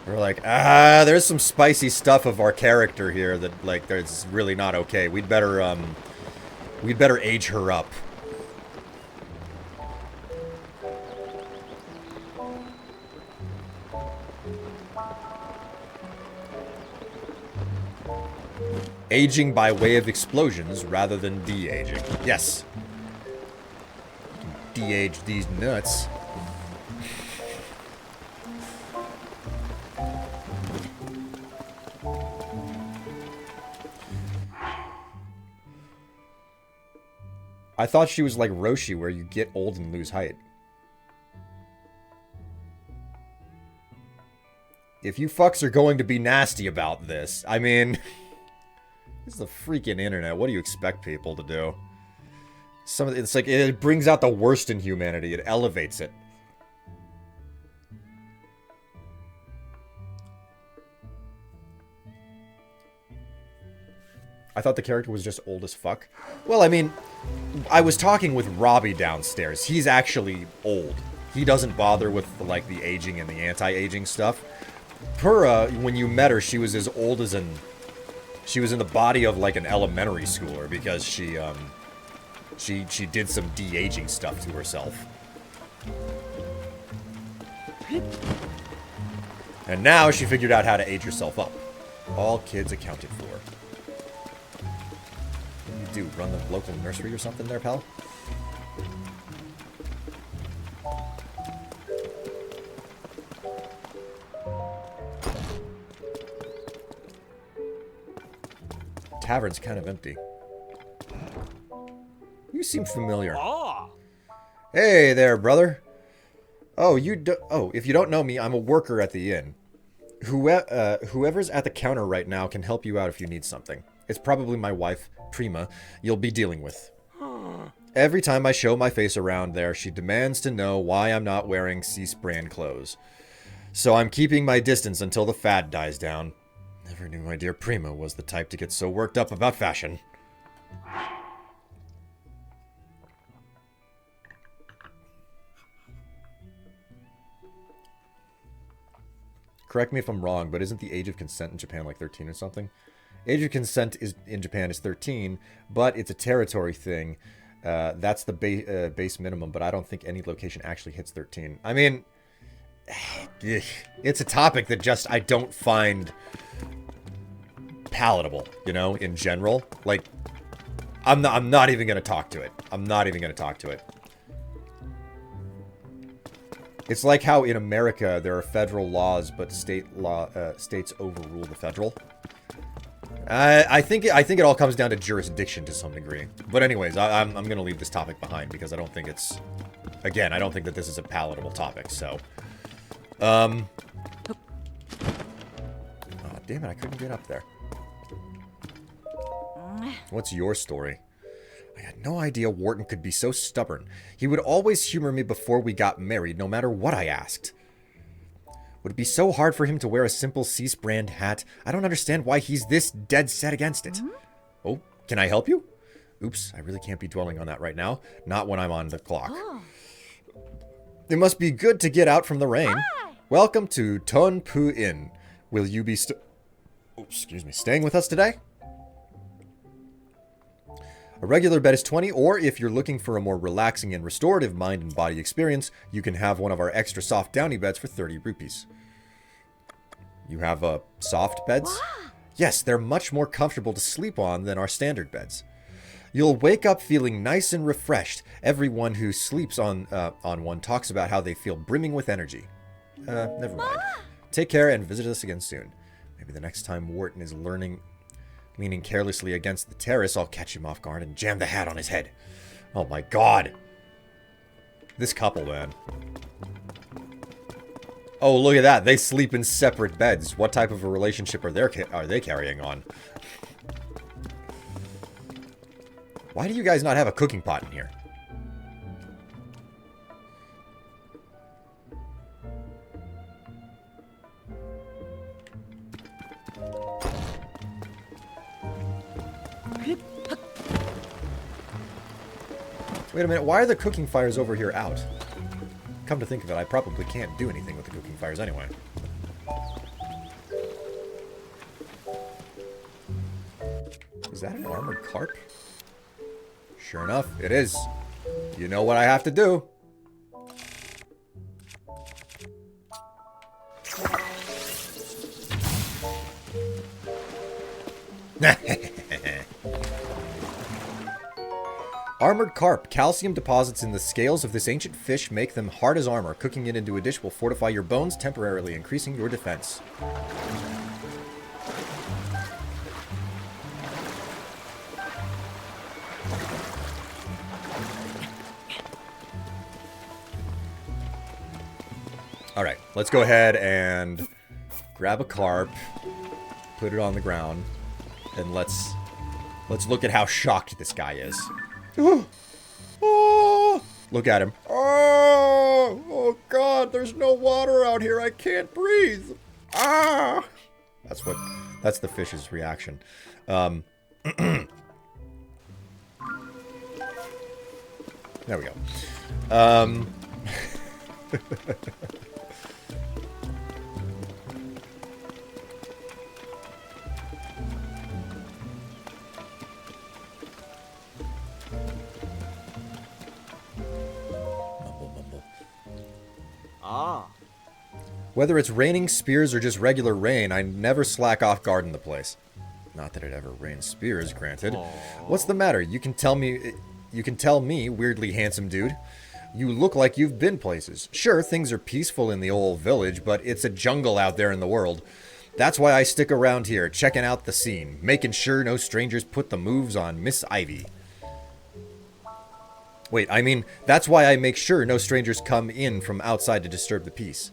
They're like, there's some spicy stuff of our character here that, like, that's really not okay. We'd better age her up. Aging by way of explosions rather than de-aging. Yes. De-age these nuts. I thought she was like Roshi, where you get old and lose height. If you fucks are going to be nasty about this, I mean... This is the freaking internet. What do you expect people to do? It's like, it brings out the worst in humanity. It elevates it. I thought the character was just old as fuck. Well, I mean, I was talking with Robbie downstairs. He's actually old. He doesn't bother with, like, the aging and the anti-aging stuff. Purah, when you met her, she was as old as an... She was in the body of, like, an elementary schooler because she did some de-aging stuff to herself. And now she figured out how to age herself up. All kids accounted for. What do you do? Run the local nursery or something there, pal? Tavern's kind of empty. You seem familiar. Ah. Hey there, brother. Oh, if you don't know me, I'm a worker at the inn. Whoever's at the counter right now can help you out if you need something. It's probably my wife, Prima, you'll be dealing with. Every time I show my face around there, she demands to know why I'm not wearing Cease brand clothes. So I'm keeping my distance until the fad dies down. Never knew my dear Prima was the type to get so worked up about fashion. Correct me if I'm wrong, but isn't the age of consent in Japan like 13 or something? Age of consent in Japan is 13, but it's a territory thing. That's the base minimum, but I don't think any location actually hits 13. I mean, it's a topic that just I don't find palatable, you know, in general. Like, I'm not even gonna talk to it. I'm not even gonna talk to it. It's like how in America there are federal laws, but states overrule the federal. I think it all comes down to jurisdiction to some degree. But anyways, I'm gonna leave this topic behind because I don't think it's... Again, I don't think that this is a palatable topic, so... Oh, damn it, I couldn't get up there. What's your story? I had no idea Wharton could be so stubborn. He would always humor me before we got married, no matter what I asked. Would it be so hard for him to wear a simple Cease brand hat? I don't understand why he's this dead set against it. Oh, can I help you? Oops, I really can't be dwelling on that right now. Not when I'm on the clock. It must be good to get out from the rain. Welcome to Ton Pu Inn. Will you be staying with us today? A regular bed is 20, or if you're looking for a more relaxing and restorative mind and body experience, you can have one of our extra soft downy beds for 30 rupees. You have soft beds? Yes, they're much more comfortable to sleep on than our standard beds. You'll wake up feeling nice and refreshed. Everyone who sleeps on one talks about how they feel brimming with energy. Never mind. Take care and visit us again soon. Maybe the next time Wharton is leaning carelessly against the terrace, I'll catch him off guard and jam the hat on his head. Oh my god. This couple, man. Oh, look at that. They sleep in separate beds. What type of a relationship are they carrying on? Why do you guys not have a cooking pot in here? Wait a minute, why are the cooking fires over here out? Come to think of it, I probably can't do anything with the cooking fires anyway. Is that an armored carp? Sure enough, it is. You know what I have to do. Armored carp. Calcium deposits in the scales of this ancient fish make them hard as armor. Cooking it into a dish will fortify your bones, temporarily increasing your defense. Alright, let's go ahead and grab a carp, put it on the ground, and let's look at how shocked this guy is. Oh, look at him. Oh god, there's no water out here. I can't breathe. Ah! That's the fish's reaction. There we go. Whether it's raining spears or just regular rain, I never slack off guard in the place. Not that it ever rains spears, granted. Aww. What's the matter? You can tell me, weirdly handsome dude. You look like you've been places. Sure, things are peaceful in the old village, but it's a jungle out there in the world. That's why I stick around here, checking out the scene, making sure no strangers put the moves on Miss Ivy. Wait, I mean, that's why I make sure no strangers come in from outside to disturb the peace.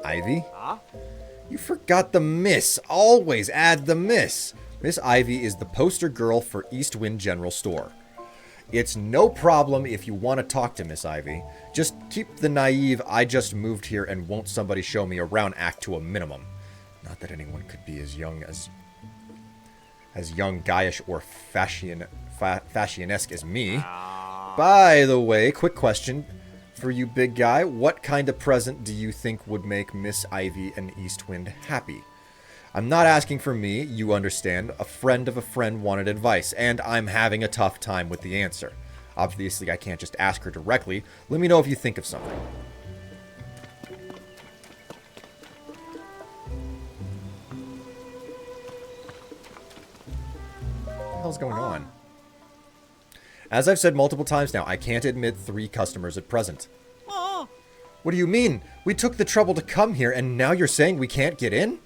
Ivy? You forgot the miss. Always add the miss. Miss Ivy is the poster girl for Eastwind General Store. It's no problem if you want to talk to Miss Ivy. Just keep the naive, I just moved here and won't somebody show me around act to a minimum. Not that anyone could be as young, guyish, or fashionesque as me. By the way, quick question for you big guy. What kind of present do you think would make Miss Ivy and Eastwind happy? I'm not asking for me, you understand. A friend of a friend wanted advice, and I'm having a tough time with the answer. Obviously, I can't just ask her directly. Let me know if you think of something. What the hell's going on? As I've said multiple times now, I can't admit 3 customers at present. What do you mean? We took the trouble to come here, and now you're saying we can't get in?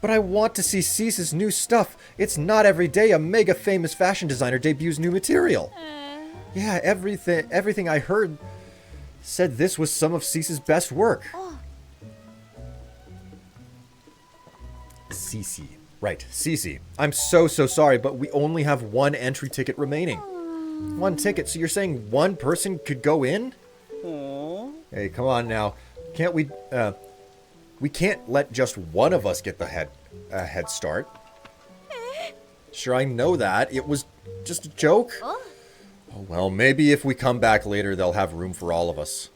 But I want to see Cease's new stuff. It's not every day a mega famous fashion designer debuts new material. Yeah, everything I heard said this was some of Cease's best work. Cece. Right, Cece. I'm so sorry, but we only have one entry ticket remaining. One ticket, so you're saying one person could go in? Hey, come on now. Can't we, we can't let just one of us get the head start. Sure, I know that. It was just a joke. Oh, well, maybe if we come back later, they'll have room for all of us.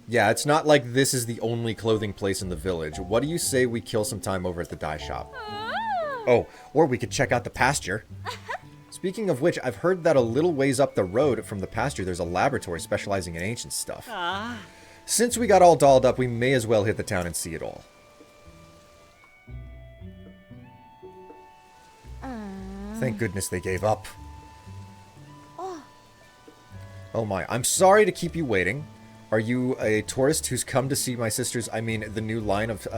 Yeah, it's not like this is the only clothing place in the village. What do you say we kill some time over at the dye shop? Oh, or we could check out the pasture. Speaking of which, I've heard that a little ways up the road from the pasture, there's a laboratory specializing in ancient stuff. Since we got all dolled up, we may as well hit the town and see it all. Thank goodness they gave up. Oh my, I'm sorry to keep you waiting. Are you a tourist who's come to see my sister's, I mean, the new line of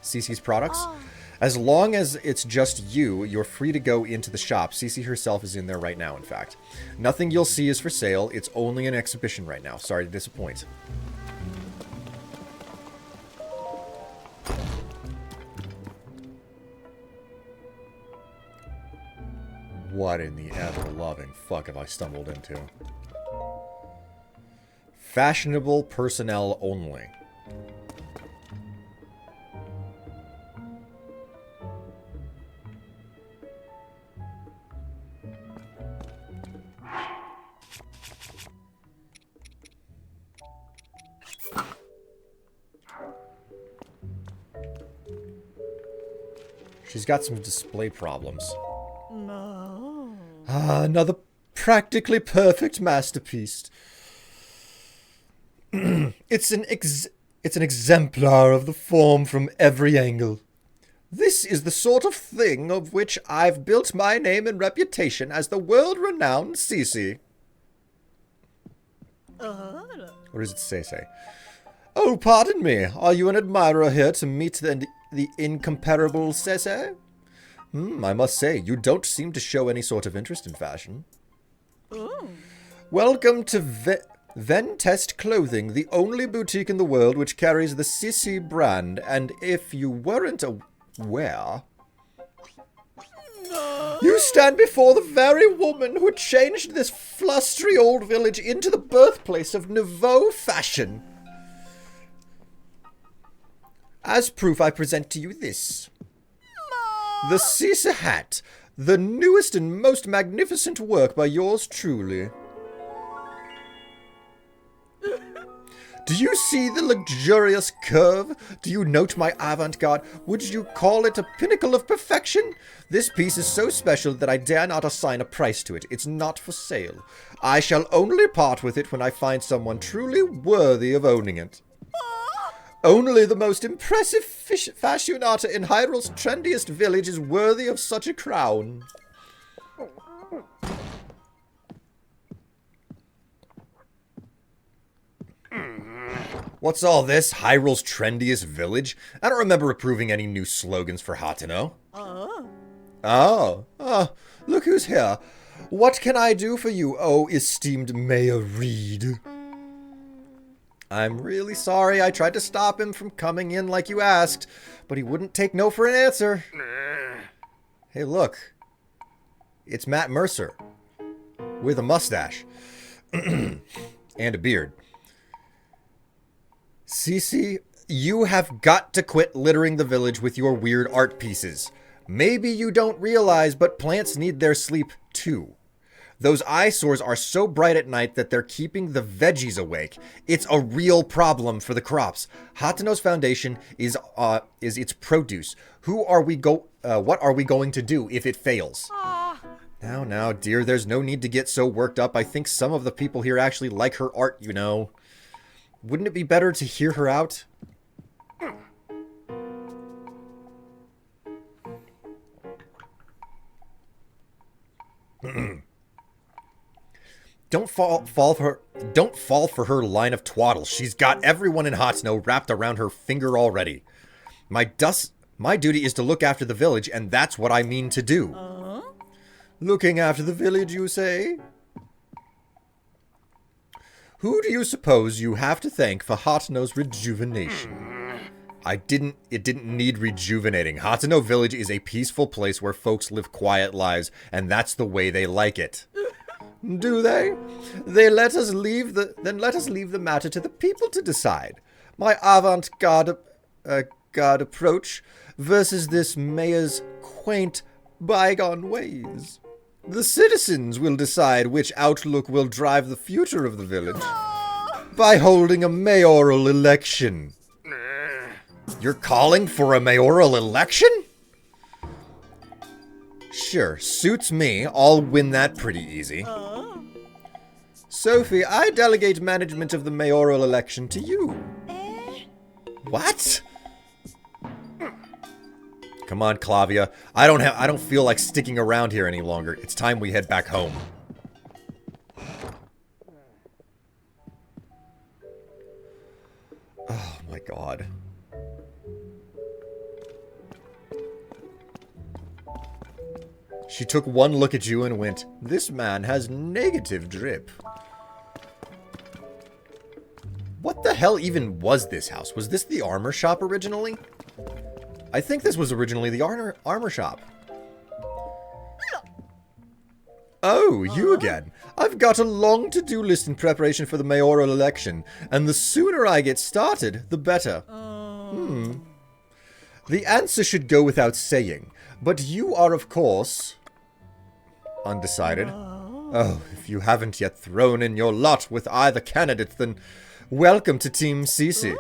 Cece's products? As long as it's just you, you're free to go into the shop. Cece herself is in there right now, in fact. Nothing you'll see is for sale. It's only an exhibition right now. Sorry to disappoint. What in the ever-loving fuck have I stumbled into? Fashionable personnel only. She's got some display problems. No. Ah, another practically perfect masterpiece. It's an exemplar of the form from every angle. This is the sort of thing of which I've built my name and reputation as the world-renowned Cece. What does it say? Oh, pardon me. Are you an admirer here to meet the incomparable Cece? I must say, you don't seem to show any sort of interest in fashion. Ooh. Welcome to Ventest Clothing, the only boutique in the world which carries the Cece brand, and if you weren't aware... You stand before the very woman who changed this flustery old village into the birthplace of nouveau fashion. As proof, I present to you this. The Cece hat, the newest and most magnificent work by yours truly. Do you see the luxurious curve? Do you note my avant-garde? Would you call it a pinnacle of perfection? This piece is so special that I dare not assign a price to it. It's not for sale. I shall only part with it when I find someone truly worthy of owning it. Only the most impressive fashionata in Hyrule's trendiest village is worthy of such a crown. What's all this? Hyrule's trendiest village? I don't remember approving any new slogans for Hateno. Oh, look who's here. What can I do for you, oh esteemed Mayor Reed? I'm really sorry. I tried to stop him from coming in like you asked, but he wouldn't take no for an answer. Hey, look. It's Matt Mercer. With a mustache. And a beard. Cece, you have got to quit littering the village with your weird art pieces. Maybe you don't realize, but plants need their sleep too. Those eyesores are so bright at night that they're keeping the veggies awake. It's a real problem for the crops. Hateno's foundation is its produce. What are we going to do if it fails? Now, dear, there's no need to get so worked up. I think some of the people here actually like her art, you know. Wouldn't it be better to hear her out? Don't fall for her line of twaddle. She's got everyone in Hateno wrapped around her finger already. My duty is to look after the village, and that's what I mean to do. Looking after the village, you say? Who do you suppose you have to thank for Hateno's rejuvenation? It didn't need rejuvenating. Hateno Village is a peaceful place where folks live quiet lives, and that's the way they like it. Do they? Then let us leave the matter to the people to decide. My avant-garde approach versus this mayor's quaint, bygone ways. The citizens will decide which outlook will drive the future of the village by holding a mayoral election. You're calling for a mayoral election? Sure, suits me. I'll win that pretty easy. Sophie, I delegate management of the mayoral election to you. What? Come on, Clavia. I don't feel like sticking around here any longer. It's time we head back home. Oh my god. She took one look at you and went, "This man has negative drip." What the hell even was this house? Was this the armor shop originally? I think this was originally the armor shop. Oh, you again. I've got a long to-do list in preparation for the mayoral election, and the sooner I get started, the better. The answer should go without saying, but you are, of course, undecided. Oh, if you haven't yet thrown in your lot with either candidate, then welcome to Team Cece.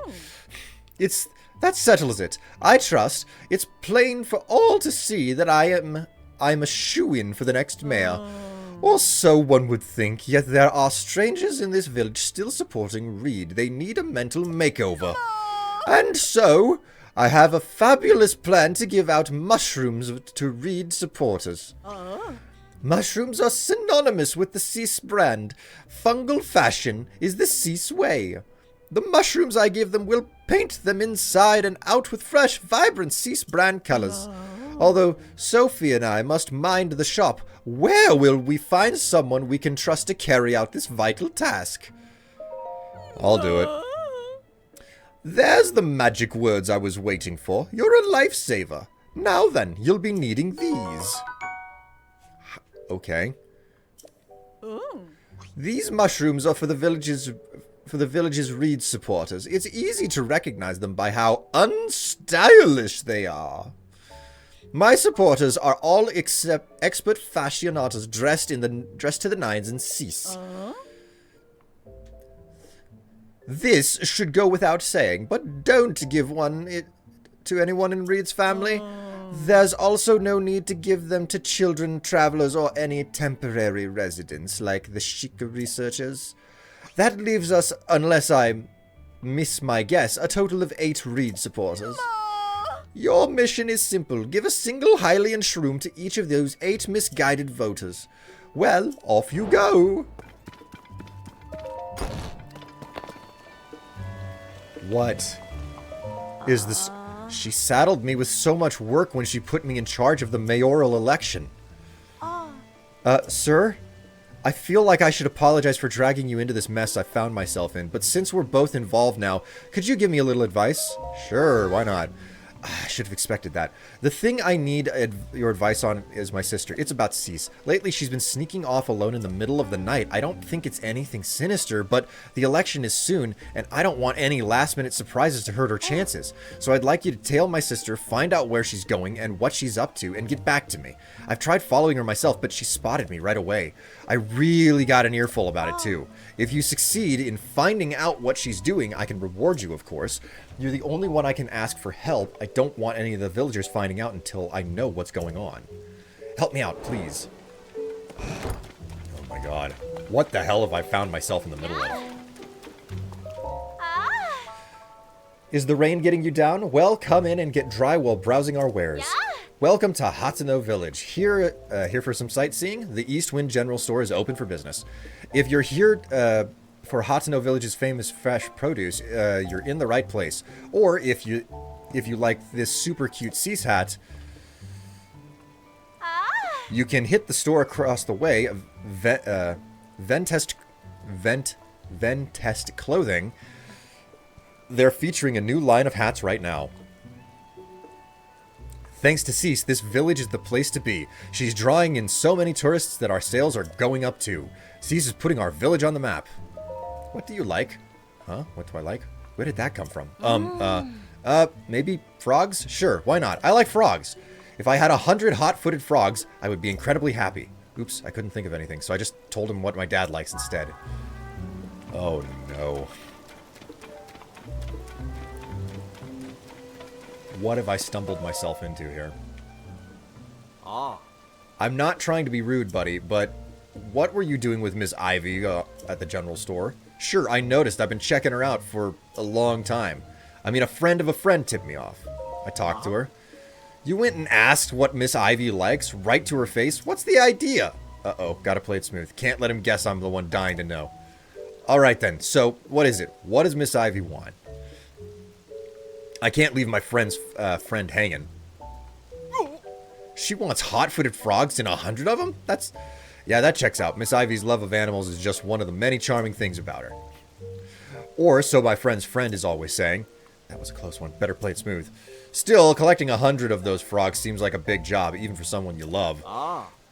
That settles it. I trust it's plain for all to see that I'm a shoo-in for the next mayor. Or so one would think, yet there are strangers in this village still supporting Reed. They need a mental makeover. And so, I have a fabulous plan to give out mushrooms to Reed supporters. Mushrooms are synonymous with the Cease brand. Fungal fashion is the Cease way. The mushrooms I give them will paint them inside and out with fresh, vibrant Cease brand colors. Although Sophie and I must mind the shop, where will we find someone we can trust to carry out this vital task? I'll do it. There's the magic words I was waiting for. You're a lifesaver. Now then, you'll be needing these. Okay. These mushrooms are for the village's Reed supporters. It's easy to recognize them by how unstylish they are. My supporters are all expert fashionatas dressed to the nines in Cease. This should go without saying, but don't give it to anyone in Reed's family. There's also no need to give them to children, travelers, or any temporary residents like the chic researchers. That leaves us, unless I miss my guess, a total of 8 Reed supporters. Your mission is simple. Give a single Hylian shroom to each of those 8 misguided voters. Well, off you go. What is this? She saddled me with so much work when she put me in charge of the mayoral election. Sir? I feel like I should apologize for dragging you into this mess I found myself in, but since we're both involved now, could you give me a little advice? Sure, why not? I should have expected that. The thing I need your advice on is my sister. It's about Cease. Lately, she's been sneaking off alone in the middle of the night. I don't think it's anything sinister, but the election is soon, and I don't want any last-minute surprises to hurt her chances. So I'd like you to tail my sister, find out where she's going and what she's up to, and get back to me. I've tried following her myself, but she spotted me right away. I really got an earful about it, too. If you succeed in finding out what she's doing, I can reward you, of course. You're the only one I can ask for help. I don't want any of the villagers finding out until I know what's going on. Help me out, please. Oh my god. What the hell have I found myself in the middle of? Is the rain getting you down? Well, come in and get dry while browsing our wares. Welcome to Hateno Village. Here for some sightseeing. The East Wind General Store is open for business. If you're here for Hateno Village's famous fresh produce, you're in the right place. Or if you like this super cute Cease hat, you can hit the store across the way. Ventest Clothing. They're featuring a new line of hats right now. Thanks to Cease, this village is the place to be. She's drawing in so many tourists that our sales are going up too. Cease is putting our village on the map. What do you like? Huh? What do I like? Where did that come from? Maybe frogs? Sure, why not? I like frogs. If I had 100 hot-footed frogs, I would be incredibly happy. Oops, I couldn't think of anything, so I just told him what my dad likes instead. Oh no. What have I stumbled myself into here? I'm not trying to be rude, buddy, but what were you doing with Miss Ivy at the general store? Sure, I noticed. I've been checking her out for a long time. I mean, a friend of a friend tipped me off. I talked to her. You went and asked what Miss Ivy likes, right to her face? What's the idea? Uh-oh, gotta play it smooth. Can't let him guess I'm the one dying to know. Alright then, so, what is it? What does Miss Ivy want? I can't leave my friend's friend hanging. She wants hot-footed frogs and 100 of them? Yeah, that checks out. Miss Ivy's love of animals is just one of the many charming things about her. Or, so my friend's friend is always saying. That was a close one. Better play it smooth. Still, collecting 100 of those frogs seems like a big job, even for someone you love.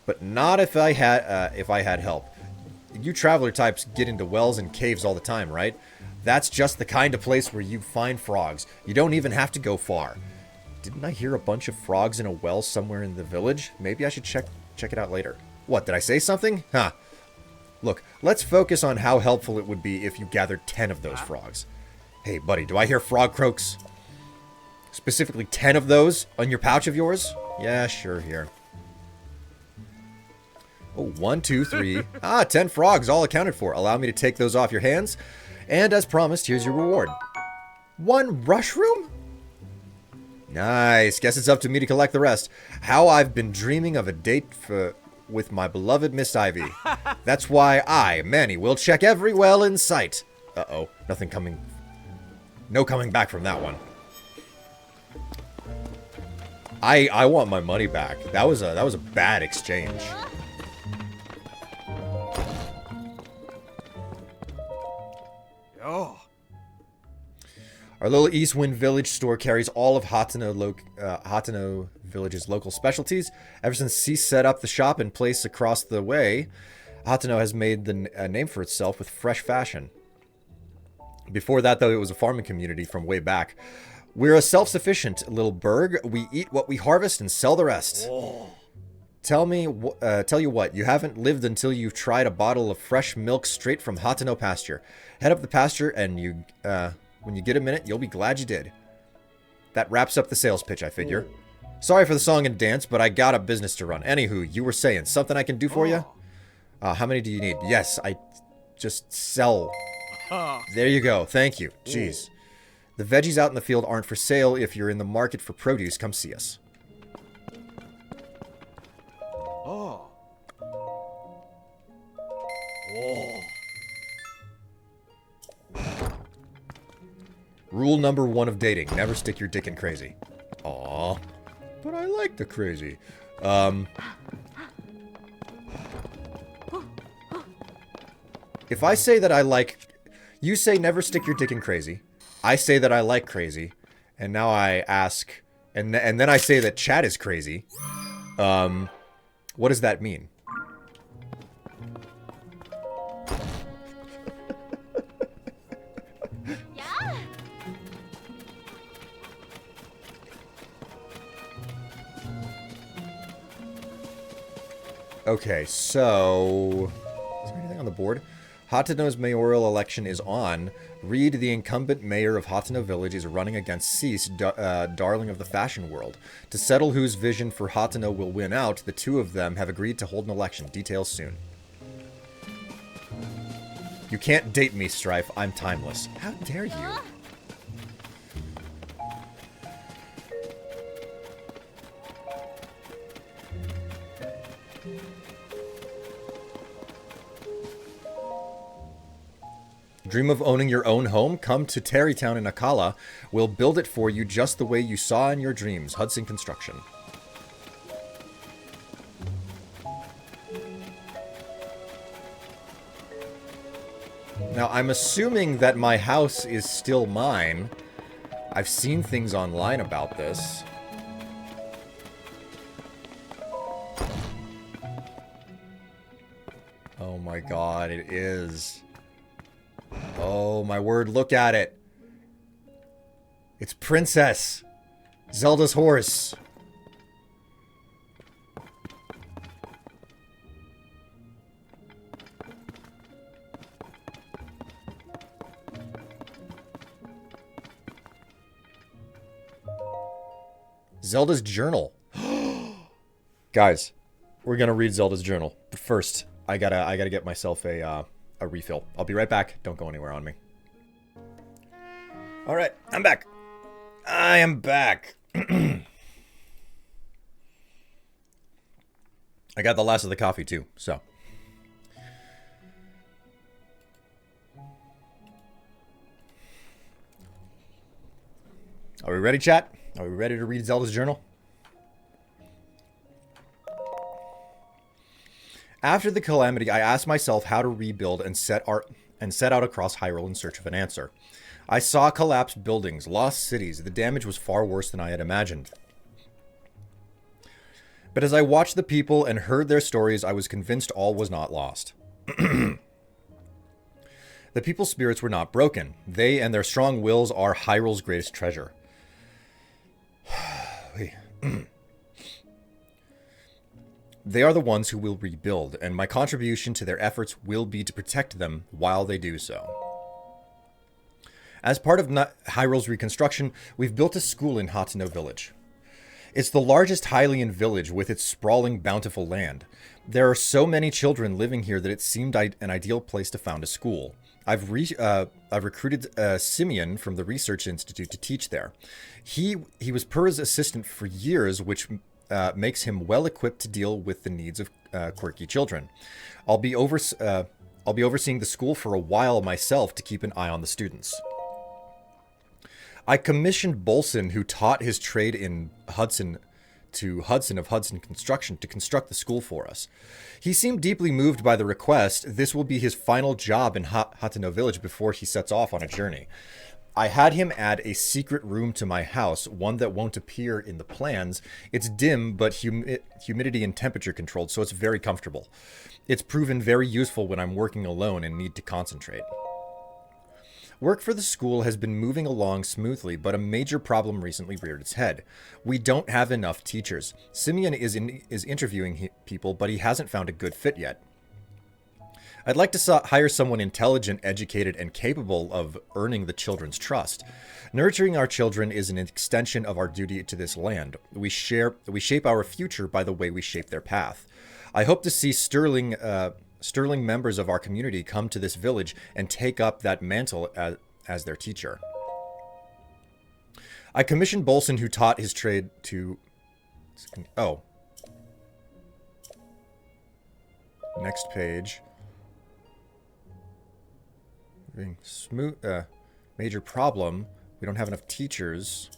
But not if I had help. You traveler types get into wells and caves all the time, right? That's just the kind of place where you find frogs. You don't even have to go far. Didn't I hear a bunch of frogs in a well somewhere in the village? Maybe I should check it out later. What, did I say something? Huh. Look, let's focus on how helpful it would be if you gathered 10 of those frogs. Hey, buddy, do I hear frog croaks? Specifically 10 of those on your pouch of yours? Yeah, sure, here. Oh, 1, 2, 3. 10 frogs, all accounted for. Allow me to take those off your hands. And as promised, here's your reward. 1 rushroom? Nice. Guess it's up to me to collect the rest. How I've been dreaming of a date with my beloved Miss Ivy. That's why I, Manny, will check every well in sight. Uh-oh. Nothing coming. No coming back from that one. I want my money back. That was a bad exchange. Oh. Our little East Wind Village store carries all of Hateno Village's local specialties. Ever since Cease set up the shop in place across the way, Hateno has made a name for itself with fresh fashion. Before that, though, it was a farming community from way back. We're a self-sufficient little burg. We eat what we harvest and sell the rest. Oh. Tell you what, you haven't lived until you've tried a bottle of fresh milk straight from Hateno pasture. Head up the pasture and when you get a minute, you'll be glad you did. That wraps up the sales pitch, I figure. Sorry for the song and dance, but I got a business to run. Anywho, you were saying, something I can do for you? How many do you need? Yes, I just sell. There you go. Thank you. Jeez. The veggies out in the field aren't for sale. If you're in the market for produce, come see us. Oh. Rule number 1 of dating. Never stick your dick in crazy. Aw. But I like the crazy. If I say that I like... You say never stick your dick in crazy. I say that I like crazy. And now I ask... And then I say that Chad is crazy. What does that mean? Okay, so... Is there anything on the board? Hateno's mayoral election is on. Reed, the incumbent mayor of Hateno Village, is running against Cease, darling of the fashion world. To settle whose vision for Hateno will win out, the two of them have agreed to hold an election. Details soon. You can't date me, Strife. I'm timeless. How dare you? Dream of owning your own home? Come to Terrytown in Akala. We'll build it for you just the way you saw in your dreams. Hudson Construction. Now, I'm assuming that my house is still mine. I've seen things online about this. Oh my god, it is. Oh my word, look at it. It's Princess. Zelda's horse. Zelda's journal. Guys, we're gonna read Zelda's journal. But first, I gotta get myself a refill. I'll be right back. Don't go anywhere on me. All right, I'm back. I am back. I got the last of the coffee too, so. Are we ready, chat? Are we ready to read Zelda's journal? After the calamity, I asked myself how to rebuild and set out across Hyrule in search of an answer. I saw collapsed buildings, lost cities. The damage was far worse than I had imagined. But as I watched the people and heard their stories, I was convinced all was not lost. The people's spirits were not broken. They and their strong wills are Hyrule's greatest treasure. They are the ones who will rebuild, and my contribution to their efforts will be to protect them while they do so. As part of Hyrule's reconstruction, we've built a school in Hateno village. It's the largest Hylian village with its sprawling, bountiful land. There are so many children living here that it seemed an ideal place to found a school. I've recruited Simeon from the Research Institute to teach there. He was Purra's assistant for years, which makes him well equipped to deal with the needs of quirky children. I'll be overseeing the school for a while myself to keep an eye on the students. I commissioned Bolson, who taught his trade in Hudson of Hudson Construction, to construct the school for us. He seemed deeply moved by the request. This will be his final job in Hateno village before he sets off on a journey. I had him add a secret room to my house, one that won't appear in the plans. It's dim, but humidity and temperature controlled, so it's very comfortable. It's proven very useful when I'm working alone and need to concentrate. Work for the school has been moving along smoothly, but a major problem recently reared its head. We don't have enough teachers. Simeon is interviewing people, but he hasn't found a good fit yet. I'd like to hire someone intelligent, educated, and capable of earning the children's trust. Nurturing our children is an extension of our duty to this land. We shape our future by the way we shape their path. I hope to see sterling members of our community come to this village and take up that mantle as their teacher. I commissioned Bolson, who taught his trade, to... Oh. Next page. Smooth. Major problem. We don't have enough teachers.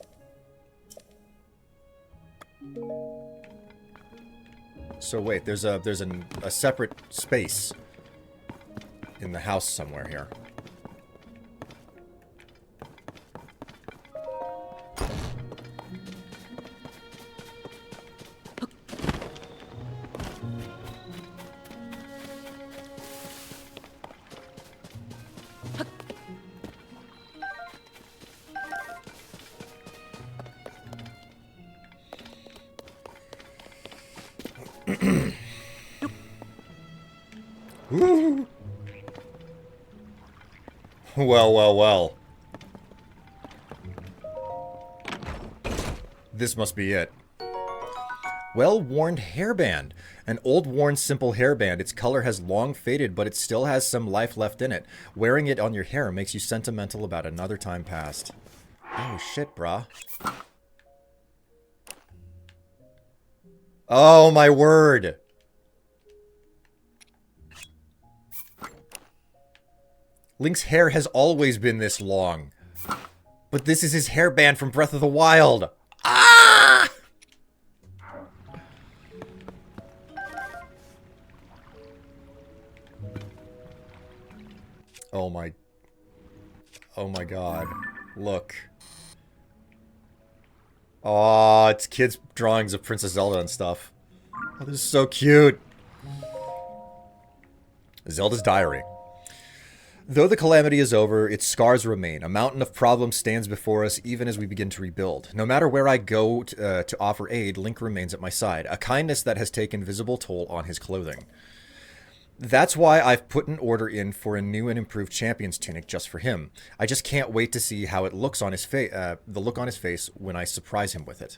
So wait, there's a separate space in the house somewhere here. Well. This must be it. Well-worn hairband. An old-worn simple hairband. Its color has long faded, but it still has some life left in it. Wearing it on your hair makes you sentimental about another time past. Oh, shit, brah. Oh, my word. Link's hair has always been this long. But this is his hairband from Breath of the Wild. Ah! Oh my... Oh my god. Look. Oh, it's kids' drawings of Princess Zelda and stuff. Oh, this is so cute. Zelda's diary. Though the calamity is over, its scars remain. A mountain of problems stands before us even as we begin to rebuild. No matter where I go to offer aid, Link remains at my side. A kindness that has taken visible toll on his clothing. That's why I've put an order in for a new and improved champion's tunic just for him. I just can't wait to see how it looks on his face. The look on his face when I surprise him with it.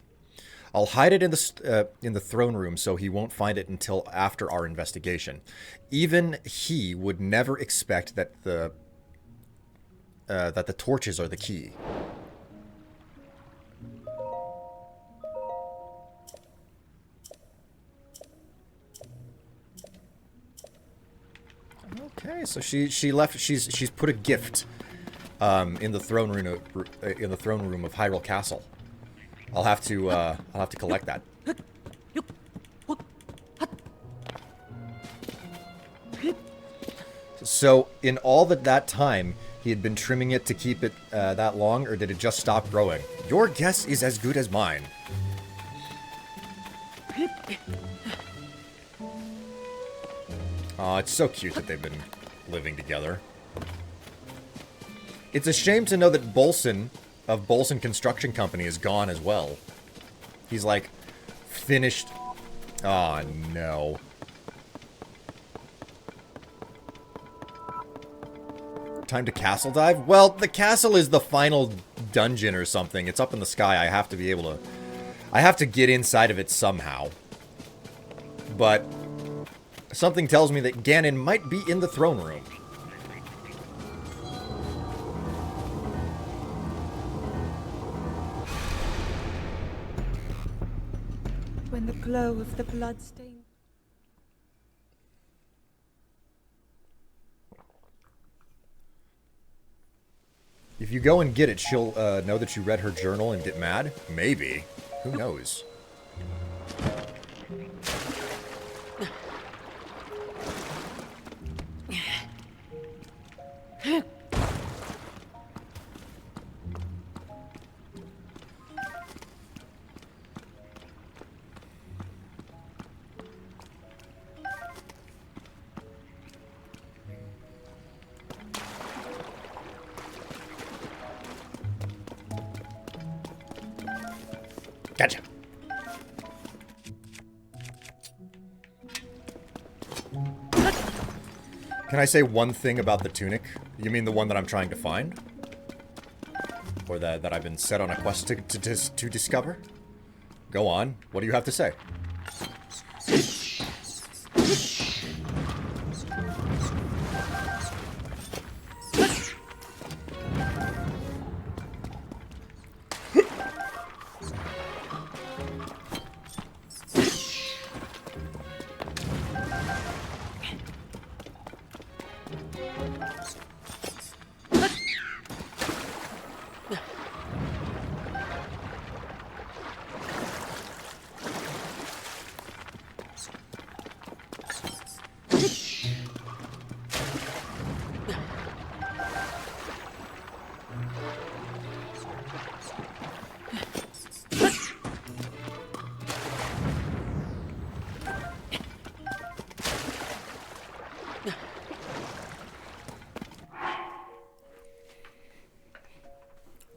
I'll hide it in the throne room so he won't find it until after our investigation. Even he would never expect that the torches are the key. Okay, so she left. She's put a gift in the throne room of Hyrule Castle. I'll have to collect that. So in all that time, he had been trimming it to keep it that long, or did it just stop growing? Your guess is as good as mine. Aw, it's so cute that they've been living together. It's a shame to know that Bolson of Bolson Construction Company is gone as well. He's like finished. Aw, no. Time to castle dive? Well, the castle is the final dungeon or something. It's up in the sky. I have to be able to... I have to get inside of it somehow. But something tells me that Ganon might be in the throne room. When the glow of the blood stain... If you go and get it, she'll know that you read her journal and get mad? Maybe. Who knows? Gotcha. Can I say one thing about the tunic? You mean the one that I'm trying to find? Or that I've been set on a quest to discover? Go on. What do you have to say?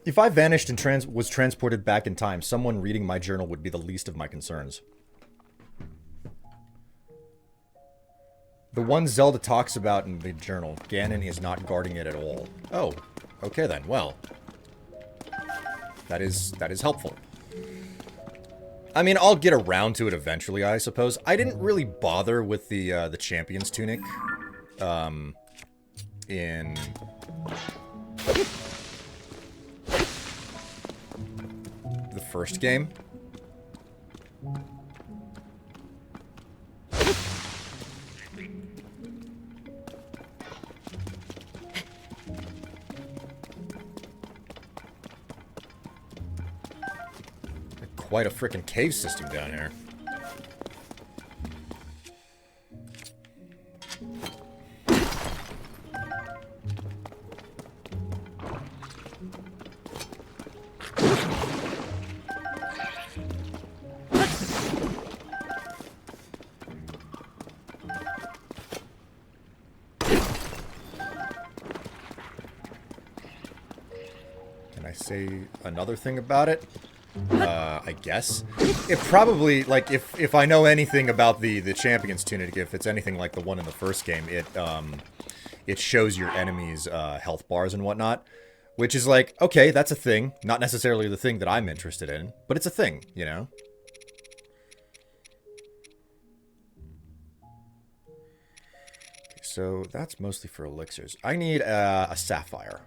If I vanished and was transported back in time, someone reading my journal would be the least of my concerns. The one Zelda talks about in the journal, Ganon is not guarding it at all. Oh, okay then. Well, that is helpful. I mean, I'll get around to it eventually, I suppose. I didn't really bother with the champion's tunic, in the first game. quite a frickin' cave system down here. Say another thing about it, I guess. It probably, like, if I know anything about the Champions Tunic, if it's anything like the one in the first game, it shows your enemies' health bars and whatnot, which is like, okay, that's a thing. Not necessarily the thing that I'm interested in, but it's a thing, you know? Okay, so that's mostly for elixirs. I need a sapphire.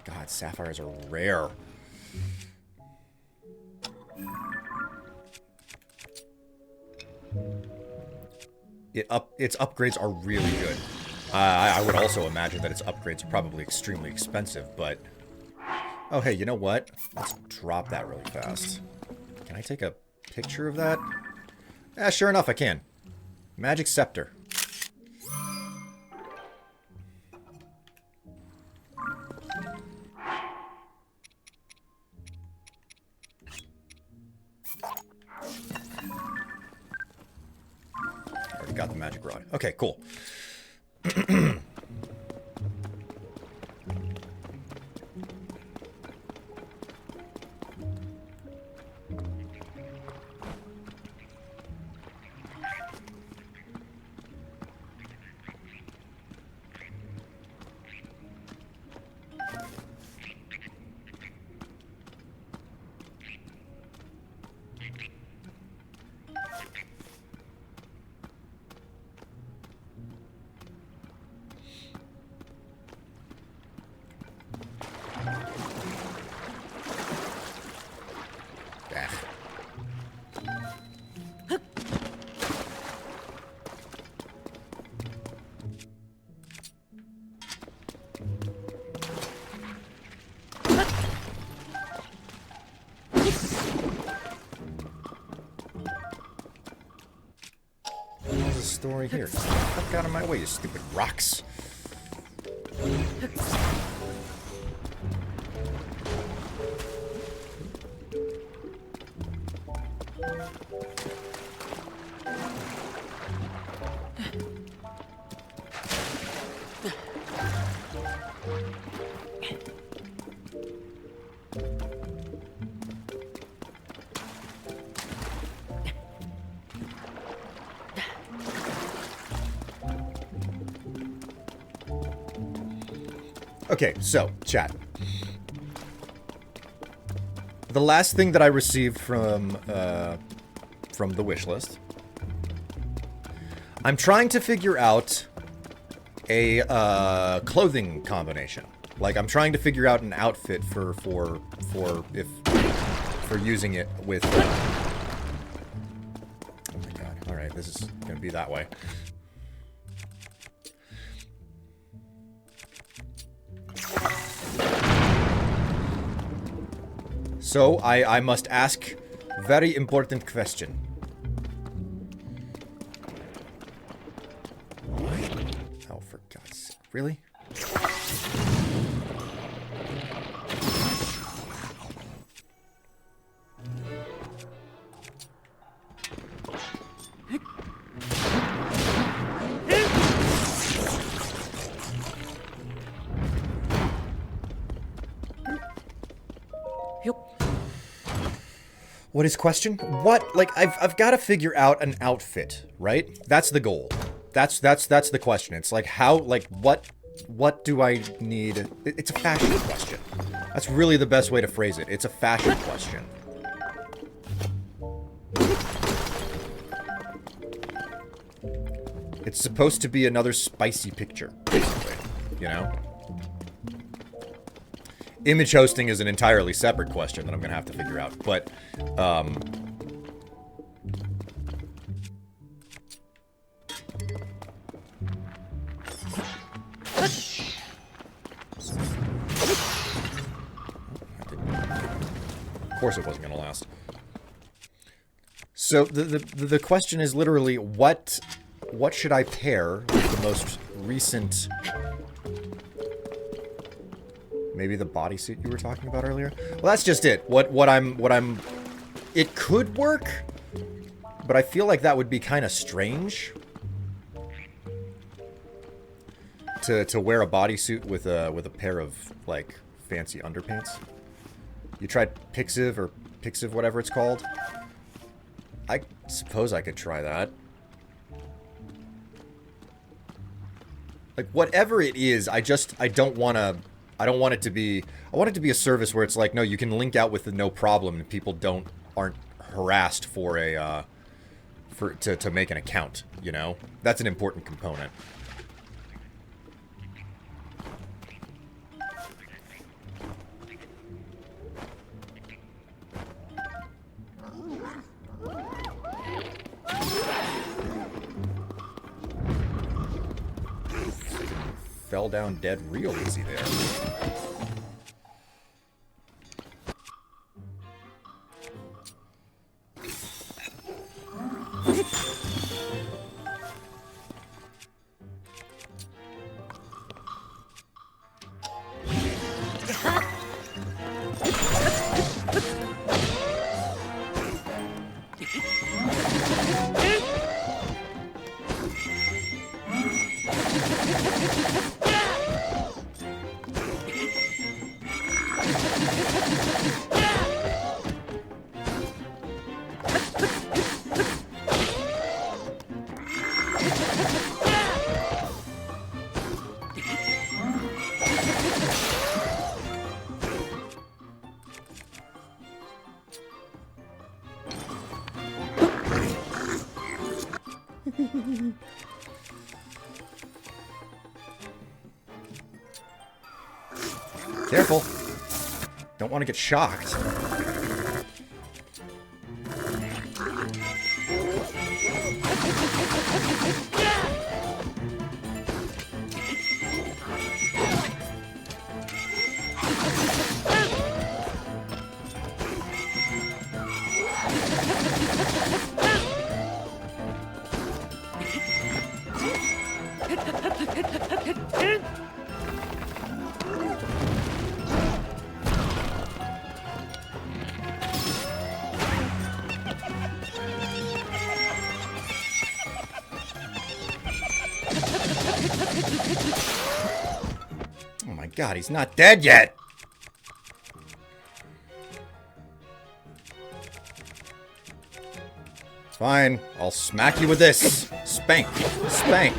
God, sapphires are rare. Its upgrades are really good. I would also imagine that its upgrades are probably extremely expensive, but... Oh, hey, you know what? Let's drop that really fast. Can I take a picture of that? Yeah, sure enough, I can. Magic Scepter. Got the magic rod. Okay, cool. Story here. Get the fuck out of my way, you stupid rocks. Okay, so, chat. The last thing that I received from the wish list, I'm trying to figure out a clothing combination. Like, I'm trying to figure out an outfit for using it with. Oh my god! All right, this is gonna be that way. So, I must ask very important question. Oh, for God's sake. Really? What is question? What? Like, I've got to figure out an outfit, right? That's the goal. That's the question. It's like, how, like, what do I need? It's a fashion question. That's really the best way to phrase it. It's a fashion question. It's supposed to be another spicy picture, basically, you know? Image hosting is an entirely separate question that I'm going to have to figure out, but, Of course it wasn't gonna last. So the question is literally what should I pair with the most recent? Maybe the bodysuit you were talking about earlier? Well, that's just it. What I'm it could work, but I feel like that would be kind of strange to wear a bodysuit with a pair of like fancy underpants. You tried Pixiv, whatever it's called? I suppose I could try that. Like whatever it is, I don't want it to be... I want it to be a service where it's like, no, you can link out with it no problem, and people aren't harassed for to make an account, you know? That's an important component. Fell down dead real easy there. Careful. Don't want to get shocked. Oh my god, he's not dead yet! Fine, I'll smack you with this. Spank. Spank.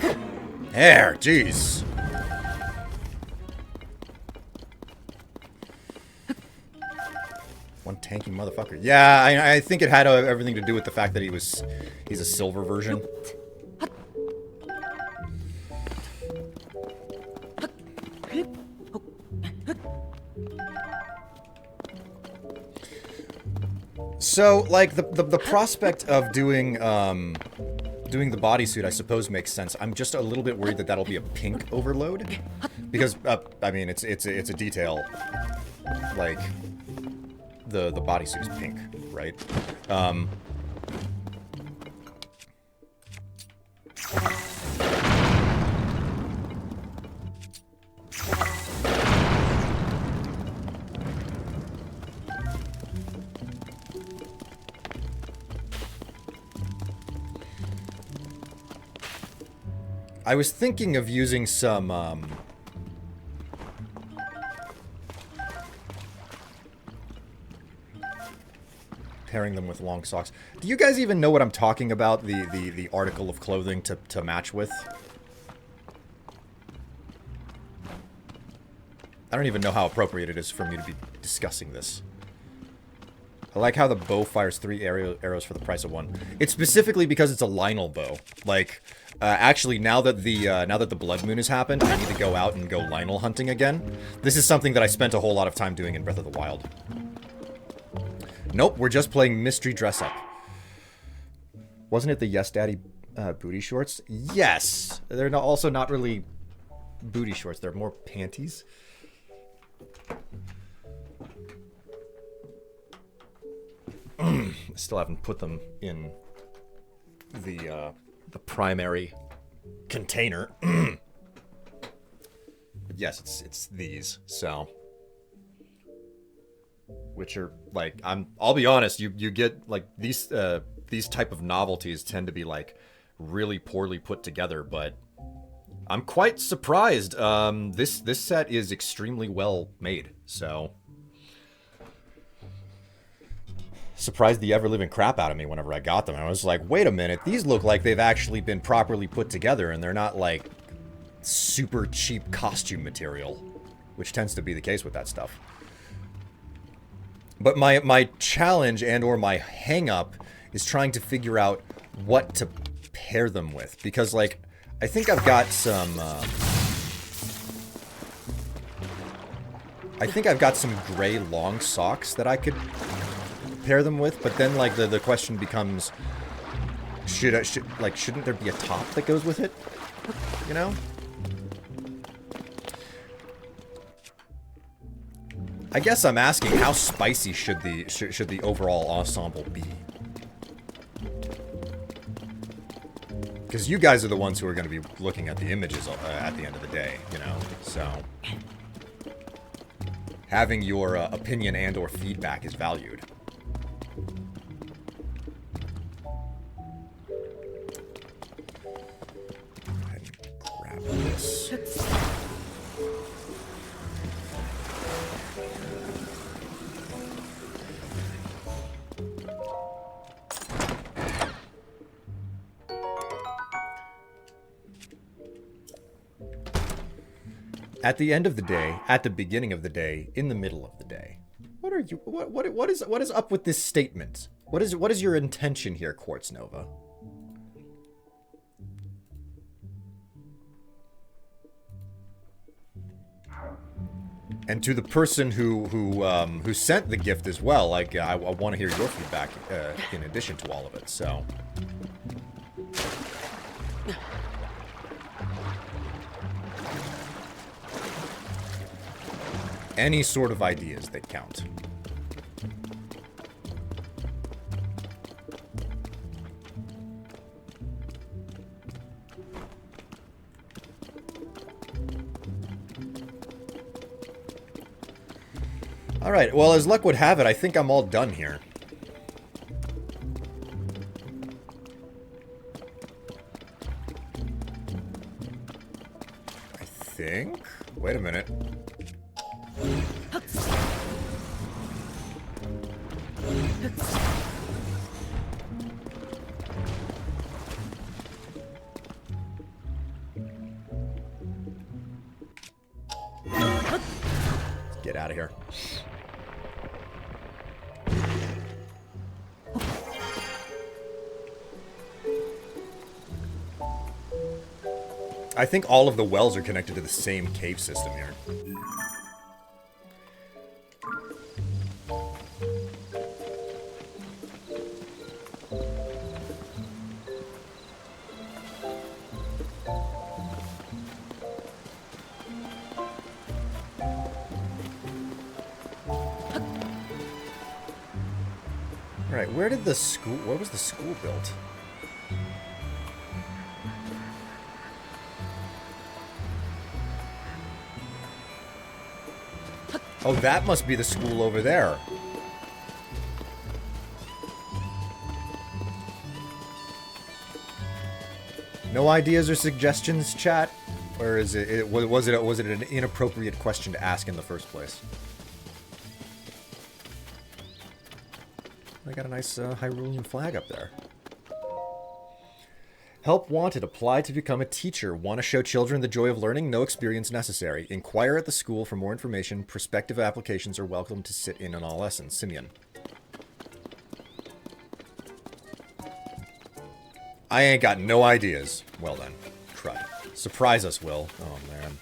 There, jeez. One tanky motherfucker. Yeah, I think it had everything to do with the fact that he's a silver version. So, like, the prospect of doing the bodysuit, I suppose, makes sense. I'm just a little bit worried that that'll be a pink overload. Because, I mean, it's a detail. Like, the bodysuit is pink, right? I was thinking of using some, pairing them with long socks. Do you guys even know what I'm talking about? The article of clothing to match with? I don't even know how appropriate it is for me to be discussing this. I like how the bow fires 3 arrows for the price of 1. It's specifically because it's a Lionel bow. Like, actually, now that the blood moon has happened, I need to go out and go Lionel hunting again. This is something that I spent a whole lot of time doing in Breath of the Wild. Nope, we're just playing Mystery Dress Up. Wasn't it the Yes Daddy booty shorts? Yes! They're also not really booty shorts, they're more panties. Still haven't put them in the primary container. But yes, it's these. So, which are like, I'll be honest, you get like these type of novelties tend to be like really poorly put together, but I'm quite surprised. This set is extremely well made. So. Surprised the ever-living crap out of me whenever I got them. I was like, wait a minute, these look like they've actually been properly put together and they're not like super cheap costume material, which tends to be the case with that stuff. But my challenge and or my hang-up is trying to figure out what to pair them with, because like I think I've got some gray long socks that I could pair them with, but then like the question becomes, shouldn't there be a top that goes with it? You know? I guess I'm asking, how spicy should the overall ensemble be? Because you guys are the ones who are going to be looking at the images at the end of the day, you know? So having your opinion and or feedback is valued. This. At the end of the day, at the beginning of the day, in the middle of the day. What are you? What is up with this statement? What is your intention here, Quartz Nova? And to the person who sent the gift as well, like I want to hear your feedback in addition to all of it. So, any sort of ideas that count. Alright, well, as luck would have it, I think I'm all done here. I think? Wait a minute. Let's get out of here. I think all of the wells are connected to the same cave system here. Alright, where did the school... Where was the school built? Oh, that must be the school over there. No ideas or suggestions, chat? Or is was it an inappropriate question to ask in the first place? I got a nice Hyrulean flag up there. Help wanted. Apply to become a teacher. Want to show children the joy of learning? No experience necessary. Inquire at the school for more information. Prospective applications are welcome to sit in on all lessons. Simeon. I ain't got no ideas. Well then. Crud. Surprise us, Will. Oh, man.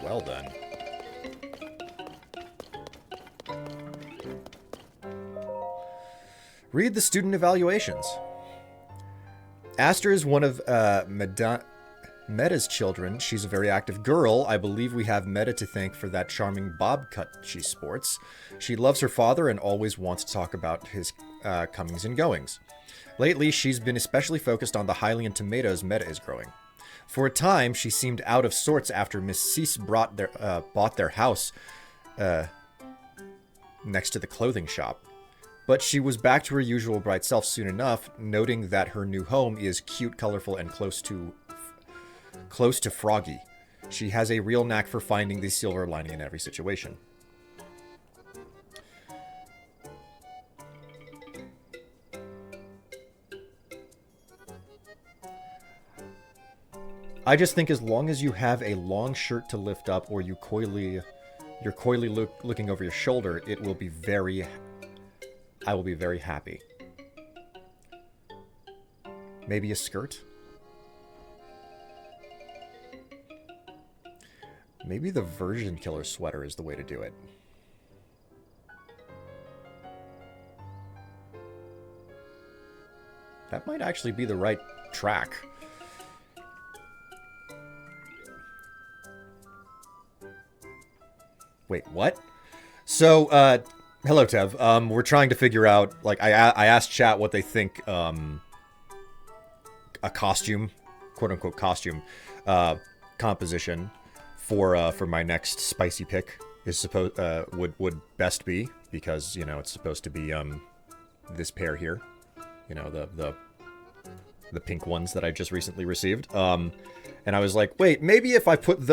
Well then. Read the student evaluations. Aster is one of Meta's children. She's a very active girl. I believe we have Meta to thank for that charming bob cut she sports. She loves her father and always wants to talk about his comings and goings. Lately, she's been especially focused on the Hylian tomatoes Meta is growing. For a time, she seemed out of sorts after Miss Cease bought their house next to the clothing shop. But she was back to her usual bright self soon enough, noting that her new home is cute, colorful, and close to froggy. She has a real knack for finding the silver lining in every situation. I just think as long as you have a long shirt to lift up or you're coyly looking over your shoulder, I will be very happy. Maybe a skirt? Maybe the Virgin Killer sweater is the way to do it. That might actually be the right track. Wait, what? So, hello, Tev. We're trying to figure out, like, I asked chat what they think, a costume, quote-unquote costume, composition for my next spicy pick is would best be, because, you know, it's supposed to be, this pair here. You know, the pink ones that I just recently received. And I was like, wait, maybe if I put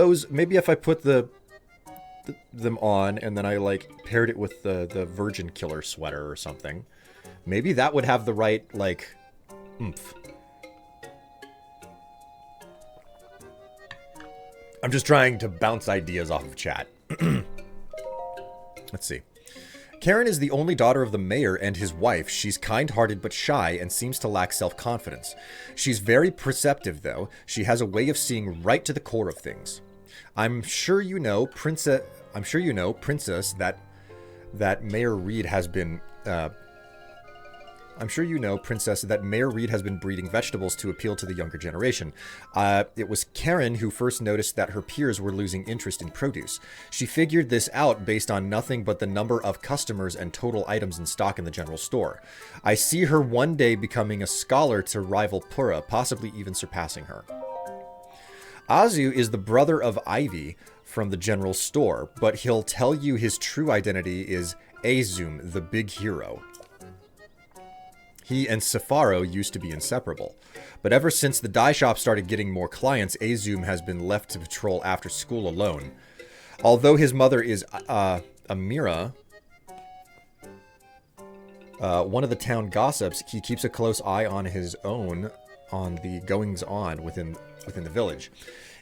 them on and then I like paired it with the Virgin Killer sweater or something, maybe that would have the right like oomph. I'm just trying to bounce ideas off of chat. Let's see. Karen is the only daughter of the mayor and his wife. She's kind-hearted but shy and seems to lack self-confidence. She's very perceptive though. She has a way of seeing right to the core of things. I'm sure you know, Princess, that Mayor Reed has been breeding vegetables to appeal to the younger generation. It was Karen who first noticed that her peers were losing interest in produce. She figured this out based on nothing but the number of customers and total items in stock in the general store. I see her one day becoming a scholar to rival Pura, possibly even surpassing her. Azu is the brother of Ivy from the general store, but he'll tell you his true identity is Azum, the big hero. He and Safaro used to be inseparable, but ever since the dye shop started getting more clients, Azum has been left to patrol after school alone. Although his mother is Amira, one of the town gossips, he keeps a close eye on his own on the goings-on within the village.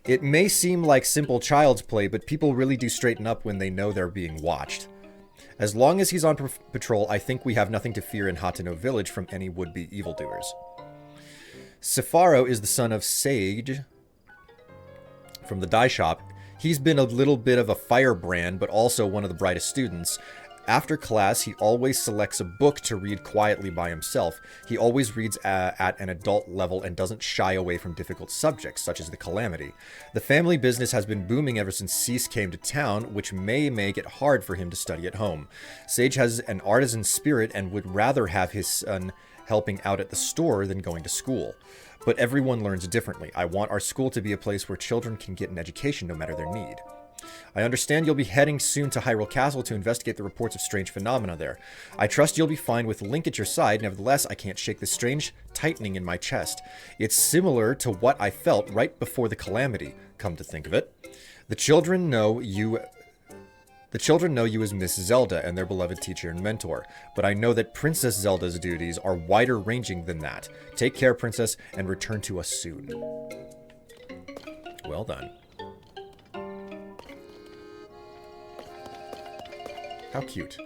It may seem like simple child's play, but people really do straighten up when they know they're being watched. As long as he's on patrol, I think we have nothing to fear in Hateno village from any would-be evildoers. Safaro is the son of Sage from the dye shop. He's been a little bit of a firebrand, but also one of the brightest students. After class, he always selects a book to read quietly by himself. He always reads at an adult level and doesn't shy away from difficult subjects, such as the Calamity. The family business has been booming ever since Cease came to town, which may make it hard for him to study at home. Sage has an artisan spirit and would rather have his son helping out at the store than going to school. But everyone learns differently. I want our school to be a place where children can get an education no matter their need. I understand you'll be heading soon to Hyrule Castle to investigate the reports of strange phenomena there. I trust you'll be fine with Link at your side. Nevertheless, I can't shake the strange tightening in my chest. It's similar to what I felt right before the Calamity, come to think of it. The children know you as Miss Zelda and their beloved teacher and mentor, but I know that Princess Zelda's duties are wider-ranging than that. Take care, Princess, and return to us soon. Well done. How cute.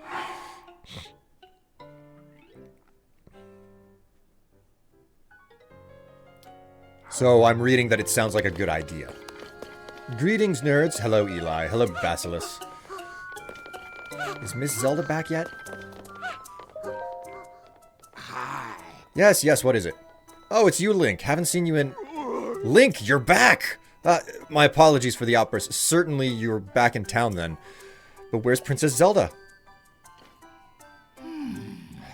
So I'm reading that it sounds like a good idea. Greetings, nerds. Hello, Eli. Hello, Basilis. Is Miss Zelda back yet? Yes, yes, what is it? Oh, it's you, Link. Haven't seen you in... Link, you're back! My apologies for the outburst. Certainly you're back in town then. But where's Princess Zelda?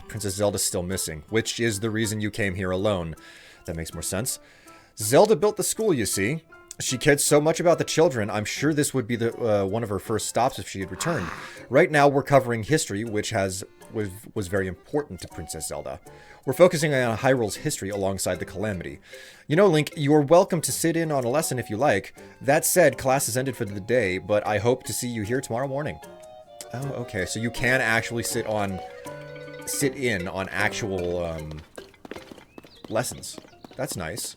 Princess Zelda's still missing, which is the reason you came here alone. That makes more sense. Zelda built the school, you see. She cared so much about the children, I'm sure this would be the one of her first stops if she had returned. Right now, we're covering history, which was very important to Princess Zelda. We're focusing on Hyrule's history alongside the Calamity. You know, Link, you're welcome to sit in on a lesson if you like. That said, class has ended for the day, but I hope to see you here tomorrow morning. Oh, okay, so you can actually sit in on actual lessons. That's nice.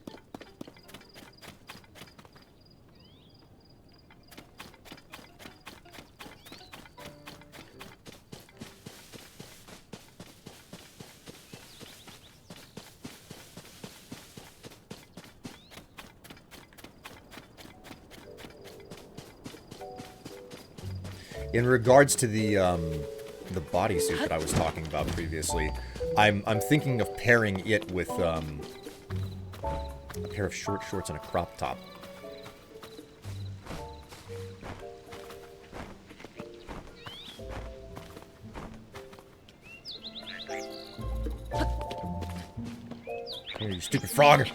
In regards to the bodysuit that I was talking about previously, I'm thinking of pairing it with a pair of short shorts and a crop top. Oh, you stupid frog!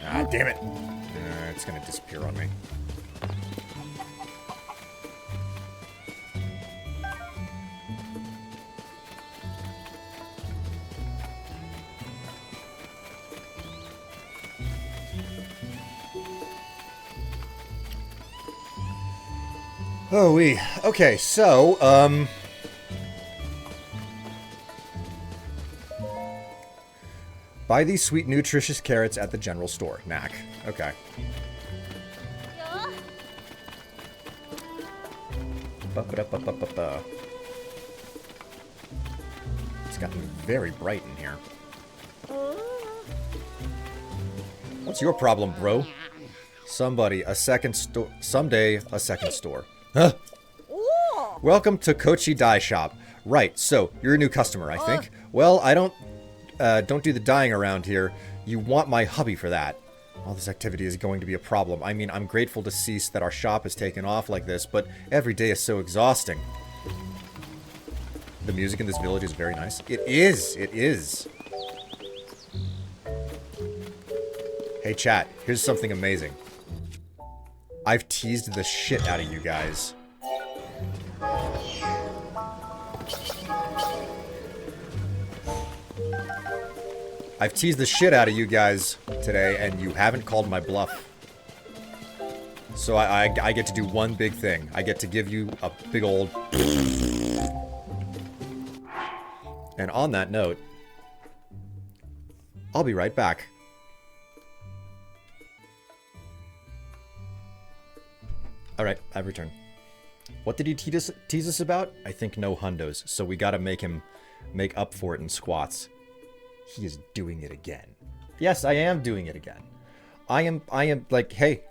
Ah, damn it! It's gonna disappear on me. Oh, wee. Okay, so, buy these sweet, nutritious carrots at the general store. Knack. Okay. Ba-ba-da-ba-ba-ba-ba. It's gotten very bright in here. What's your problem, bro? Someday, a second store. Huh? Welcome to Kochi Dye Shop. Right, so, you're a new customer, I think. Well, I don't do the dyeing around here. You want my hubby for that. All this activity is going to be a problem. I mean, I'm grateful to cease that our shop has taken off like this, but every day is so exhausting. The music in this village is very nice. It is. Hey chat, here's something amazing. I've teased the shit out of you guys. I've teased the shit out of you guys today, and you haven't called my bluff. So I get to do one big thing. I get to give you a big old... And on that note, I'll be right back. Alright, I've returned. What did he tease us about? I think no hundos, so we gotta make him make up for it in squats. He is doing it again. Yes, I am doing it again. I am like, hey,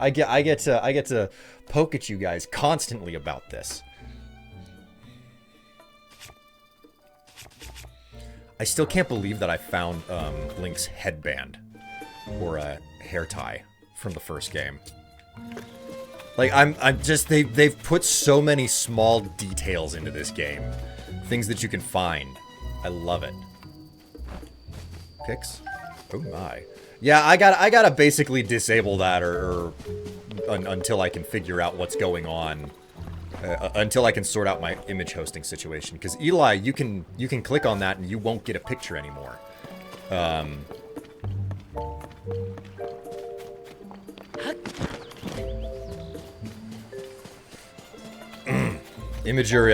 I get to poke at you guys constantly about this. I still can't believe that I found Link's headband or a hair tie from the first game. Like I'm just they've put so many small details into this game, things that you can find. I love it. Picks? Oh my. Yeah, I gotta basically disable that until I can figure out what's going on. Until I can sort out my image hosting situation. Because Eli, you can click on that and you won't get a picture anymore. Imager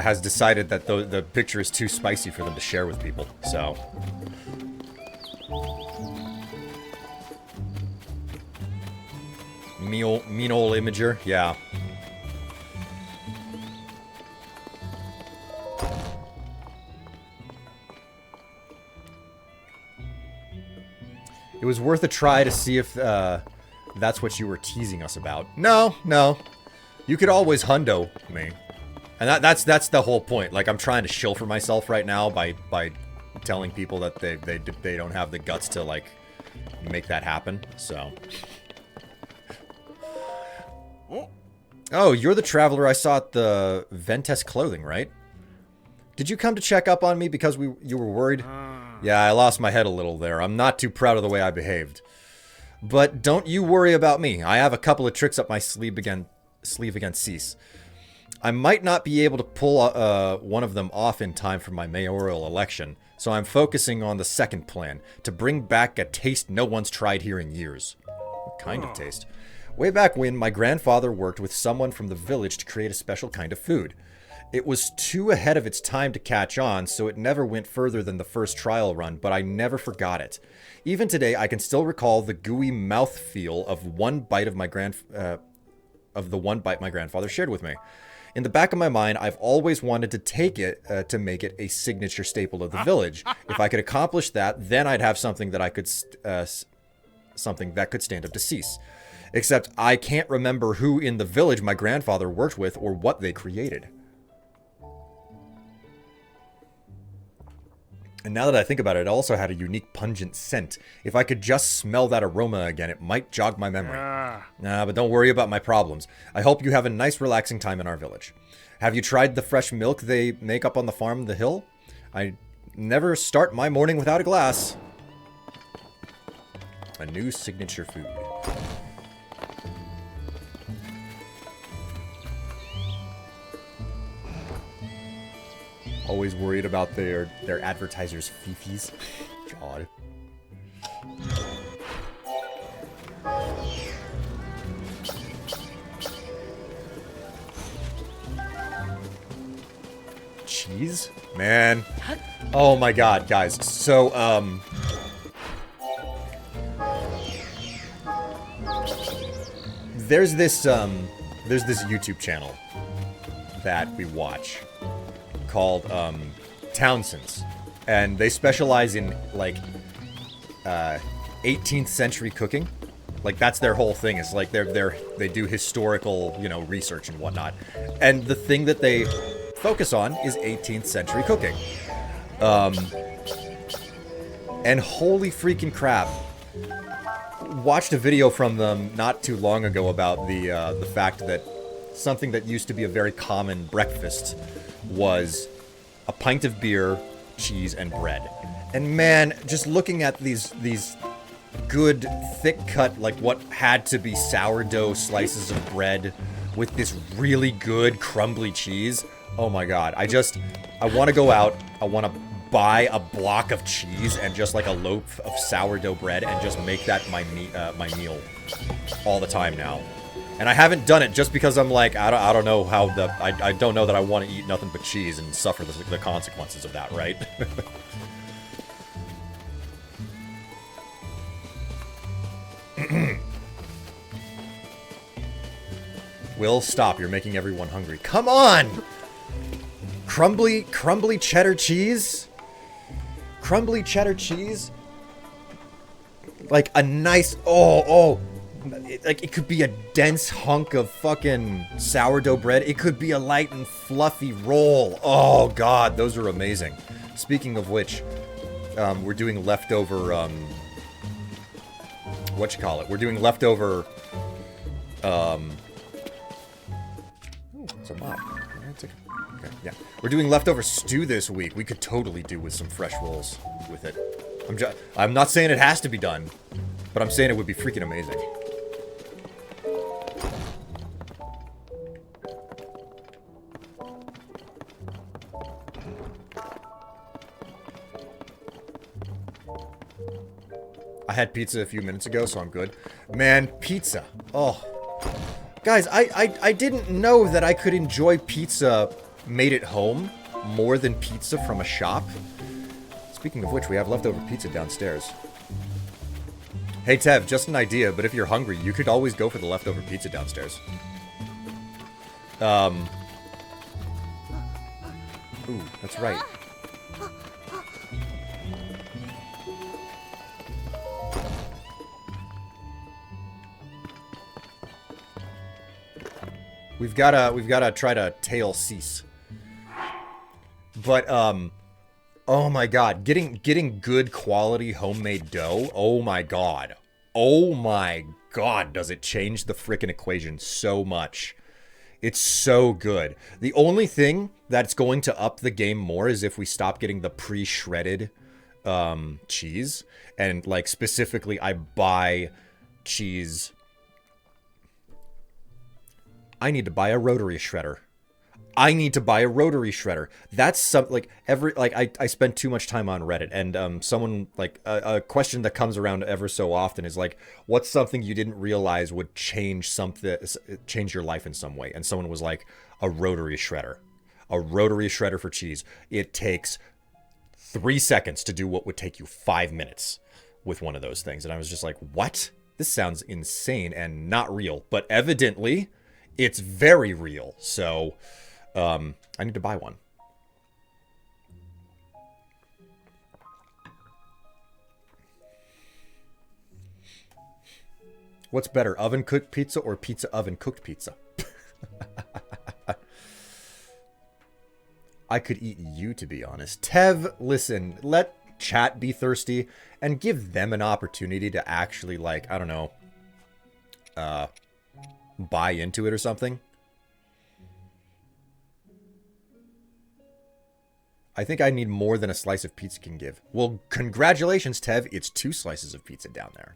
has decided that the picture is too spicy for them to share with people, so... Mean ol' Imager, yeah. It was worth a try to see if that's what you were teasing us about. No. You could always hundo me. And that's the whole point. Like, I'm trying to shill for myself right now by telling people that they don't have the guts to, like, make that happen. So. Oh, you're the traveler I saw at the Ventes Clothing, right? Did you come to check up on me because you were worried? Yeah, I lost my head a little there. I'm not too proud of the way I behaved. But don't you worry about me. I have a couple of tricks up my sleeve against Cease. I might not be able to pull one of them off in time for my mayoral election, so I'm focusing on the second plan, to bring back a taste no one's tried here in years. What kind of taste? Way back when, my grandfather worked with someone from the village to create a special kind of food. It was too ahead of its time to catch on, so it never went further than the first trial run, but I never forgot it. Even today, I can still recall the gooey mouthfeel of the one bite my grandfather shared with me. In the back of my mind, I've always wanted to take it to make it a signature staple of the village. If I could accomplish that, then I'd have something that could stand up to Cease. Except I can't remember who in the village my grandfather worked with or what they created. And now that I think about it, it also had a unique pungent scent. If I could just smell that aroma again, it might jog my memory. Nah, but don't worry about my problems. I hope you have a nice relaxing time in our village. Have you tried the fresh milk they make up on the farm the hill? I never start my morning without a glass. A new signature food. Always worried about their advertisers' fifis. God. Cheese? Man. Oh my god, guys. So, there's this YouTube channel that we watch called Townsend's, and they specialize in like 18th century cooking. Like, that's their whole thing. Is like they do historical, you know, research and whatnot, and the thing that they focus on is 18th century cooking. And holy freaking crap, watched a video from them not too long ago about the fact that something that used to be a very common breakfast was a pint of beer, cheese, and bread. And man, just looking at these good, thick-cut, like what had to be sourdough slices of bread with this really good, crumbly cheese. Oh my god, I want to go out, I want to buy a block of cheese and just like a loaf of sourdough bread and just make that my meal all the time now. And I haven't done it just because I'm like, I don't know how I don't know that I want to eat nothing but cheese and suffer the consequences of that, right? Will, stop. You're making everyone hungry. Come on! Crumbly cheddar cheese? Crumbly cheddar cheese? Like a nice, like it could be a dense hunk of fucking sourdough bread. It could be a light and fluffy roll. Oh god, those are amazing. Speaking of which, we're doing leftover, we're doing leftover, it's a mop. Okay, yeah. We're doing leftover stew this week. We could totally do with some fresh rolls with it. I'm not saying it has to be done, but I'm saying it would be freaking amazing. I had pizza a few minutes ago, so I'm good. Man, pizza. Oh. Guys, I didn't know that I could enjoy pizza made at home more than pizza from a shop. Speaking of which, we have leftover pizza downstairs. Hey Tev, just an idea, but if you're hungry, you could always go for the leftover pizza downstairs. Ooh, that's right. We've gotta try to tail Cease. But oh my god, getting good quality homemade dough. Oh my god. Oh my god, does it change the frickin' equation so much. It's so good. The only thing that's going to up the game more is if we stop getting the pre-shredded cheese. And, like, specifically, I buy cheese. I need to buy a rotary shredder. I need to buy a rotary shredder. That's some, like, I spend too much time on Reddit, and someone, like, a question that comes around ever so often is like, what's something you didn't realize would change your life in some way? And someone was like, a rotary shredder. A rotary shredder for cheese. It takes 3 seconds to do what would take you 5 minutes with one of those things. And I was just like, what? This sounds insane and not real. But evidently, it's very real. So I need to buy one. What's better, oven cooked pizza or pizza oven cooked pizza? I could eat you, to be honest. Tev, listen, let chat be thirsty and give them an opportunity to actually, like, I don't know, buy into it or something. I think I need more than a slice of pizza can give. Well, congratulations, Tev. It's 2 slices of pizza down there.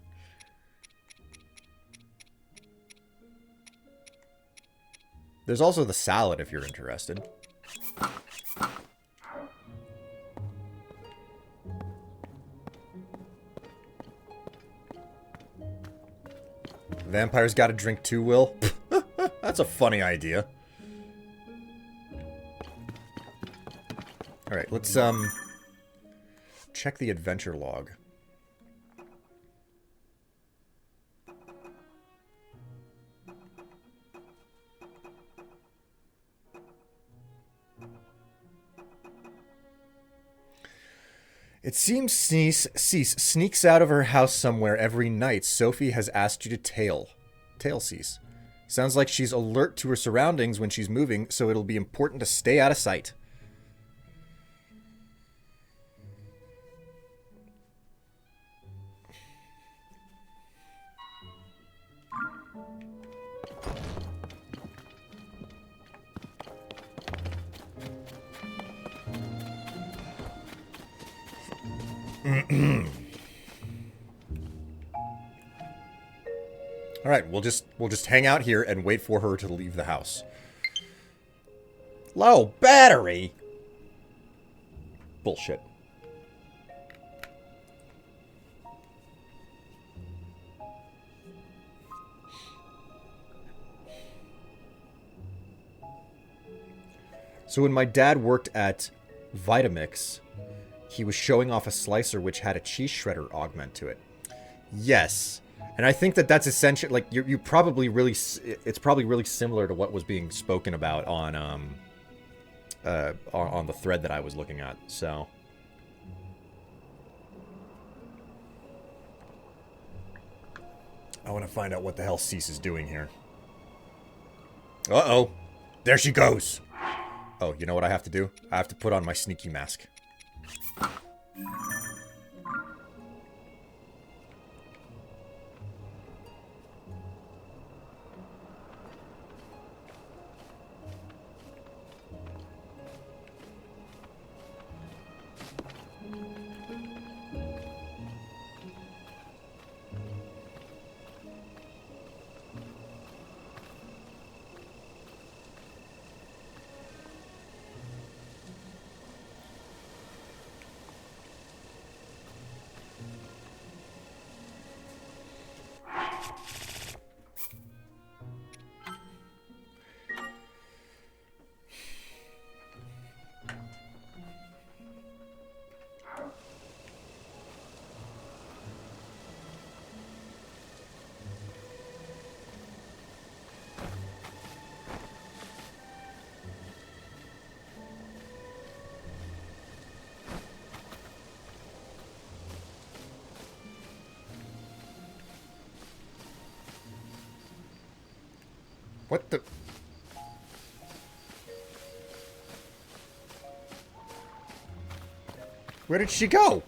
There's also the salad if you're interested. Vampires gotta drink too, Will? That's a funny idea. Alright, let's, check the adventure log. It seems Cease sneaks out of her house somewhere every night. Sophie has asked you to tail Cease. Sounds like she's alert to her surroundings when she's moving, so it'll be important to stay out of sight. All right, we'll just hang out here and wait for her to leave the house. Low battery. Bullshit. So when my dad worked at Vitamix, he was showing off a slicer which had a cheese shredder augment to it. Yes. And I think that that's essential. Like, you probably really, it's probably really similar to what was being spoken about on the thread that I was looking at. So, I want to find out what the hell Cease is doing here. Uh-oh. There she goes. Oh, you know what I have to do? I have to put on my sneaky mask. What the... Where did she go?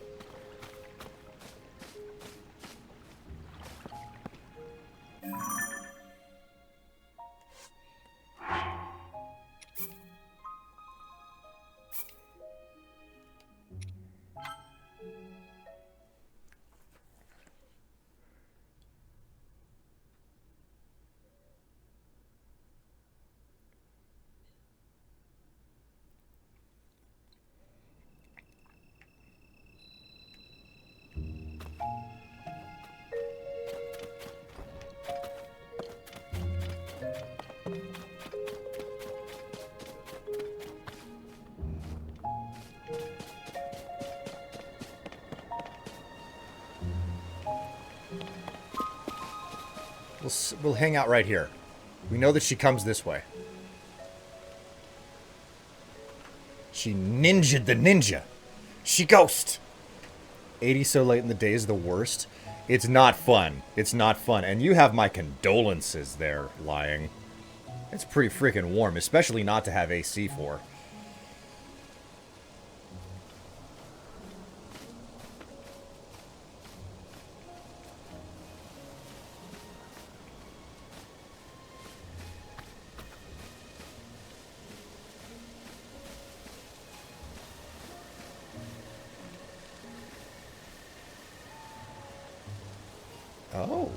We'll hang out right here. We know that she comes this way. She ninja'd the ninja. She ghost. 80 so late in the day is the worst. It's not fun. It's not fun. And you have my condolences there, lying. It's pretty freaking warm, especially not to have AC for. Oh.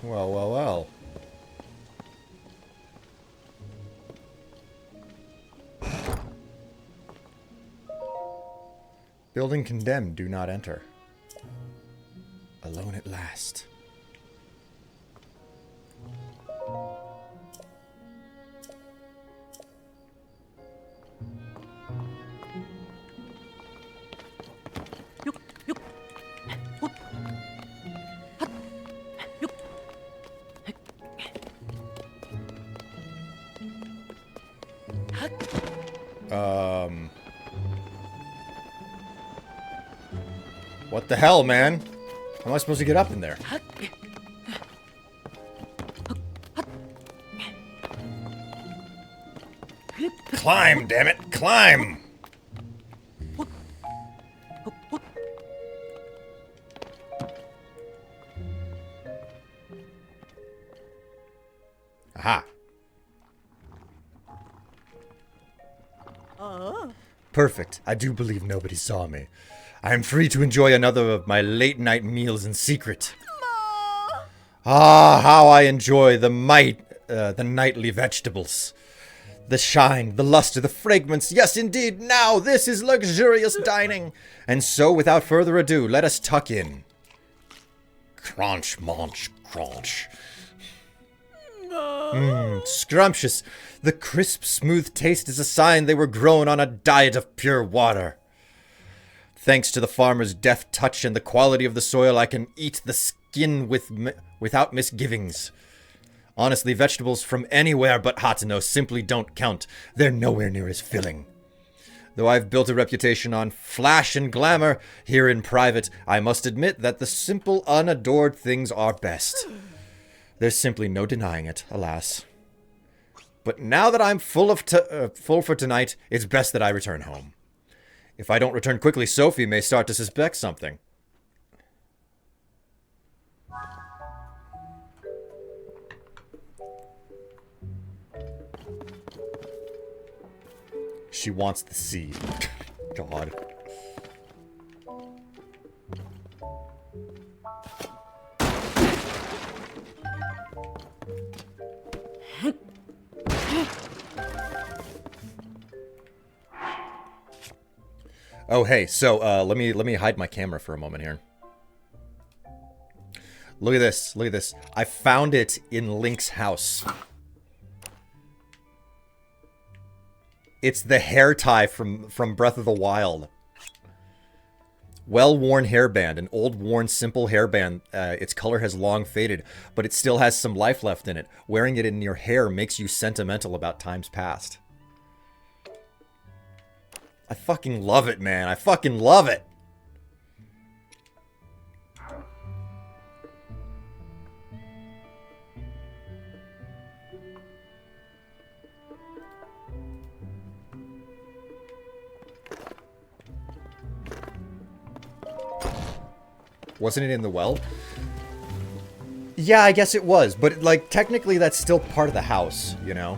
Well, well, well. Building condemned, do not enter. Alone at last. What the hell, man? How am I supposed to get up in there? Climb, damn it! Climb! Aha. Perfect. I do believe nobody saw me. I am free to enjoy another of my late-night meals in secret. Ah, how I enjoy the nightly vegetables. The shine, the luster, the fragrance. Yes, indeed, now this is luxurious dining. And so, without further ado, let us tuck in. Crunch, munch, crunch. Scrumptious. The crisp, smooth taste is a sign they were grown on a diet of pure water. Thanks to the farmer's deft touch and the quality of the soil, I can eat the skin without misgivings. Honestly, vegetables from anywhere but Hateno simply don't count. They're nowhere near as filling. Though I've built a reputation on flash and glamour, here in private, I must admit that the simple, unadored things are best. There's simply no denying it, alas. But now that I'm full for tonight, it's best that I return home. If I don't return quickly, Sophie may start to suspect something. She wants the seed. God. Oh, hey, so, let me hide my camera for a moment here. Look at this, look at this. I found it in Link's house. It's the hair tie from Breath of the Wild. Well-worn hairband, an old worn simple hairband. Its color has long faded, but it still has some life left in it. Wearing it in your hair makes you sentimental about times past. I fucking love it, man. I fucking love it. Wasn't it in the well? Yeah, I guess it was. But, like, technically that's still part of the house, you know?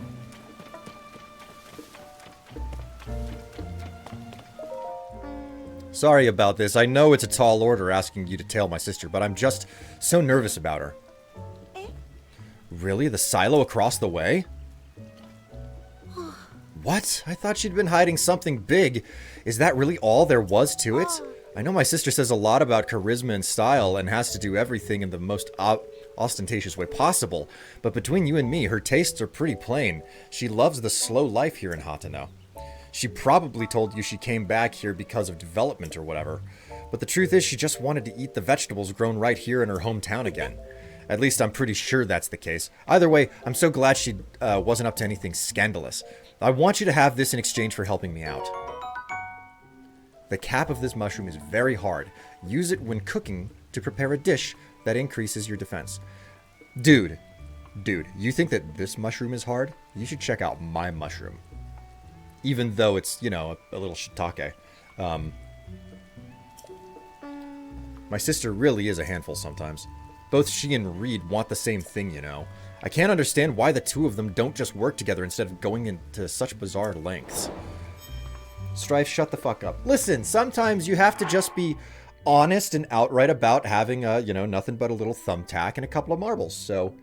Sorry about this. I know it's a tall order asking you to tail my sister, but I'm just so nervous about her. Really? The silo across the way? What? I thought she'd been hiding something big. Is that really all there was to it? I know my sister says a lot about charisma and style and has to do everything in the most ostentatious way possible, but between you and me, her tastes are pretty plain. She loves the slow life here in Hateno. She probably told you she came back here because of development or whatever, but the truth is she just wanted to eat the vegetables grown right here in her hometown again. At least I'm pretty sure that's the case. Either way, I'm so glad she wasn't up to anything scandalous. I want you to have this in exchange for helping me out. The cap of this mushroom is very hard. Use it when cooking to prepare a dish that increases your defense. Dude, you think that this mushroom is hard? You should check out my mushroom. Even though it's, you know, a little shiitake. My sister really is a handful sometimes. Both she and Reed want the same thing, you know. I can't understand why the two of them don't just work together instead of going into such bizarre lengths. Strife, shut the fuck up. Listen, sometimes you have to just be honest and outright about having, you know, nothing but a little thumbtack and a couple of marbles, so...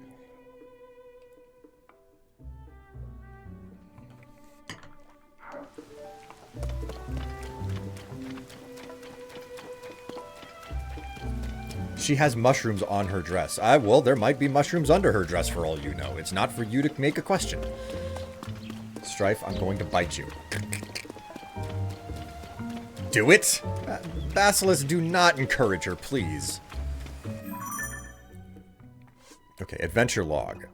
She has mushrooms on her dress. Well, there might be mushrooms under her dress for all you know. It's not for you to make a question. Strife, I'm going to bite you. Do it! Basilisk, do not encourage her, please. Okay, adventure log.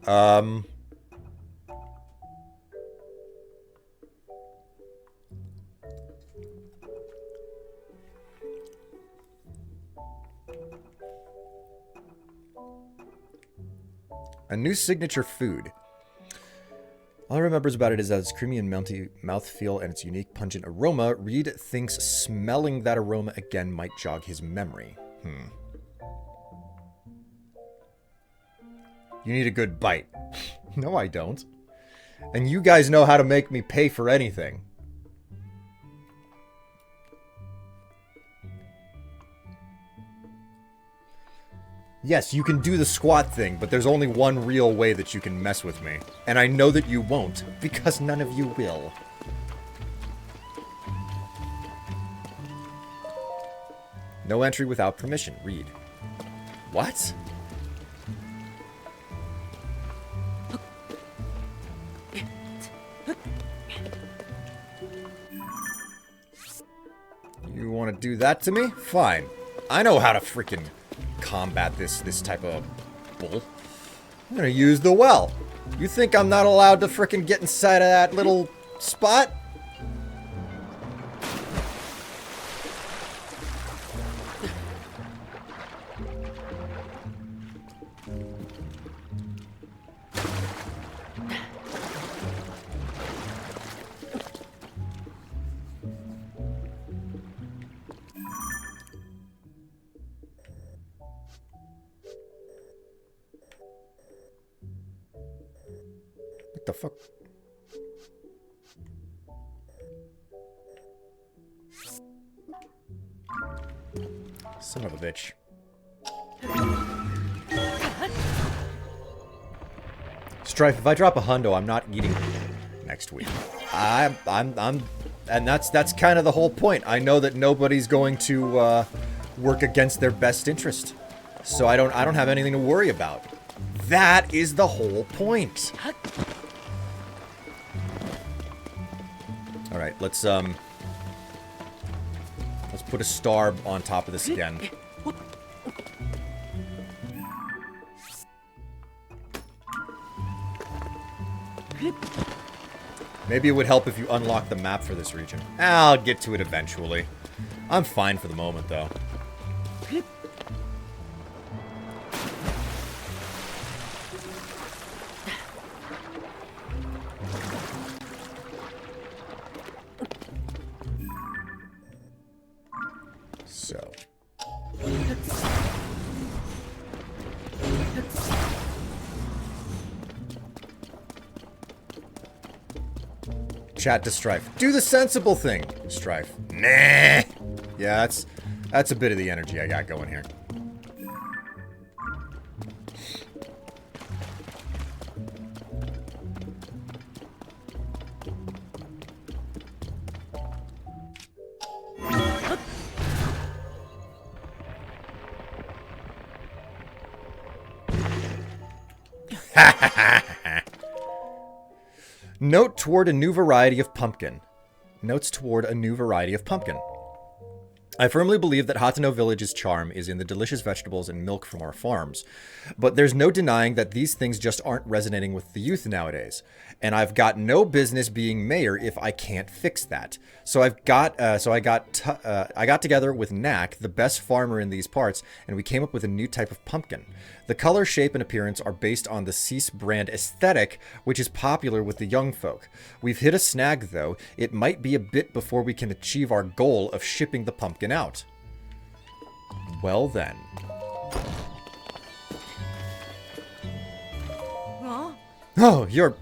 A new signature food. All I remembers about it is that it's creamy and melty mouthfeel and its unique pungent aroma. Reed thinks smelling that aroma again might jog his memory. You need a good bite. No, I don't. And you guys know how to make me pay for anything. Yes, you can do the squat thing, but there's only one real way that you can mess with me. And I know that you won't, because none of you will. No entry without permission. Read. What? You want to do that to me? Fine. I know how to freaking combat this type of bull. I'm gonna use the well. You think I'm not allowed to frickin' get inside of that little spot? What the fuck? Son of a bitch. Strife, if I drop a hundo, I'm not eating next week. And that's kind of the whole point. I know that nobody's going to work against their best interest. So I don't have anything to worry about. That is the whole point. All right, let's put a star on top of this again. Maybe it would help if you unlock the map for this region. I'll get to it eventually. I'm fine for the moment, though. So. Chat to Strife. Do the sensible thing, Strife. Nah. Yeah, that's a bit of the energy I got going here. Note toward a new variety of pumpkin. Notes toward a new variety of pumpkin. I firmly believe that Hateno Village's charm is in the delicious vegetables and milk from our farms, but there's no denying that these things just aren't resonating with the youth nowadays, and I've got no business being mayor if I can't fix that. So I got together with Knack, the best farmer in these parts, and we came up with a new type of pumpkin. The color, shape, and appearance are based on the Cease brand aesthetic, which is popular with the young folk. We've hit a snag, though. It might be a bit before we can achieve our goal of shipping the pumpkin out. Well then. Huh? Oh, you're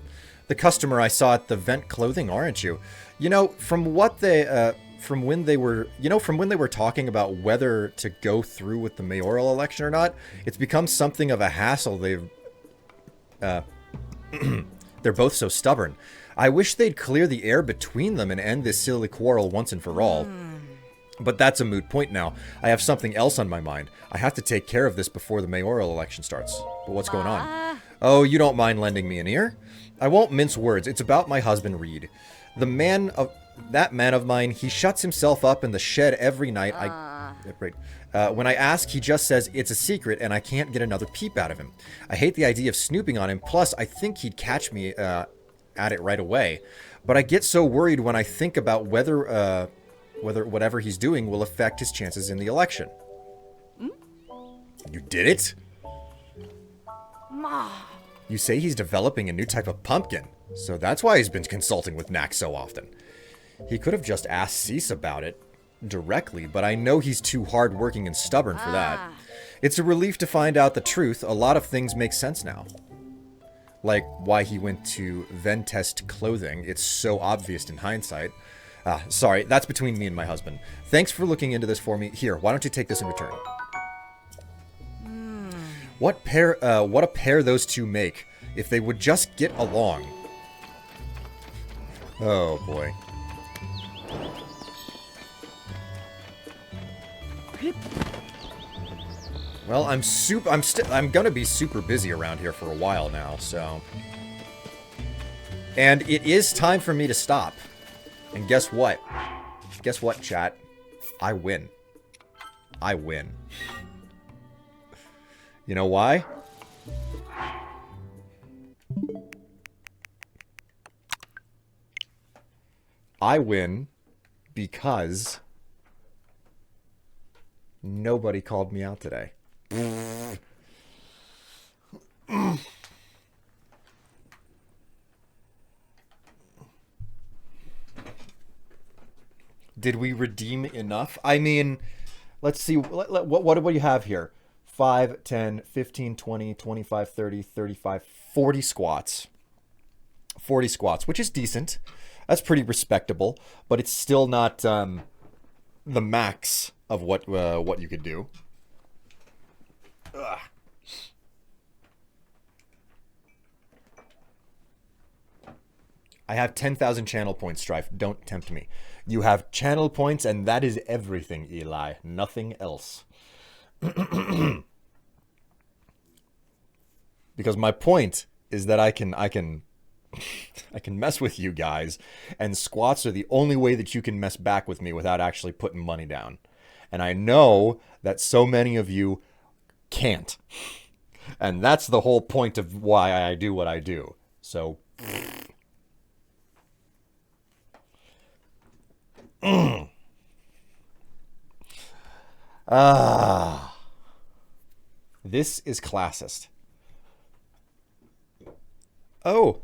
the customer I saw at the Vent Clothing, aren't you? You know, from when they were talking about whether to go through with the mayoral election or not, it's become something of a hassle. They're both so stubborn. I wish they'd clear the air between them and end this silly quarrel once and for all. But that's a moot point now. I have something else on my mind. I have to take care of this before the mayoral election starts. But what's going on? Oh, you don't mind lending me an ear? I won't mince words. It's about my husband, Reed. That man of mine, he shuts himself up in the shed every night. When I ask, he just says it's a secret and I can't get another peep out of him. I hate the idea of snooping on him. Plus, I think he'd catch me at it right away. But I get so worried when I think about whether whatever he's doing will affect his chances in the election. You did it? Ma. You say he's developing a new type of pumpkin, so that's why he's been consulting with Knack so often. He could have just asked Cease about it directly, but I know he's too hardworking and stubborn for that. It's a relief to find out the truth. A lot of things make sense now. Like why he went to Ventest Clothing. It's so obvious in hindsight. Sorry, that's between me and my husband. Thanks for looking into this for me. Here, why don't you take this in return? What a pair those two make. If they would just get along. Oh boy. Well, I'm gonna be super busy around here for a while now, so. And it is time for me to stop. And guess what? Guess what, chat? I win. I win. You know why? I win because nobody called me out today. Did we redeem enough? I mean, let's see. What do you have here? 5, 10, 15, 20, 25, 30, 35, 40 squats. 40 squats, which is decent. That's pretty respectable, but it's still not the max of what you could do. Ugh. I have 10,000 channel points, Strife. Don't tempt me. You have channel points, and that is everything, Eli. Nothing else. Because my point is that I can mess with you guys, and squats are the only way that you can mess back with me without actually putting money down. And I know that so many of you can't. And that's the whole point of why I do what I do. So this is classist. Oh,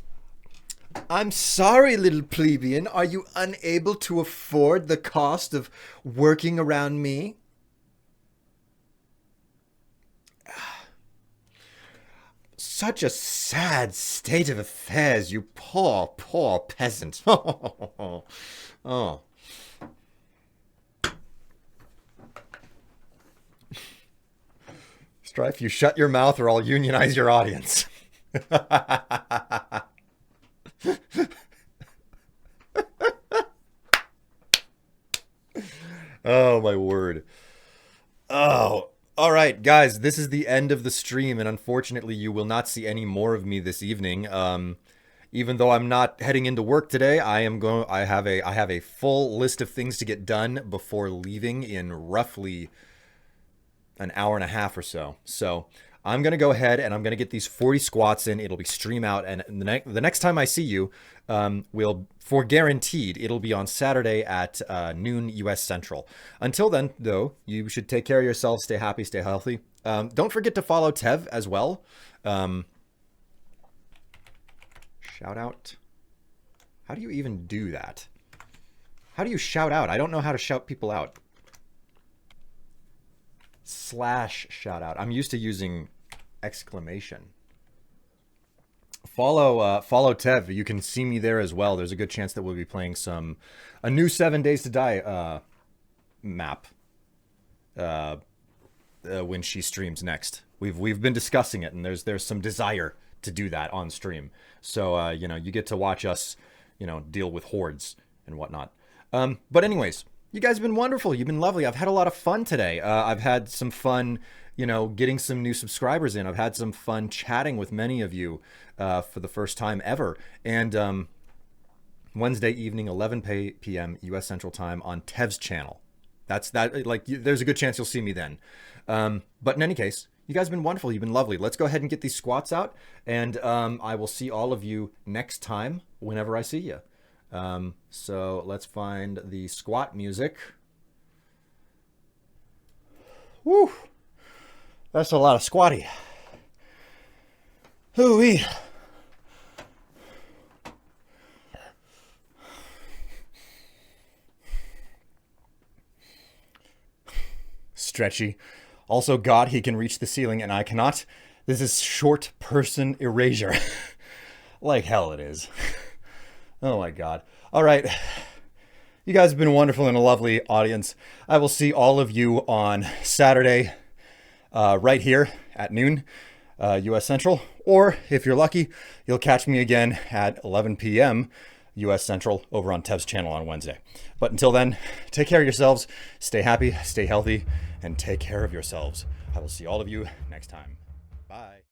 I'm sorry, little plebeian. Are you unable to afford the cost of working around me? Such a sad state of affairs, you poor, poor peasant. Oh. Strife, you shut your mouth or I'll unionize your audience. Oh, my word. Oh, all right, guys, this is the end of the stream, and unfortunately, you will not see any more of me this evening. Even though I'm not heading into work today, I have a full list of things to get done before leaving in roughly an hour and a half or so. So I'm going to go ahead and I'm going to get these 40 squats in. It'll be stream out. And the next time I see you, for guaranteed, it'll be on Saturday at noon US Central. Until then, though, you should take care of yourself. Stay happy, stay healthy. Don't forget to follow Tev as well. Shout out. How do you even do that? How do you shout out? I don't know how to shout people out. / shout out. I'm used to using exclamation. Follow Tev. You can see me there as well. There's a good chance that we'll be playing a new 7 Days to Die map when she streams next. We've been discussing it, and there's some desire to do that on stream. So you get to watch us deal with hordes and whatnot. But anyways. You guys have been wonderful. You've been lovely. I've had a lot of fun today. I've had some fun, getting some new subscribers in. I've had some fun chatting with many of you for the first time ever. And Wednesday evening, 11 p.m. U.S. Central Time on Tev's channel. There's a good chance you'll see me then. But in any case, you guys have been wonderful. You've been lovely. Let's go ahead and get these squats out. And I will see all of you next time whenever I see you. So let's find the squat music. Woo! That's a lot of squatty. Hoo-wee. Stretchy. Also, God, he can reach the ceiling and I cannot. This is short person erasure. Like hell it is. Oh my God. All right. You guys have been wonderful and a lovely audience. I will see all of you on Saturday right here at noon US Central. Or if you're lucky, you'll catch me again at 11 p.m. US Central over on Tev's channel on Wednesday. But until then, take care of yourselves. Stay happy, stay healthy, and take care of yourselves. I will see all of you next time. Bye.